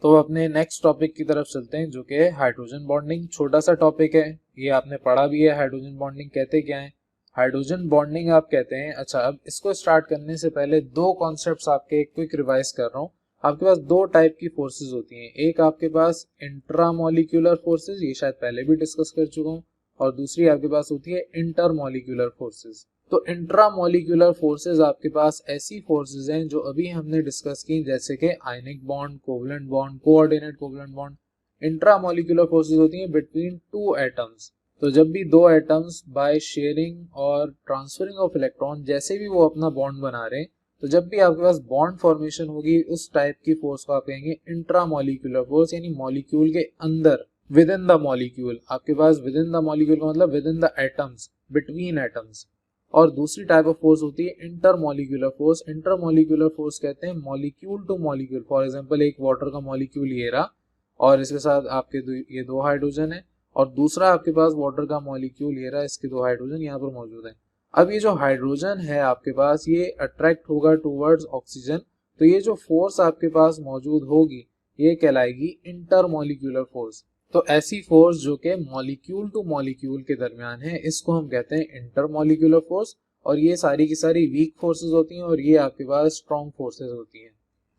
तो अपने नेक्स्ट टॉपिक की तरफ चलते हैं जो कि हाइड्रोजन बॉन्डिंग। छोटा सा टॉपिक है, ये आपने पढ़ा भी है। हाइड्रोजन बॉन्डिंग कहते क्या है, हाइड्रोजन बॉन्डिंग आप कहते हैं। अच्छा, अब इसको स्टार्ट करने से पहले दो कॉन्सेप्ट्स आपके क्विक रिवाइज कर रहा हूँ। आपके पास दो टाइप की फोर्सेस होती हैं, एक आपके पास इंट्रामोलिक्यूलर फोर्सेस, ये शायद पहले भी डिस्कस कर चुका हूँ, और दूसरी आपके पास होती है इंटरमोलिक्यूलर फोर्सेस। तो इंट्रामोलिक्यूलर फोर्सेस आपके पास ऐसी फोर्सेस हैं जो अभी हमने डिस्कस की, जैसे कि ionic bond, covalent bond, coordinate covalent bond. Intramolecular forces होती हैं बिटवीन टू एटम्स। तो जब भी दो एटम्स बाय शेयरिंग और ट्रांसफरिंग ऑफ इलेक्ट्रॉन जैसे भी वो अपना बॉन्ड बना रहे हैं, तो जब भी आपके पास बॉन्ड फॉर्मेशन होगी उस टाइप की फोर्स को आप कहेंगे इंट्रामोलिक्यूलर फोर्स, यानी मॉलिक्यूल के अंदर, विद इन द मॉलिक्यूल। आपके पास विद इन द मॉलिक्यूल का मतलब with in the atoms, between atoms. और दूसरी टाइप ऑफ फोर्स होती है इंटरमोलिक्यूलर फोर्स। इंटरमोलिक्यूलर फोर्स कहते हैं molecule two molecule. For example एक वाटर का मॉलिक्यूल ये रहा और इसके साथ आपके ये दो हाइड्रोजन है, और दूसरा आपके पास वाटर का मॉलिक्यूल ये रहा, इसके दो हाइड्रोजन यहाँ पर मौजूद है। अब ये जो हाइड्रोजन है आपके पास ये अट्रैक्ट होगा टूवर्ड्स ऑक्सीजन, तो ये जो फोर्स आपके पास मौजूद होगी ये कहलाएगी इंटरमोलिक्यूलर फोर्स। तो ऐसी फोर्स जो कि मॉलिक्यूल टू मॉलिक्यूल के दरमियान है इसको हम कहते हैं इंटरमोलिक्यूलर फोर्स, और ये सारी की सारी वीक फोर्सेस होती हैं और ये आपके पास स्ट्रॉन्ग फोर्सेस होती हैं।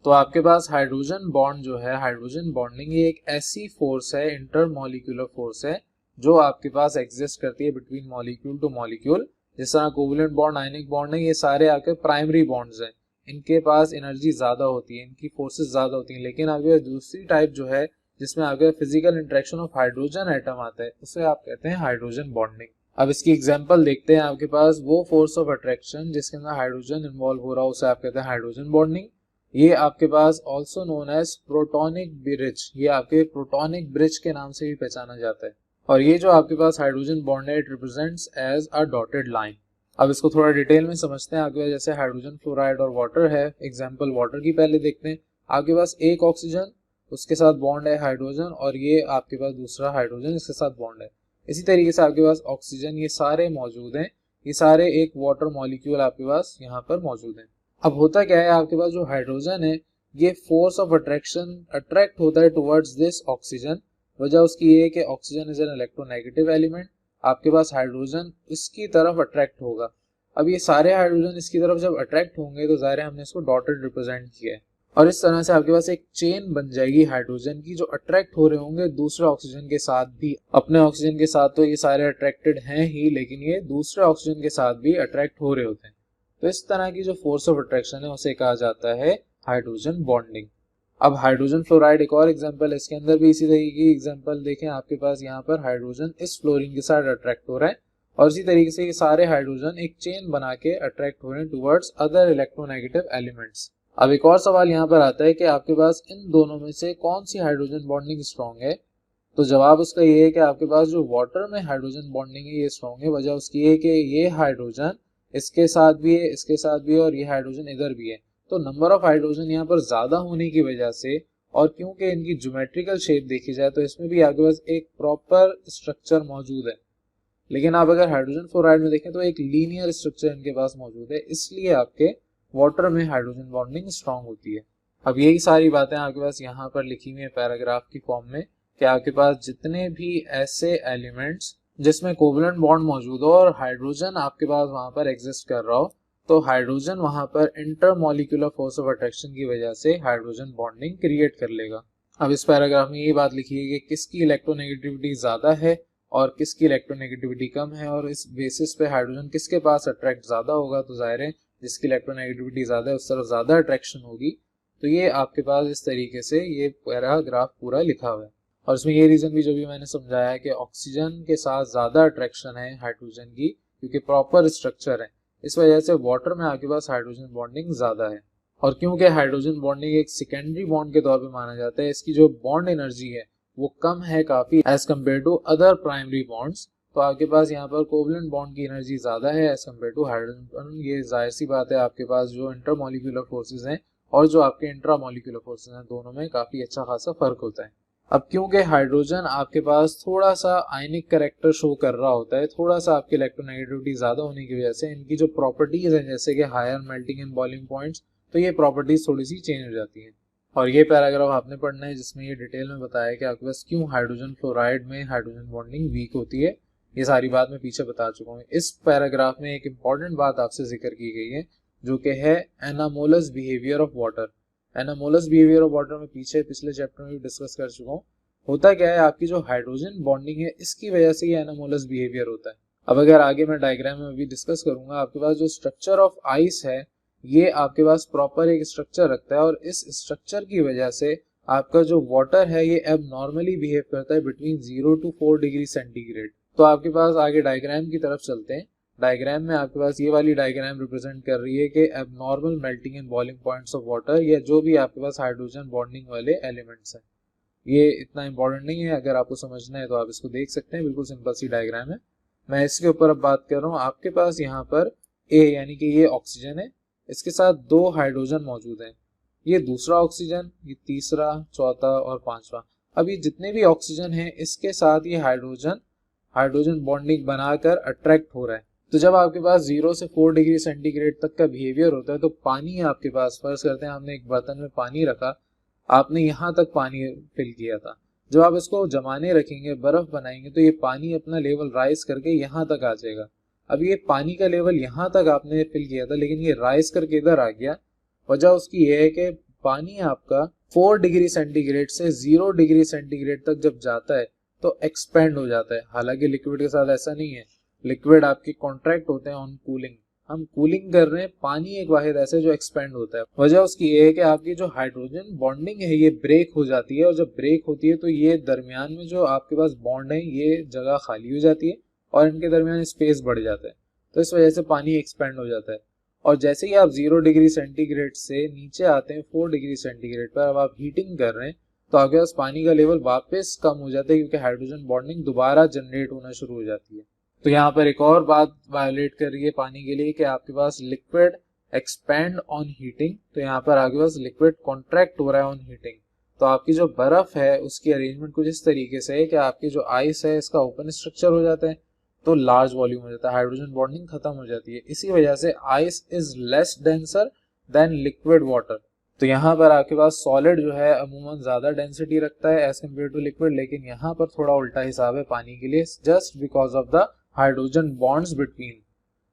तो आपके पास हाइड्रोजन बॉन्ड जो है, हाइड्रोजन बॉन्डिंग, ये एक ऐसी फोर्स है, इंटरमोलिक्यूलर फोर्स है, जो आपके पास एग्जिस्ट करती है बिटवीन मॉलिक्यूल टू मॉलिक्यूल। जिस तरह कोवलेंट बॉन्ड, आयनिक बॉन्ड है, ये सारे आपके प्राइमरी बॉन्ड्स हैं, इनके पास एनर्जी ज्यादा होती है, इनकी फोर्सेस ज्यादा होती हैं। लेकिन आपके दूसरी टाइप जो है जिसमें आपके physical interaction of hydrogen atom आता है, उसे आप कहते हैं हाइड्रोजन बॉन्डिंग। अब इसकी एग्जांपल देखते हैं। आपके पास वो फोर्स ऑफ अट्रैक्शन जिसके अंदर हाइड्रोजन इन्वॉल्व हो रहा है उसे आप कहते हैं हाइड्रोजन बॉन्डिंग। ये आपके पास also known as protonic bridge, ये आपके प्रोटोनिक ब्रिज के नाम से भी पहचाना जाता है। और ये जो आपके पास हाइड्रोजन बॉन्ड है it represents as a dotted line. अब इसको थोड़ा डिटेल में समझते हैं। आपके पास जैसे हाइड्रोजन फ्लोराइड और वाटर है, एग्जांपल वाटर की पहले देखते हैं। आपके पास एक ऑक्सीजन, उसके साथ बॉन्ड है हाइड्रोजन, और ये आपके पास दूसरा हाइड्रोजन इसके साथ बॉन्ड है। इसी तरीके से आपके पास ऑक्सीजन, ये सारे मौजूद हैं, ये सारे एक वाटर मॉलिक्यूल आपके पास यहाँ पर मौजूद हैं। अब होता क्या है, आपके पास जो हाइड्रोजन है ये फोर्स ऑफ अट्रैक्शन अट्रैक्ट होता है टुवर्ड्स दिस ऑक्सीजन। वजह उसकी ये है कि oxygen is an electronegative element, आपके पास हाइड्रोजन इसकी तरफ अट्रैक्ट होगा। अब ये सारे हाइड्रोजन इसकी तरफ जब अट्रैक्ट होंगे तो ज़ाहिर है हमने इसको डॉटेड रिप्रेजेंट किया है, और इस तरह से आपके पास एक चेन बन जाएगी हाइड्रोजन की, जो अट्रैक्ट हो रहे होंगे दूसरे ऑक्सीजन के साथ भी। अपने ऑक्सीजन के साथ तो ये सारे अट्रैक्टेड हैं ही, लेकिन ये दूसरे ऑक्सीजन के साथ भी अट्रैक्ट हो रहे होते हैं। तो इस तरह की जो फोर्स ऑफ अट्रैक्शन है उसे कहा जाता है हाइड्रोजन बॉन्डिंग। अब हाइड्रोजन फ्लोराइड एक और एग्जांपल है, इसके अंदर भी इसी तरीके की एग्जांपल देखें। आपके पास यहाँ पर हाइड्रोजन इस फ्लोरीन के साथ अट्रैक्ट हो रहा है, और इसी तरीके से ये सारे हाइड्रोजन एक चेन बना के अट्रैक्ट हो रहे हैं टुवर्ड्स अदर इलेक्ट्रोनेगेटिव एलिमेंट्स। अब एक और सवाल यहाँ पर आता है कि आपके पास इन दोनों में से कौन सी हाइड्रोजन बॉन्डिंग स्ट्रॉन्ग है। तो जवाब उसका ये है कि आपके पास जो वाटर में हाइड्रोजन बॉन्डिंग है ये स्ट्रॉन्ग है। वजह उसकी है कि ये हाइड्रोजन इसके साथ भी है, इसके साथ भी है, और ये हाइड्रोजन इधर भी है। तो नंबर ऑफ हाइड्रोजन यहाँ पर ज्यादा होने की वजह से, और क्योंकि इनकी ज्योमेट्रिकल शेप देखी जाए तो इसमें भी आपके पास एक प्रॉपर स्ट्रक्चर मौजूद है। लेकिन आप अगर हाइड्रोजन फ्लोराइड में देखें तो एक लीनियर स्ट्रक्चर इनके पास मौजूद है, इसलिए आपके वाटर में हाइड्रोजन बॉन्डिंग स्ट्रांग होती है। अब यही सारी बातें आपके पास यहाँ पर लिखी हुई है पैराग्राफ की फॉर्म में, कि आपके पास जितने भी ऐसे एलिमेंट्स जिसमें कोवलेंट बॉन्ड मौजूद हो और हाइड्रोजन आपके पास वहां पर एग्जिस्ट कर रहा हो, तो हाइड्रोजन वहां पर इंटरमॉलिक्यूलर फोर्स ऑफ अट्रैक्शन की वजह से हाइड्रोजन बॉन्डिंग क्रिएट कर लेगा। अब इस पैराग्राफ में ये बात लिखी है कि किसकी इलेक्ट्रोनेगेटिविटी ज्यादा है और किसकी इलेक्ट्रोनेगेटिविटी कम है, और इस बेसिस पे हाइड्रोजन किसके पास अट्रैक्ट ज्यादा होगा। तो जाहिर है जिसकी इलेक्ट्रोनेगेटिविटी ज्यादा है उस तरफ ज्यादा अट्रैक्शन होगी। तो ये आपके पास इस तरीके से ये पैराग्राफ पूरा लिखा हुआ है, और इसमें ये रीजन भी जो भी मैंने समझाया है कि ऑक्सीजन के साथ ज्यादा अट्रैक्शन है हाइड्रोजन की, क्योंकि प्रॉपर स्ट्रक्चर है, इस वजह से वाटर में आपके पास हाइड्रोजन बॉन्डिंग ज्यादा है। और क्योंकि हाइड्रोजन बॉन्डिंग एक सेकेंडरी बॉन्ड के तौर पे माना जाता है, इसकी जो बॉन्ड एनर्जी है वो कम है काफी as compare to other primary bonds. तो आपके पास यहाँ पर कोवलेंट बॉन्ड की एनर्जी ज्यादा है एज कम्पेयर टू हाइड्रोजन। ये जाहिर सी बात है, आपके पास जो इंटरमॉलिक्यूलर फोर्सेज हैं और जो आपके इंट्रामॉलिक्यूलर फोर्सेज हैं, दोनों में काफी अच्छा खासा फर्क होता है। अब क्योंकि हाइड्रोजन आपके पास थोड़ा सा आयनिक कैरेक्टर शो कर रहा होता है, थोड़ा सा आपकी इलेक्ट्रोनेगेटिविटी ज्यादा होने की वजह से इनकी जो प्रॉपर्टीज हैं जैसे कि higher melting and boiling points, तो ये प्रॉपर्टीज थोड़ी सी चेंज हो जाती हैं। और ये पैराग्राफ आपने पढ़ना है जिसमें ये डिटेल में बताया कि आपके पास क्यों हाइड्रोजन फ्लोराइड में हाइड्रोजन बॉन्डिंग वीक होती है। ये सारी बात मैं पीछे बता चुका हूँ। इस पैराग्राफ में एक इंपॉर्टेंट बात आपसे जिक्र की गई है जो कि है anomalous behaviour of water. Anomalous behaviour of water में पीछे पिछले चैप्टर में भी डिस्कस कर चुका हूँ। होता क्या है, आपकी जो हाइड्रोजन बॉन्डिंग है इसकी वजह से ये एनामोलस बिहेवियर होता है। अब अगर आगे मैं डायग्राम में भी डिस्कस करूंगा, आपके पास जो स्ट्रक्चर ऑफ आइस है ये आपके पास प्रॉपर एक स्ट्रक्चर रखता है, और इस स्ट्रक्चर की वजह से आपका जो वाटर है ये अब नॉर्मली बिहेव करता है बिटवीन 0 to 4 डिग्री सेंटीग्रेड। तो आपके पास आगे डायग्राम की तरफ चलते हैं। डायग्राम में आपके पास ये वाली डायग्राम रिप्रेजेंट कर रही है कि अब normal melting and boiling points of water, या जो भी आपके पास हाइड्रोजन बॉन्डिंग वाले एलिमेंट्स हैं। ये इतना इंपॉर्टेंट नहीं है, अगर आपको समझना है तो आप इसको देख सकते हैं, बिल्कुल सिंपल सी डायग्राम है। मैं इसके ऊपर अब बात कर रहा हूँ। आपके पास यहाँ पर ए यानी कि ये ऑक्सीजन है, इसके साथ 2 हाइड्रोजन मौजूद हैं, ये दूसरा ऑक्सीजन, ये तीसरा, चौथा और पांचवा। अब ये जितने भी ऑक्सीजन हैं इसके साथ ये हाइड्रोजन बॉन्डिंग बनाकर अट्रैक्ट हो रहा है। तो जब आपके पास 0 से 4 डिग्री सेंटीग्रेड तक का बिहेवियर होता है तो पानी आपके पास, फर्ज करते हैं आपने एक बर्तन में पानी रखा, आपने यहाँ तक पानी फिल किया था, जब आप इसको जमाने रखेंगे, बर्फ बनाएंगे, तो ये पानी अपना लेवल राइज करके यहाँ तक आ जाएगा। अब ये पानी का लेवल यहाँ तक आपने फिल किया था, लेकिन ये राइज करके इधर आ गया। वजह उसकी ये है कि पानी आपका 4 डिग्री सेंटीग्रेड से 0 डिग्री सेंटीग्रेड तक जब जाता है तो एक्सपेंड हो जाता है। हालांकि लिक्विड के साथ ऐसा नहीं है, लिक्विड आपके कॉन्ट्रैक्ट होते हैं ऑन कूलिंग, हम कूलिंग कर रहे हैं, पानी एक वाहिद ऐसे जो एक्सपेंड होता है। वजह उसकी ये है कि आपकी जो हाइड्रोजन बॉन्डिंग है ये ब्रेक हो जाती है, और जब ब्रेक होती है तो ये दरमियान में जो आपके पास बॉन्ड है ये जगह खाली हो जाती है और इनके दरमियान स्पेस बढ़ जाता है, तो इस वजह से पानी एक्सपेंड हो जाता है। और जैसे ही आप 0 डिग्री सेंटीग्रेड से नीचे आते हैं 4 डिग्री सेंटीग्रेड पर, अब आप हीटिंग कर रहे हैं तो आपके पास पानी का लेवल वापस कम हो जाता है क्योंकि हाइड्रोजन बॉन्डिंग दोबारा जनरेट होना शुरू हो जाती है। तो यहाँ पर एक और बात वायोलेट कर रही है पानी के लिए कि आपके पास लिक्विड एक्सपैंड ऑन हीटिंग, तो यहाँ पर आपके पास लिक्विड कॉन्ट्रैक्ट हो रहा है ऑन हीटिंग। तो आपकी जो बर्फ है उसकी अरेंजमेंट कुछ इस तरीके से है कि आपकी जो आइस है इसका ओपन स्ट्रक्चर हो जाता है तो लार्ज वॉल्यूम हो जाता है, हाइड्रोजन बॉन्डिंग खत्म हो जाती है। इसी वजह से ice is less denser then liquid water. तो यहाँ पर आपके पास सॉलिड जो है अमूमन ज्यादा डेंसिटी रखता है एज कम्पेयर टू लिक्विड, लेकिन यहाँ पर थोड़ा उल्टा हिसाब है पानी के लिए, just because of the hydrogen bonds between.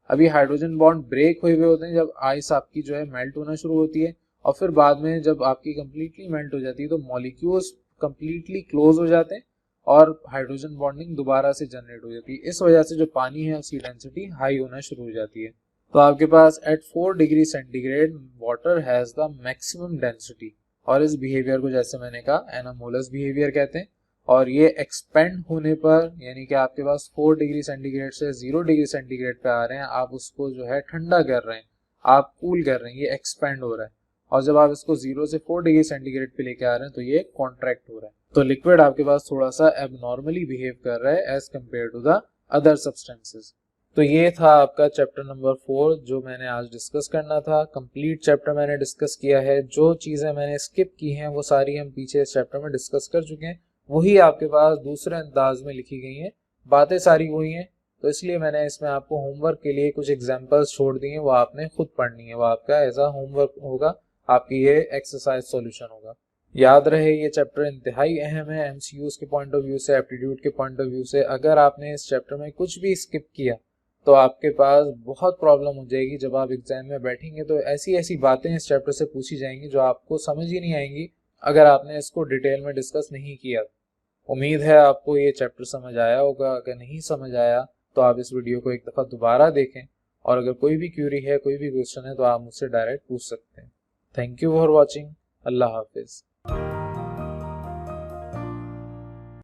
अभी हाइड्रोजन बॉन्ड ब्रेक हुए होते हैं जब आइस आपकी जो है मेल्ट होना शुरू होती है, और फिर बाद में जब आपकी कंप्लीटली मेल्ट हो जाती है तो मॉलिक्यूल्स कंप्लीटली क्लोज हो जाते हैं और हाइड्रोजन बॉन्डिंग दोबारा से जनरेट हो जाती है। इस वजह से जो पानी है उसकी डेंसिटी हाई होना शुरू हो जाती है। तो आपके पास at 4 degree centigrade water has the maximum density, और इस बिहेवियर को जैसे मैंने कहा एनामोलस बिहेवियर कहते हैं। और ये एक्सपेंड होने पर यानी कि आपके पास 4 डिग्री सेंटीग्रेड से 0 डिग्री सेंटीग्रेड पे आ रहे हैं, आप उसको जो है ठंडा कर रहे हैं, आप कूल कर रहे हैं, ये एक्सपेंड हो रहा है। और जब आप इसको 0 से 4 डिग्री सेंटीग्रेड पे लेके आ रहे हैं तो ये कॉन्ट्रैक्ट हो रहा है। तो लिक्विड आपके पास थोड़ा सा एबनॉर्मली बिहेव कर रहा है as compare to the other substances. तो ये था आपका चैप्टर नंबर 4 जो मैंने आज डिस्कस करना था। कंप्लीट चैप्टर मैंने डिस्कस किया है, जो चीजें मैंने स्किप की हैं वो सारी हम पीछे इस चैप्टर में डिस्कस कर चुके हैं, वही आपके पास दूसरे अंदाज में लिखी गई हैं, बातें सारी वही हैं। तो इसलिए मैंने इसमें आपको होमवर्क के लिए कुछ एग्जांपल्स छोड़ दिए, वो आपने खुद पढ़नी है, वो आपका एज अ होमवर्क होगा, आपकी ये एक्सरसाइज सॉल्यूशन होगा। याद रहे ये चैप्टर इंतहाई अहम है एमसीक्यूज के पॉइंट ऑफ व्यू से, एप्टीट्यूड के पॉइंट ऑफ व्यू से। अगर आपने इस चैप्टर में कुछ भी स्किप किया तो आपके पास बहुत प्रॉब्लम हो जाएगी। जब आप एग्जाम में बैठेंगे तो ऐसी ऐसी बातें इस चैप्टर से पूछी जाएंगी जो आपको समझ ही नहीं आएंगी अगर आपने इसको डिटेल में डिस्कस नहीं किया। उम्मीद है आपको ये चैप्टर समझ आया होगा। अगर नहीं समझ आया तो आप इस वीडियो को एक दफ़ा दोबारा देखें, और अगर कोई भी क्यूरी है, कोई भी क्वेश्चन है तो आप मुझसे डायरेक्ट पूछ सकते हैं। Thank you for watching. अल्लाह हाफिज़।